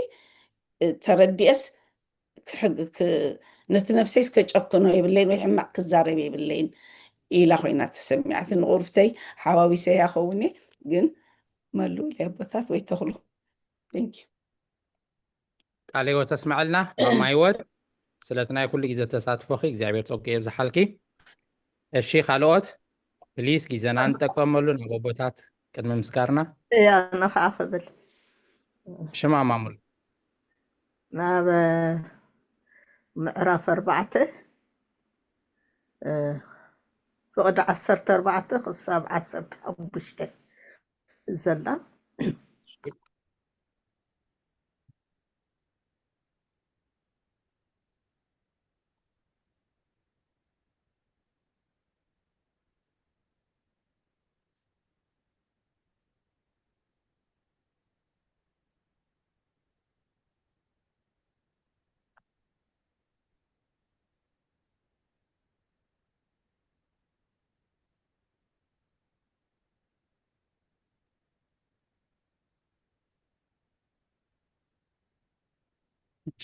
تردي أس نتنفسيس كجأبكنو يبلين ويحمق كزاري يبلين إلا خوينات سمعت غرفتي حواوي سياخوني جن مالو لي أبوتات ويتغلو thank you عليو تسمع لنا ماما يود سلتنا كل جزء تساتفوخي እግዚአብሔር ጾቅ ይብዛሐልኪ እሺ ካልኦት ፕሊስ ጊዜና እንጠቀመሉ ንቦታት ቅድመ ምስጋርና يا نفع فبل ሽማ ማሙል ناب معرف 4 فقد 14 خصاب 15 زلا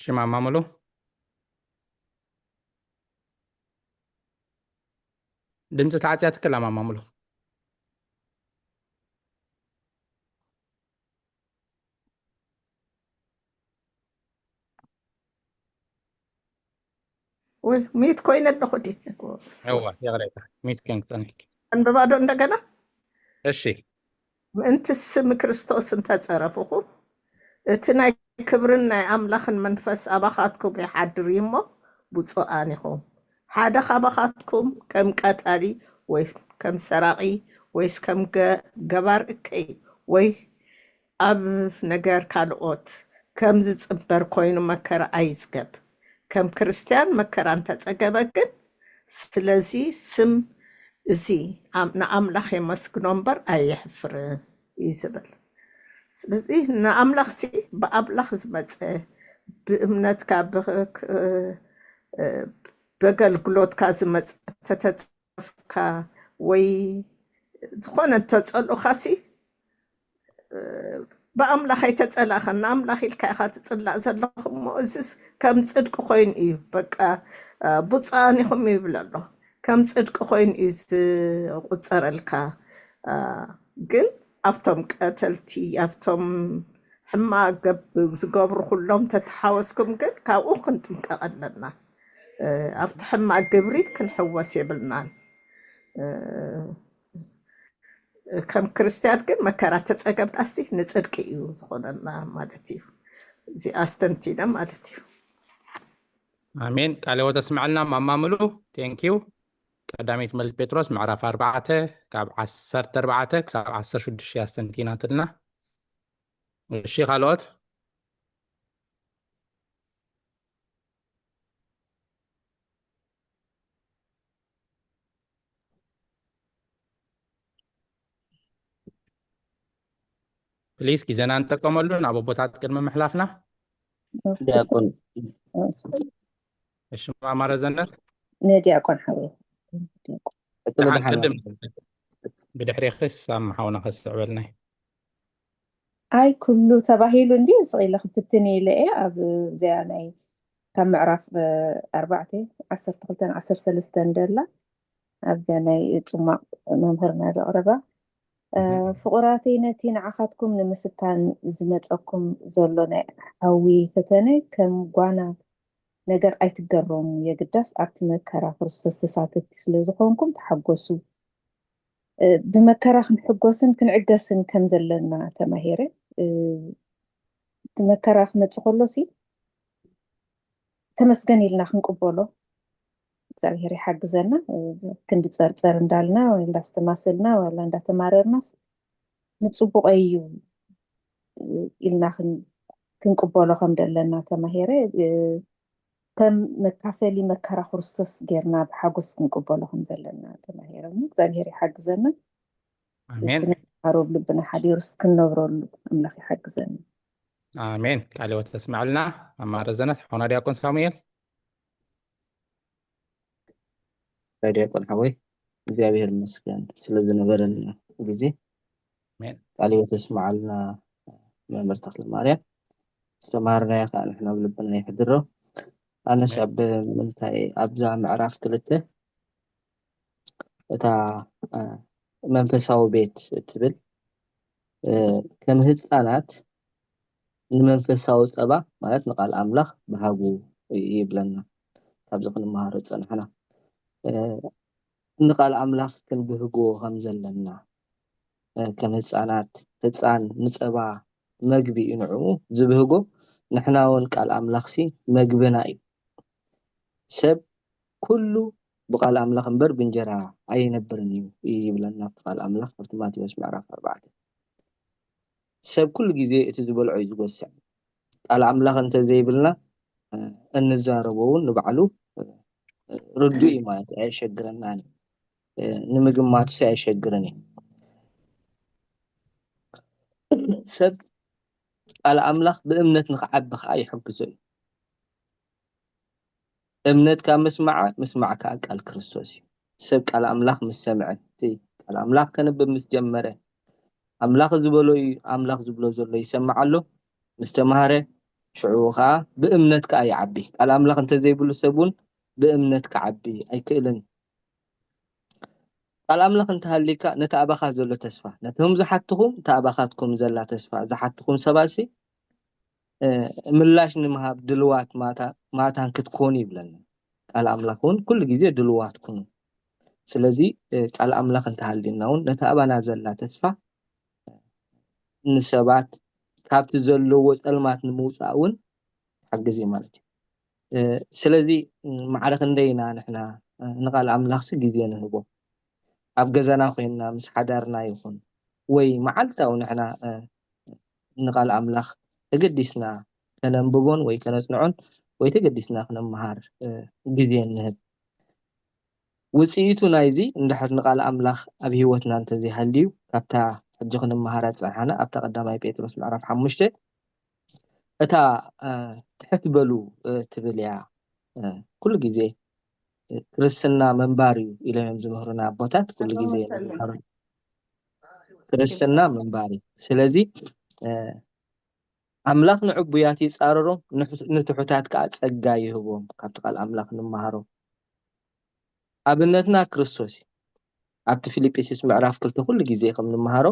ሽማ ማሙሉ ድምፂ ተዓፅያ ትክላ ማሙሉ وي ميت كوين الدخدي ايوه يغريك ميت كان تصنك أن ببعضو እንደገና እሺ انت السم كريستوس انت تصرفوكم اتنا كبرنا أملاخن منفس أباخاتكم يحضر يمو بصوانيهم حدا خباخاتكم كم قتالي ويس كم سراقي ويس كم جبار كي وي أب نجار كالوت كم زبر كوين مكر أيزجب كم كريستيان مكر أنت تجبكن سلزي سم زي أملاخ يمسك نمبر أي حفر يزبل ስለዚህ ንኣምላኽ ሲ ብኣምላኽ ዝመፀ ብእምነትካ በገልግሎትካ ዝመፀ ተተፀፍካ ወይ ዝኾነ ተፀልኡኻ ሲ ብኣምላኽ ኣይተፀላእኻ ንኣምላኽ ኢልካ ኢኻ ትፅላእ ዘለኹ እሞ እዚስ ከም ፅድቂ ኮይኑ እዩ በቃ ቡፃን ኢኹም ይብል ኣሎ ከም ፅድቂ ኮይኑ እዩ ዝቁፀረልካ ግን أفتم قتلتي أفتم حما زقبر كلهم تتحاوسكم قل كاو كنتم كقلنا أفت حما قبري كن حواس يبلنان كم كريستيان قل مكارات تتسقب أسي نتصدق إيو زخوننا مالتيو زي أستنتينا مالتيو آمين قالوا تسمع لنا ماماملو تانكيو قداميت ملك بطرس معرف 4 كاب 14 كساب 16 استنتينات لنا الشي خالوت بليز كيزانا نتقملون ابو بوتات قدم محلافنا دياقون ايش ما مرزنت ندياقون حوي قدم بدحري خس سامحونا خس عبلنا أي كله تباهيلو ندي صغير خفتني لإيه أب زياني كم معرف 4 10 13 10 سلستن دلا أبزاني تسمع ممهرنا العربة فقراتي نتي نعخاتكم نمفتان زمتكم زلنا حوي فتنة كم قوانا نجر أي تجرم يقدس أكت مكرا فرصة ساعات تسلزقونكم تحقسوا بمكرا نحقسن كنعقسن كم زلنا تماهيري تمكرا متخلصي تمسكن إلنا خنقبولو እግዚአብሔር ይሐግዘና ክንዲ ጸርጸር እንዳልና ወይ እንዳስተማሰልና ወላ እንዳተማረርናስ ንጽቡቅ እዩ ኢልና ክንቅበሎ ከም ደለና ተማሄረ ከም መካፈሊ መከራ ክርስቶስ ጌርና ብሓጎስ ክንቅበሎ ከም ዘለና ተማሄረ እግዚአብሔር ይሐግዘና አሜን አሮብ ልብና ሓዲርስ ክንነብረሉ አምላኽ ይሐግዘና አሜን ቃልዎ ተስማዕልና አማረዘነት ሆና ዲያቆን ሳሙኤል ዲያቆን ሓወይ እግዚአብሔር ይመስገን ስለዝነበረን ጊዜ ቃልዎ ተስማዕልና መምህር ተክለ ማርያም استمرنا يا خان احنا بلبنا يحضروا انا شاب منتاي ابزا معرف كلته اتا منفساو بيت تبل كم ህፃናት ንመንፈሳዊ ፀባ ማለት ንቃል አምላኽ በሃቡ ይብለና ካብዚ ክንመሃሮ ፀንሐና ንቃል አምላኽ ክንብህጎ ከም ዘለና ከም ህፃናት ህፃን ንፀባ መግቢ ይንዑ ዝብህጎ ንሕናውን ቃል አምላኽሲ መግብና እዩ ሰብ ኩሉ ብቃል አምላኽ እምበር ብእንጀራ አይነብርን እዩ ይብለና ቃል አምላኽ ኣብ ማቴዎስ ምዕራፍ 4 ሰብ ኩሉ ግዜ እቲ ዝበልዖ እዩ ዝጎስዕ ቃል አምላኽ እንተ ዘይብልና እንዛረበውን ንባዕሉ ርዱእ እዩ ማለት ኣይሸግረናን ንምግማቱ ኣይሸግረን ሰብ ቃል አምላኽ ብእምነት ንኽዓቢ ከዓ ይሕግዞ እዩ እምነት ካብ ምስማዕ ከዓ ቃል ክርስቶስ እዩ ሰብ ቃል አምላኽ ምስ ሰምዐ ቃል አምላኽ ከንብብ ምስ ጀመረ አምላኽ ዝበሎ አምላኽ ዝብሎ ዘሎ ይሰማዕ ኣሎ ምስ ተማሃረ ሽዑ ከዓ ብእምነት ከዓ ይዓቢ ቃል አምላኽ እንተ ዘይብሉ ሰብን ብእምነት ክዓቢ ኣይክእልን ቃል አምላኽ እንተሃሊካ ነቲ ኣባኻ ዘሎ ተስፋ ነቶም ዝሓትኹም ተኣባኻትኩም ዘላ ተስፋ ዝሓትኹም ሰባሲ ምላሽ ንምሃብ ድልዋት ማታን ክትኮኑ ይብለና ቃል አምላኽ እውን ኩሉ ግዜ ድልዋት ኩኑ ስለዚ ቃል አምላኽ እንተሃሊና እውን ነቲ ኣባና ዘላ ተስፋ ንሰባት ካብቲ ዘለዎ ፀልማት ንምውፃእ እውን ሓግዝ ማለት እዩ ስለዚ ማዕረ ክንደይና ንሕና ንቃል አምላኽሲ ግዜ ንህቦ ኣብ ገዛና ኮይንና ምስ ሓዳርና ይኹን ወይ መዓልታዊ ንሕና ንቃል አምላኽ ተገዲስና ከነንብቦን ወይ ከነፅንዖን ወይ ተገዲስና ክነመሃር ግዜ ንህብ ውፅኢቱ ናይዚ እንድሕር ንቃል አምላኽ ኣብ ሂወትና እንተዘይሃልዩ ካብታ ሕጂ ክንመሃራ ፀንሓና ኣብታ ቀዳማይ ጴጥሮስ ምዕራፍ 5 እታ ትሕት በሉ ትብል እያ ኩሉ ግዜ ክርስትና መንባር እዩ ኢሎም ዝምህሩና ኣቦታት ኩሉ ግዜ ክርስትና መንባር እዩ ስለዚ አምላኽ ንዕቡያት ይፃረሮም ንትሑታት ከዓ ፀጋ ይህቦም ካብቲ ቃል አምላኽ ንመሃሮ ኣብነትና ክርስቶስ ኣብቲ ፊልጵስዩስ ምዕራፍ 2 ኩሉ ግዜ ከም ንመሃሮ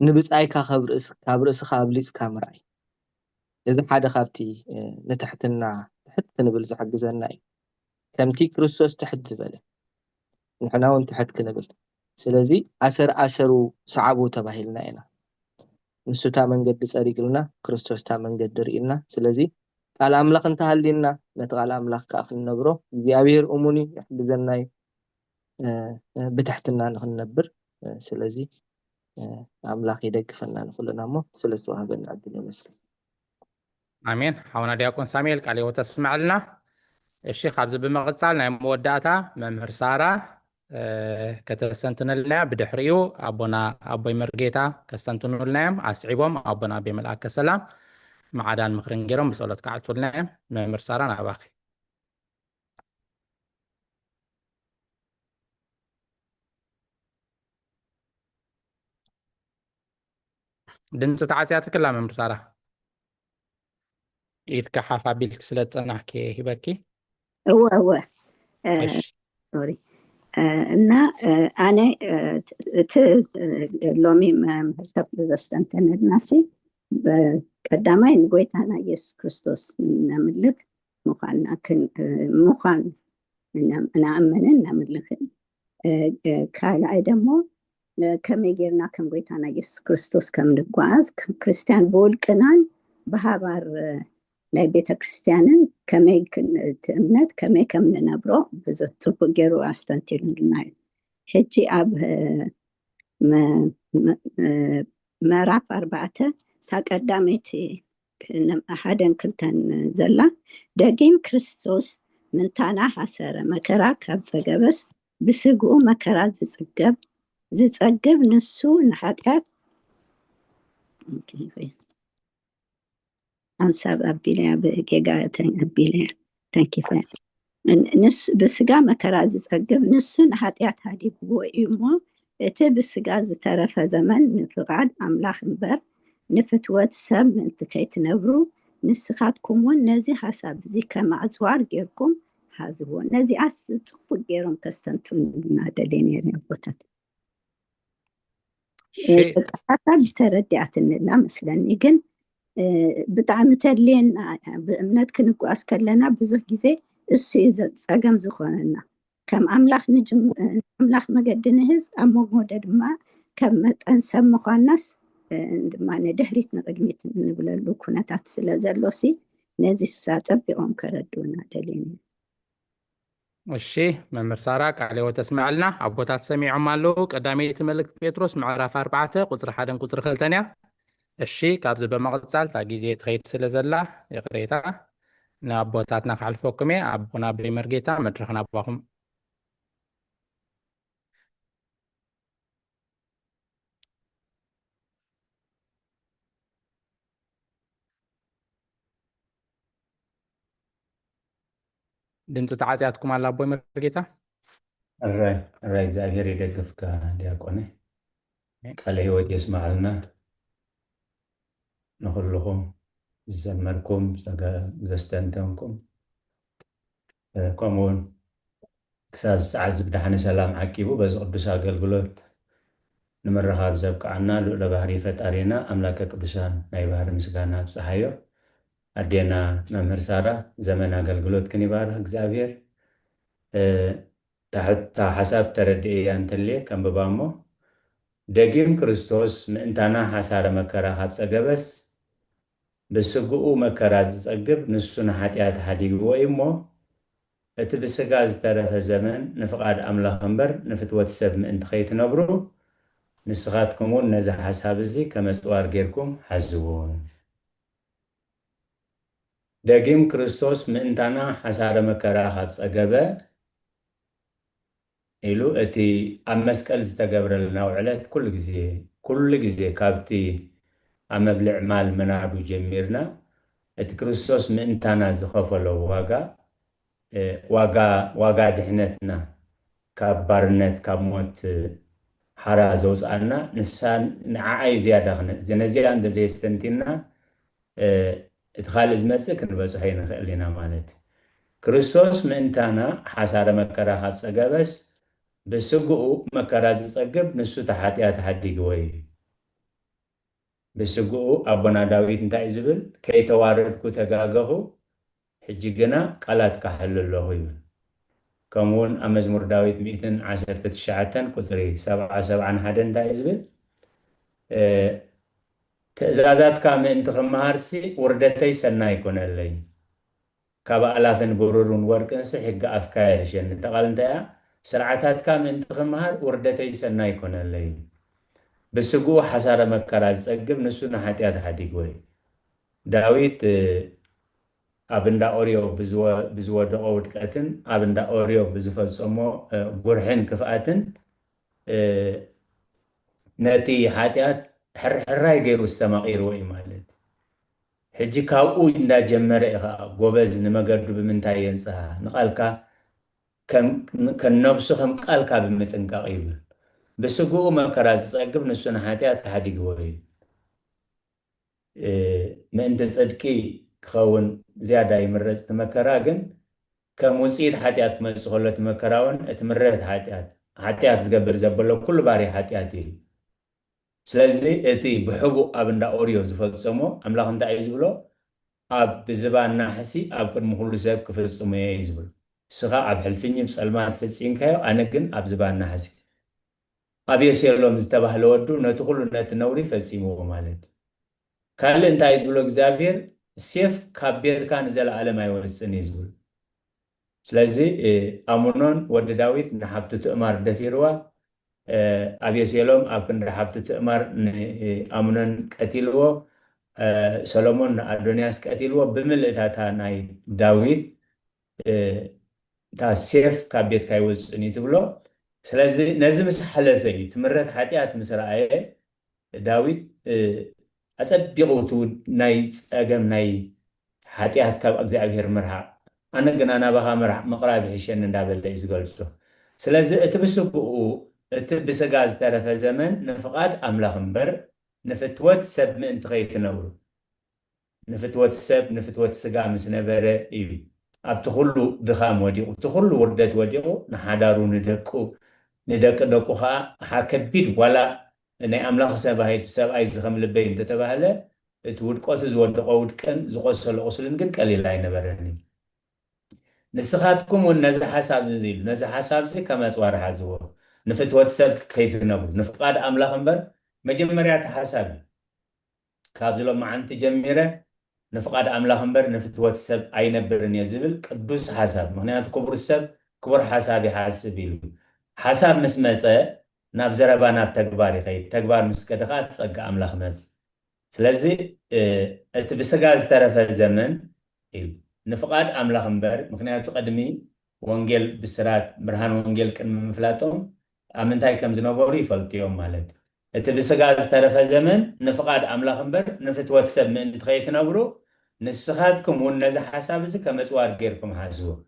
ንብፃይካ ካብ ርእስኻ ኣብሊፅካ ምርኣይ እዚ ሓደ ካብቲ ንትሕትና ትሕት ክንብል ዝሕግዘና እዩ ከምቲ ክርስቶስ ትሕት ዝበለ ንሕና እውን ትሕት ክንብል ስለዚ ኣሰሩ ሰዓቡ ተባሂልና ኢና ንሱታ መንገዲ ፀሪግልና ክርስቶስ ታ መንገዲ ርኢልና ስለዚ ቃል አምላኽ እንተሃሊና ነቲ ቃል አምላኽ ከዓ ክንነብሮ እግዚአብሔር እሙኒ ይሕግዘና እዩ ብትሕትና ንክንነብር ስለዚ አምላኽ ይደግፈና ንኩልና እሞ ስለዝተዋህበና ዕድል ይመስገን አሜን ሓውና ዲያቆን ሳሙኤል ቃልዎ ተስማዕልና እሺ ካብዚ ብምቕፃል ናይ መወዳእታ መምህር ሳራ ከተስተንትነልና ብድሕሪኡ ኣቦና ኣቦይ መርጌታ ከስተንትኑልና እዮም ኣስዒቦም ኣቦና ኣቤ መልኣከ ሰላም ማዕዳን ምክርን ገይሮም ብፀሎት ክዓፅውልና እዮም መምህር ሳራ ናባኺ ድምፂ ተዓፅያ ትክላ መምህር ሳራ ኢድካ ሓፍ ኣቢልክ ስለ ዝፀናሕኪ ሂበኪ እወ እሺ ሶሪ እና ኣነ እቲ ሎሚ መህተት ብዘስተንተንድናሲ ቀዳማይ ንጎይታና ኢየሱስ ክርስቶስ ነምልክ ምዃን ንኣምንን ነምልክን ካልኣይ ደሞ ከመይ ጌርና ከም ጎይታና ኢየሱስ ክርስቶስ ከም ንጓዓዝ ክርስቲያን ብውልቅናን ብሃባር ናይ ቤተ ክርስቲያንን ከመይ እምነት ከመይ ከም ንነብሮ ብዙሕ ፅቡቅ ገይሩ ኣስተንቲሉና እዩ ሕጂ ኣብ ምዕራፍ 4 ታቀዳመይቲ ሓደን ክልተን ዘላ ደጊም ክርስቶስ ምንታና ሓሰረ መከራ ካብ ፀገበስ ብስግኡ መከራ ዝፀግብ ንሱ ንሓጢአት አንሳብ አቢለያ በጌጋተን አቢለያ ተንኪፈ ብስጋ መከራ ዝፀግብ ንሱ ንሓጢአት ሃዲግዎ እሞ እቲ ብስጋ ዝተረፈ ዘመን ንፍቃድ አምላኽ እምበር ንፍትወት ሰብ ምእንቲ ከይትነብሩ ንስኻትኩም እውን ነዚ ሓሳብ እዚ ከማዕፅዋር ጌርኩም ሓዝዎ ነዚኣስ ፅቡቅ ገይሮም ከስተንትኑልና ደልየ ነይረ ቦታት ሓሳብ ተረዲኣትንላ መስለኒ ግን ብጣዕሚ ተድልየና ብእምነት ክንጓዓዝ ከለና ብዙሕ ግዜ እሱ እዩ ፀገም ዝኾነና ከም ኣምላኽ መገዲ ንህዝ ኣብ ሞጎደ ድማ ከም መጠን ሰብ ምዃንናስ ድማ ንድሕሪት ንቅድሚት ንብለሉ ኩነታት ስለ ዘሎሲ ነዚ ፀቢቖም ከረድኡና ደልየኒ እሺ መምህር ሳራ ቃልዎ ተስማዕልና ኣቦታት ሰሚዖም ኣለዉ ቀዳመይቲ መልእክቲ ጴጥሮስ ምዕራፍ 4 ቁፅሪ 1 ቁፅሪ 2 እያ እሺ ካብዚ በመቕፃል ታ ግዜ ትኸይድ ስለ ዘላ ይቕሬታ ንኣቦታትና ክሓልፈኩም እየ ኣቦና ብለይ መርጌታ መድረኽ ናባኹም ድምፂ ተዓፅያትኩም ኣላ ኣቦይ መርጌታ الرأي እግዚአብሔር ይደግፍካ ዲያቆነ ቃለ ህይወት የስማዕልና ንኩልኩም ዝዘመርኩም ዘስተንተንኩም ከምኡውን ክሳብ ሰዓት ዝብዳሕነ ሰላም ዓቂቡ በዚ ቅዱስ ኣገልግሎት ንምርኻብ ዘብቅዓና ልዑለ ባህሪ ፈጣሪና ኣምላከ ቅዱሳን ናይ ባህሪ ምስጋና ብፀሓዮ ኣዴና መምህር ሳራ ዘመን ኣገልግሎት ክንይባርኽ እግዚአብሔር ታሕታ ሓሳብ ተረድእያ እንተልየ ከንብባ እሞ ደጊም ክርስቶስ ምእንታና ሓሳረ መከራ ካብ ፀገበስ ብስግኡ መከራ ዝፀግብ ንሱ ንሓጢአት ሃዲግዎ እሞ እቲ ብስጋ ዝተረፈ ዘመን ንፍቃድ ኣምላኽ እምበር ንፍትወት ሰብ ምእንቲ ከይትነብሩ ንስኻትኩም እውን ነዚ ሓሳብ እዚ ከመፅዋር ጌርኩም ሓዝውን ደጊም ክርስቶስ ምእንታና ሓሳረ መከራ ካብ ፀገበ ኢሉ እቲ ኣብ መስቀል ዝተገብረልና ውዕለት ኩሉ ግዜ ካብቲ ኣብ መብልዕ ማል መናዱ ጀሚርና እቲ ክርስቶስ ምእንታና ዝኸፈሎ ዋጋ ድሕነትና ካብ ባርነት ካብ ሞት ሓራ ዘውፅኣና ንሳን ንዓዓይ ዝያዳ ነዚኣ እንደዘየስተንቲና እቲ ካልእ ዝመፅእ ክንበፅሖ ይንኽእል ኢና ማለት ክርስቶስ ምእንታና ሓሳረ መከራ ካብ ፀገበስ ብስግኡ መከራ ዝፀግብ ንሱ ተሓጢአት ሃዲግዎ እዩ ብስግኡ ኣቦና ዳዊት እንታይ እዩ ዝብል ከይተዋረድኩ ተጋገኹ ሕጂ ግና ቃላት ካሕል ኣለኹ ይብል ከምኡውን ኣብ መዝሙር ዳዊት 119 ቁፅሪ 771 እንታይ እዩ ዝብል ትእዛዛትካ ምእንቲ ክመሃርሲ ውርደተይ ሰናይ ይኮነለይ ካብ ኣላፍን ብሩርን ወርቅንሲ ሕጊ ኣፍካ የሕሸኒ ተቓል እንታይ እያ ስርዓታትካ ምእንቲ ክመሃር ውርደተይ ሰናይ ይኮነለይ ብስግኡ ሓሳረ መከራ ዝፀግብ ንሱ ንሓጢአት ሃዲግዎ እዩ ዳዊት ኣብ እንዳ ኦርዮ ብዝወደቆ ውድቀትን ኣብ እንዳ ኦርዮ ብዝፈፀሞ ጉርሕን ክፍኣትን ነቲ ሓጢአት ሕርሕራይ ገይሩ ዝተማቒርዎ እዩ ማለት ሕጂ ካብኡ እንዳጀመረ ኢኻ ጎበዝ ንመገዱ ብምንታይ የንፅሃ ንቓልካ ከነብሱ ከም ቃልካ ብምጥንቃቕ ይብል ብስግኡ መከራ ዝፀግብ ንሱ ንሓጢአት ሃዲግዎ እዩ ምእንቲ ፅድቂ ክኸውን ዝያዳ ይምረፅ እቲ መከራ ግን كموسيد حتيات مسخولة مكراون اتمرت حتيات زقبر زبلو كل باري حتياتي سلازي اتي بحبو ابندا اوريو زفتصمو املاك انت ايزبلو اب بزبان ناحسي اب كن مخلو ساب كفتصمو يزبل سغا اب حلفيني بسلمان فتصين كايو انا كن اب زبان ناحسي اب يسيرلو مزتبه لودو نتخلو نتنوري فتصيمو مالت كال انت ايزبلو اكزابير سيف كابير كان زل عالم ايوزن يزبل سلازي امونون ود داويت نحبتو تأمار دفيروا أبي سيلوم أكن رحبت تأمر أمنن قتيلو سلومون أدونياس قتيلو بملء تاتا ناي داويد تا سيف كابيت كايوز نيتبلو سلازي نزمس حلفي تمرت حاتيات مسرعي داويد أصدقوتو ناي أجم ناي حاتيات كاب أجزابير مرحا أنا جنا بها مرح مقرب هشين ندابل إزغلسو سلازي اتبسقو بسجاز تعرف زمن نفقاد أملاك مبر نفتوت سب من تغيك نور نفتوت سب نفتوت سجا مسنبرة إيبي أبتخلو دخام وديو تخلو وردت وديو نحدارو ندك حكبيد ولا إن أملاك سب هاي سب أي زخم لبين تتبهله تود قط زود قود كان زقصل قصلن كن قليل لاين برني نسخاتكم والنزح حساب نزيل نزح حساب زي كما صور حزوه نفت واتساب كيف نبو نفقاد أملاك مبر مجمريا تحساب كابزلو مع أنت جميرة نفقاد أملاك مبر نفت واتساب أي نبرن يزبل قدوس حساب مهنيات كبر السب كبر حسابي حاسبيلو حساب مسمسة نابزربا ناب تكباري خيط تكبار مسكدخات صقع أملاك مز سلازي اتبسقاز طرف الزمن نفقاد أملاك مبر مهنيات قدمي وانجيل بسرات برهان وانجيل كان مفلاتهم أمنتاي كم زنوبوري فلتيوم مالت اتبسقاز طرف الزمن نفقاد أملاك مبر نفت واتساب من تخيط نبرو نسخاتكم والنزح حساب زي كمسوار غيركم حاسبو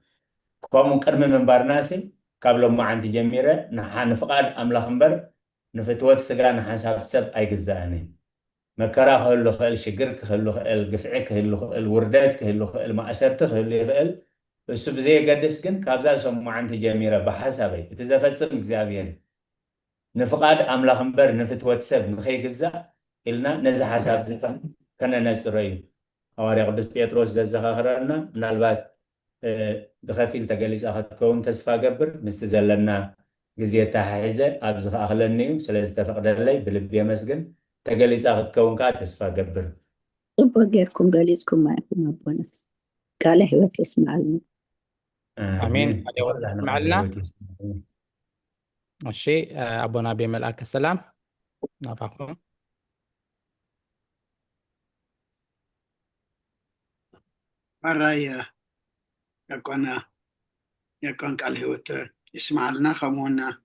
كوامون كرم من بارناسي قبل ما عندي جميرة نفقاد أملاك مبر نفت واتسقان حساب سب أي جزاني مكرا خلو خل شجر خلو خل قفعك خلو خل وردات خلو خل مأسرت خلو خل بس بزي قدس كن كابزا سمو عندي جميرة بحسابي تزافت مكزابيان نفقاد أملاك مبر نفت واتساب نخي جزا إلنا نزح حساب زفن كنا نزرين أواري قدس بيتروس ززخا خررنا من البات دخافيل تقليس أخذ كون تسفا قبر مستزلنا جزية تحيزة أبزخ أخلني سلاز تفقد لي بلبيا مسجن تقليس أخذ كون كا تسفا قبر طب غيركم قاليسكم معكم أبونا قال حيوة يسمع لنا آمين والله أنا معلنا أقول الشيء أبونا بملأك السلام نافعكم مرة يكون قال هيوت يسمع لنا خمونا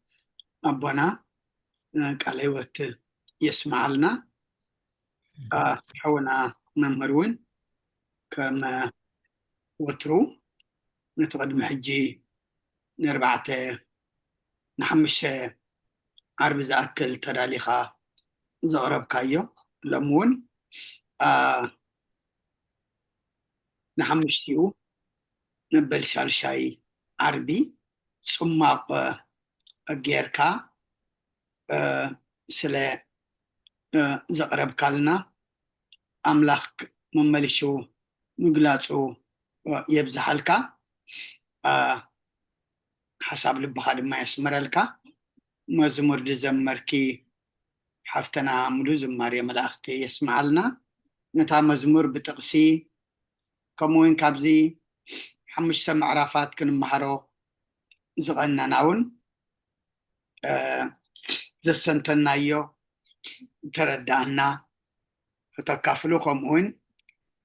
أبونا قال هيوت يسمع لنا حونا ممرون كما وترو نتقدم حجي نربعة نحمش عرب زأكل تراليخا زغرب كايو لمون نحمشتيو نبل شالشاي عربي صماق جيركا سلا زغرب كالنا أملاك مملشو مقلاصو يبزحلكا حساب لبخاد ما يسمرلكا مزمور دزمركي حفتنا عملو زماري ملاختي يسمع لنا نتا مزمور بتقسي كموين كابزي حمش سمع رافات كن محرو زغنا ناون زسنتنا يو تردانا فتكافلو كموين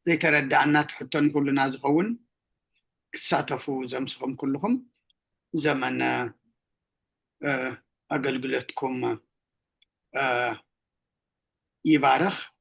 زي تردانا تحطن كلنا زغون كساتفو زمسكم كلكم زمن أقلقلتكم يبارخ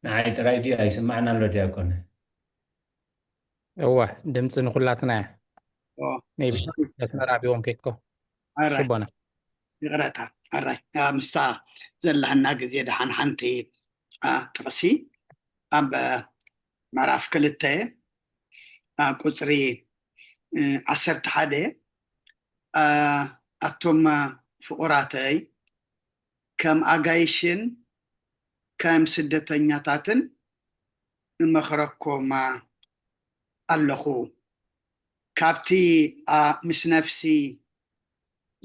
ንዓይ ጥራይ ድዩ ኣይስማዕና ኣሎ ዲያቆን እወ ድምፂ ንኩላትና ሜቢ sorry. ተራቢዎም ከይድኮ Alright. ሽቦና ይቕረታ ኣራይ ምስታ ዘለሃና ግዜ ድሓን ሓንቲ ጥቕሲ ኣብ ምዕራፍ 2 ቁፅሪ 11 ኣቶም ፍቁራተይ ከም ኣጋይሽን ከም ስደተኛታትን እመኽረኮም ኣለኹ ካብቲ ምስ ነፍሲ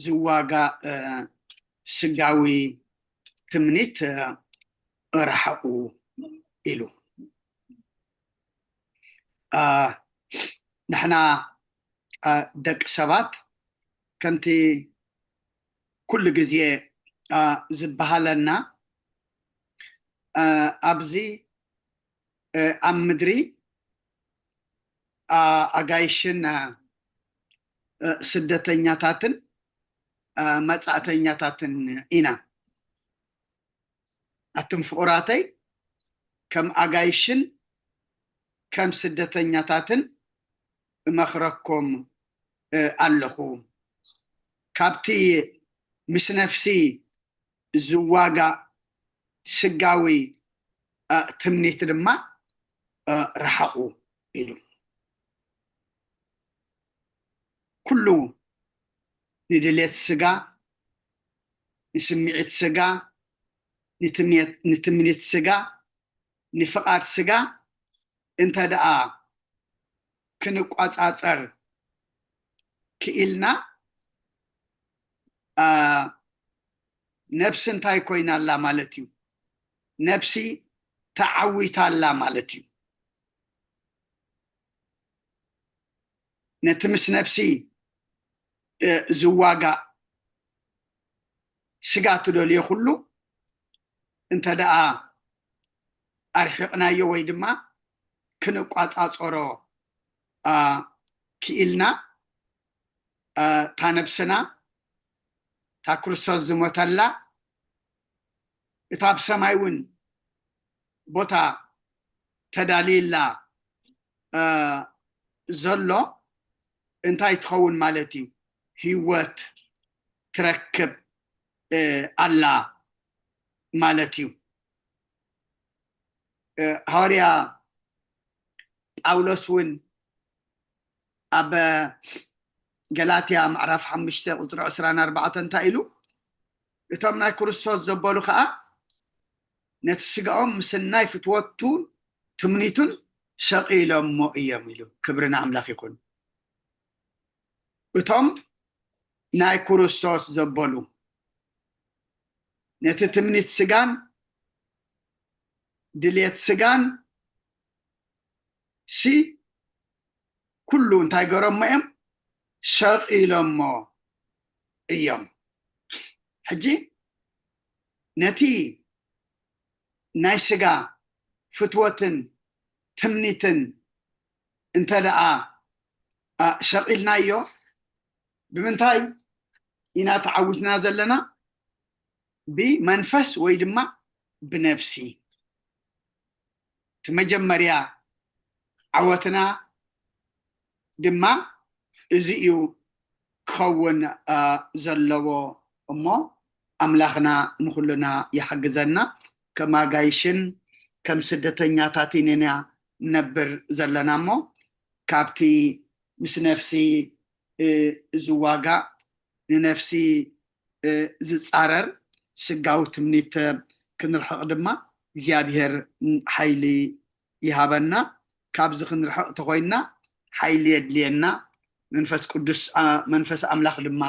ዝዋጋእ ስጋዊ ትምኒት እርሕቁ ኢሉ ንሕና ደቂ ሰባት ከምቲ ኩሉ ግዜ ዝበሃለና ኣብዚ ኣብ ምድሪ ኣጋይሽን ስደተኛታትን መጻእተኛታትን ኢና ኣቶም ፍቁራተይ ከም ኣጋይሽን ከም ስደተኛታትን እመኽረኮም ኣለኹ ካብቲ ምስ ነፍሲ ዝዋጋእ ስጋዊ ትምኒት ድማ ረሓቁ ኢሉ ኩሉ ንድሌት ስጋ ንስምዒት ስጋ ንትምኒት ስጋ ንፍቃድ ስጋ እንተ ደኣ ክንቋፃፀር ክኢልና ነፍሲ እንታይ ኮይናላ ማለት እዩ ነፍሲ ተዓዊታላ ማለት እዩ ነቲ ምስ ነፍሲ ዝዋጋእ ስጋ ትደልዮ ኩሉ እንተ ደኣ ኣርሒቕናዮ ወይ ድማ ክንቋፃፀሮ ክኢልና ታ ነብስና ታ ክርስቶስ ዝሞተላ እታ ብሰማይ እውን ቦታ ተዳልየላ ዘሎ እንታይ ትኸውን ማለት እዩ ህይወት ትረክብ ኣላ ማለት እዩ ሐዋርያ ጳውሎስ እውን ኣብ ገላትያ ምዕራፍ 5 ቁፅሪ 24 እንታይ ኢሉ እቶም ናይ ክርስቶስ ዘበሉ ከዓ ነቲ ስጋኦም ምስ ናይ ፍትወቱን ትምኒቱን ሸቂሎሞ እዮም ኢሉ ክብሪ ንኣምላኽ ይኹን እቶም ናይ ክርስቶስ ዘበሉ ነቲ ትምኒት ስጋን ድልየት ስጋን ኩሉ እንታይ ገሮሞ እዮም ሸቂሎሞ እዮም ሕጂ ነቲ ናይ ስጋ ፍትወትን ትምኒትን እንተ ደኣ ሸቂልናዮ ብምንታይ ኢና ተዓዊትና ዘለና ብመንፈስ ወይ ድማ ብነፍሲ እቲ መጀመርያ ዓወትና ድማ እዚ እዩ ክኸውን ዘለዎ እሞ ኣምላኽና ንኩሉና ይሕግዘና ከም ኣጋይሽን ከም ስደተኛታት ኢና ነብር ዘለና እሞ ካብቲ ምስ ነፍሲ ዝዋጋእ ንነፍሲ ዝፃረር ስጋዊ ትምኒት ክንርሕቕ ድማ እግዚኣብሔር ሓይሊ ይሃበና ካብዚ ክንርሕቕ ተኮይንና ሓይሊ የድልየና መንፈስ ቅዱስ መንፈስ ኣምላኽ ድማ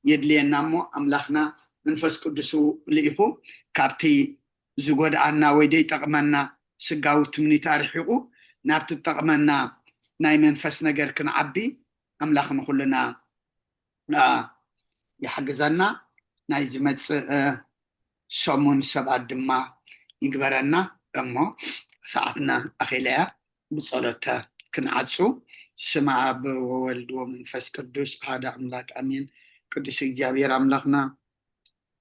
የድልየና እሞ ኣምላኽና መንፈስ ቅዱሱ ልኢኹ ካብቲ ዝጎድኣና ወይ ዘይጠቕመና ስጋዊ ትምኒት ኣርሒቑ ናብቲ ጠቕመና ናይ መንፈስ ነገር ክንዓቢ ኣምላኽ ንኩልና ይሕግዘና ናይ ዝመፅእ ሰሙን ሰባት ድማ ይግበረና እሞ ሰዓትና ኣኺለያ ብፀሎት ክንዓፁ ስመ አብ ወወልድ ወመንፈስ ቅዱስ ሓደ አምላክ አሜን። ቅዱስ እግዚአብሔር አምላክና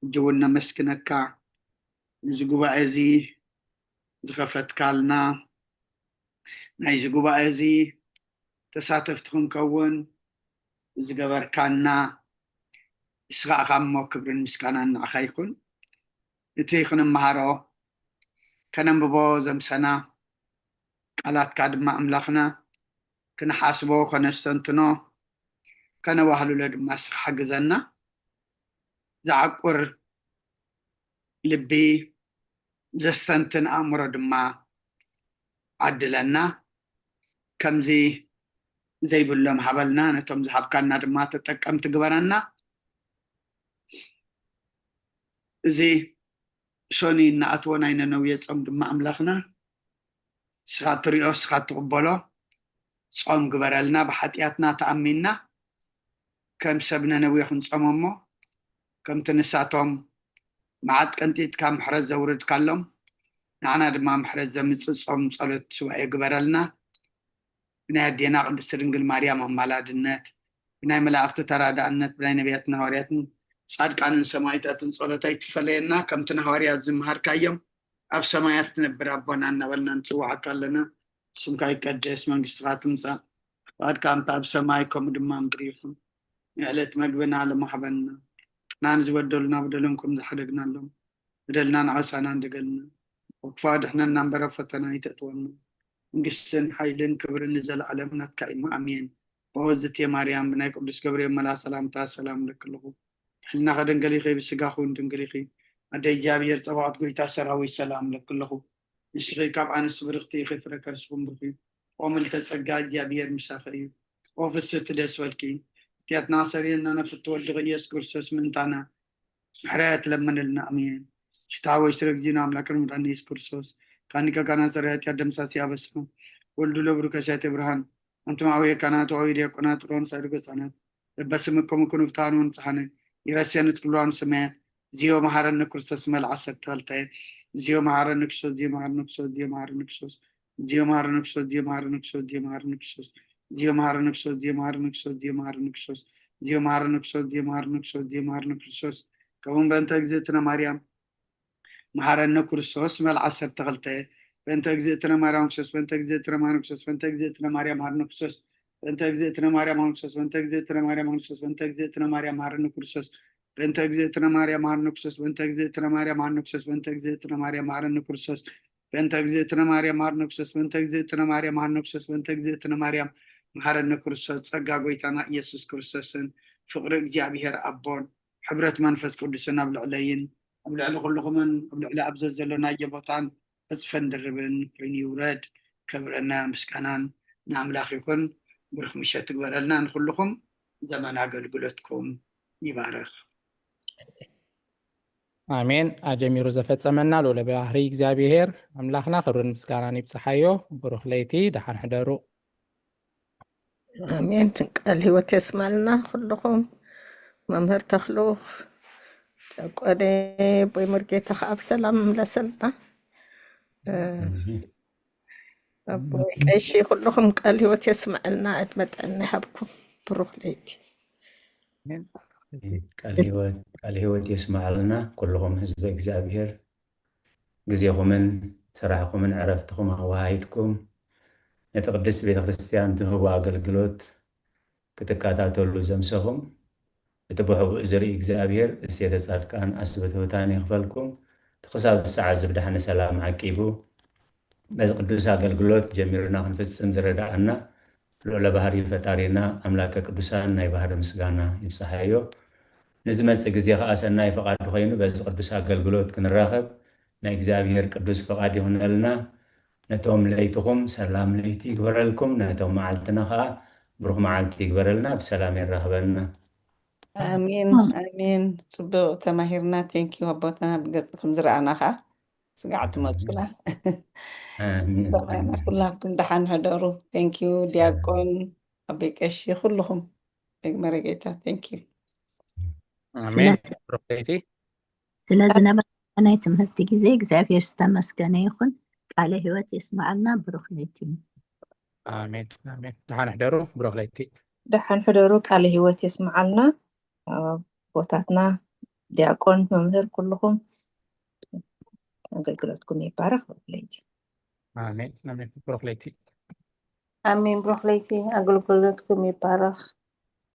እጅውን ነመስግነካ እዚ ጉባኤ እዚ ዝኸፈትካልና ናይዚ ጉባኤ እዚ ተሳተፍቲ ክንከውን ዝገበርካና እስኻ እሞ ክብርን ምስጋናን ንዓኻ ይኹን እቲ ክንመሃሮ ከነንብቦ ዘምሰና ቃላትካ ድማ ኣምላኽና ክንሓስቦ ከነስተንትኖ ከነባህሉሎ ድማ እስኻ ሓግዘና ዝዓቁር ልቢ ዘስተንትን ኣእምሮ ድማ ዓድለና ከምዚ ዘይብሎም ሃበልና ነቶም ዝሃብካና ድማ ተጠቀምቲ ግበረና እዚ ሶኒ እናኣትዎ ናይ ነነው የፆም ድማ ኣምላኽና እስኻ ትሪኦ እስኻ ትቕበሎ ጾም ግበረልና ብሓጢኣትና ተኣሚንና ከም ሰብ ነነዌ ክንፀሞ እሞ ከምቲ ንሳቶም መዓት ቀንጢትካ ምሕረት ዘውርድካሎም ንዓና ድማ ምሕረት ዘምፅእ ጾም ጸሎት ሱባኤ ግበረልና ብናይ ኣዴና ቅድስቲ ድንግል ማርያም ኣማላድነት ብናይ መላእኽቲ ተራዳእነት ብናይ ነቢያትን ሃዋርያትን ጻድቃንን ሰማዕታትን ጸሎታ ይትፈለየና ከምቲ ሃዋርያት ዝመሃርካዮም ኣብ ሰማያት ትነብር ኣቦና እናበልና ንፅዋዓካ ኣለና ስምካ ይቀደስ መንግስትካ ትምፃእ ፈቃድካ እምታ ኣብ ሰማይ ከምኡ ድማ ምድሪ ይኹን የዕለት መግብና ለማሕበልና ናን ዝበደሉና በደሎም ዝሓደግናሎም በደልና ንዓሳና እንደገልና ወክፋድሕነና እምበረ ፈተና ይተእትወና መንግስትን ሓይልን ክብርን ንዘለዓለም ናትካ ኢማ ኣሜን ወወዝት ማርያም ብናይ ቅዱስ ገብርኤል መልአክ ሰላምታ ሰላም ለክልኹ ሕልና ከደንገሊኺ ብስጋኹን ድንግሊኺ ኣደ እግዚኣብሔር ፀባዖት ጎይታ ሰራዊት ሰላም ለክልኹ ንስኺ ካብ ኣንስቲ ብርክቲ ይኽፍረ ከርስኹም ብርኪ ወምልተ ጸጋ እግዚኣብሔር ምሳኺ እዩ ወፍስቲ ደስ በልኪ እትያትና ሰሪልና ነፍቲ ወልድኺ ኢየሱስ ክርስቶስ ምእንታና ምሕረት ለምንልና ኣሜን ሽታወይ ስረግዚና ኣምላክን መድኃኒትና ኢየሱስ ክርስቶስ ካኒካ ካና ሰሪያት ያደምሳሲ ያበስኹ ወልዱ ለብሩ ከሻቴ ብርሃን አንቱም አወየ ካናቱ አወየ ዲያቆናት ሮን ሳይዱገ ጻናት በስምከሙ ኩኑፍታኑን ጻነ ይረስያንት ብሏን ሰማያት ዚዮ መሐረነ ክርስቶስ መልዓሰት ተልታይ ዚዮ መሐረነ ክርስቶስ ዚዮ መሐረነ ክርስቶስ ዚዮ መሐረነ ክርስቶስ ዚዮ መሐረነ ክርስቶስ ዚዮ መሐረነ ክርስቶስ ዚዮ መሐረነ ክርስቶስ ዚዮ መሐረነ ክርስቶስ ዚዮ መሐረነ ክርስቶስ ዚዮ መሐረነ ክርስቶስ ዚዮ መሐረነ ክርስቶስ ዚዮ መሐረነ ክርስቶስ ዚዮ መሐረነ ክርስቶስ ከውን በእንተ እግዝእትነ ማርያም መሐረነ ክርስቶስ መልዓሰት ተልታይ በእንተ እግዝእትነ ማርያም ክርስቶስ በእንተ እግዝእትነ ማርያም ክርስቶስ በእንተ እግዝእትነ ማርያም መሐረነ ክርስቶስ በእንተ እግዝእትነ ማርያም ክርስቶስ በእንተ እግዝእትነ ማርያም ክርስቶስ በእንተ እግዝእትነ ማርያም መሐረነ ክርስቶስ በእንተ እግዝእትነ ማርያም መሐረነ ክርስቶስ በእንተ እግዝእትነ ማርያም መሐረነ ክርስቶስ በእንተ እግዝእትነ ማርያም መሐረነ ክርስቶስ በእንተ እግዝእትነ ማርያም መሐረነ ክርስቶስ በእንተ እግዝእትነ ማርያም መሐረነ ክርስቶስ በእንተ እግዝእትነ ማርያም መሐረነ ክርስቶስ ጸጋ ጎይታና ኢየሱስ ክርስቶስን ፍቅሪ እግዚአብሔር አቦን ሕብረት መንፈስ ቅዱስን ኣብ ልዕለይን ኣብ ልዕሊ ኩልኹምን ኣብ ልዕሊ ኣብ ዘዘሎና የቦታን እፅፈን ድርብን ኮይኑ ይውረድ ክብረና ምስጋናን ንኣምላኽ ይኩን ብሩኽ ምሸት ትግበረልና ንኩልኹም ዘመን ኣገልግሎትኩም ይባረኽ አሜን አጀሚሩ ዘፈጸመና ሎለ ባህሪ እግዚአብሔር አምላኽና ክብርን ምስጋናን ይብጽሐዮ ብሩኽ ለይቲ ደሓን ሕደሩ አሜን ቃል ህይወት የስማልና ኩልኹም መምህር ተኽሉኽ ቆደ ቦይ ሙርጌታ ኣብ ሰላም ምለሰልና أبوي أي شيء كلهم قال هو تسمع لنا أتمتعنا يحبكم بروح ليتي قال هو تسمع لنا كلهم حزب እግዚአብሔር ግዚያኹምን ስራሕኹምን ዕረፍትኹም ኣዋሂድኩም ነቲ ቅድስት ቤተ ክርስቲያን ትህቡ ኣገልግሎት ክትከታተሉ ዘምሰኹም እቲ ብሕቡእ ዝርኢ እግዚአብሔር እሴተ ጻድቃን ኣስበትውታን ይኽፈልኩም ክሳብ ሰዓት ዝብዳሕነ ሰላም ዓቂቡ በዚ ቅዱስ ኣገልግሎት ጀሚርና ክንፍጽም ዝረዳእና ልዑለ ባህሪ ፈጣሪና ኣምላከ ቅዱሳን ናይ ባህሪ ምስጋና ይብጽሐዮ ንዝመጽእ ግዜ ከዓ ሰናይ ፈቃዱ ኮይኑ በዚ ቅዱስ ኣገልግሎት ክንራኸብ ናይ እግዚአብሔር ቅዱስ ፈቃድ ይሁነልና ነቶም ለይትኹም ሰላም ለይቲ ይግበረልኩም ነቶም መዓልትና ከዓ ብሩኽ መዓልቲ ይግበረልና ብሰላም ይራኸበልና አሜን አሜን ጽቡቕ ተማሂርና ቴንኪዩ ኣቦትና ብገጽኩም ዝረኣና ከዓ ስጋዕት መጹና ሰማይና ኩላትኩም ደሓን ሕደሩ ቴንኪዩ ዲያቆን ኣበይ ቀሺ ኩልኹም ደግመረ ጌታ ቴንኪዩ አሜን ብሩኽ ለይቲ ስለዝነበረ ናይ ትምህርቲ ጊዜ እግዚአብሔር ዝተመስገነ ይኹን ቃለ ህይወት የስማዓልና ብሩኽ ለይቲ አሜን አሜን ደሓን ሕደሩ ብሩኽ ለይቲ ደሓን ሕደሩ ቃለ ህይወት የስማዓልና ቦታትና ዲያቆን መምህር ኩልኹም አገልግሎትኩም ይባረክ ብሩኽ ለይቲ آمين آمين بروخ ليتي አሜን። ብሩክ ለይቲ አገልግሎትኩም ይባረክ።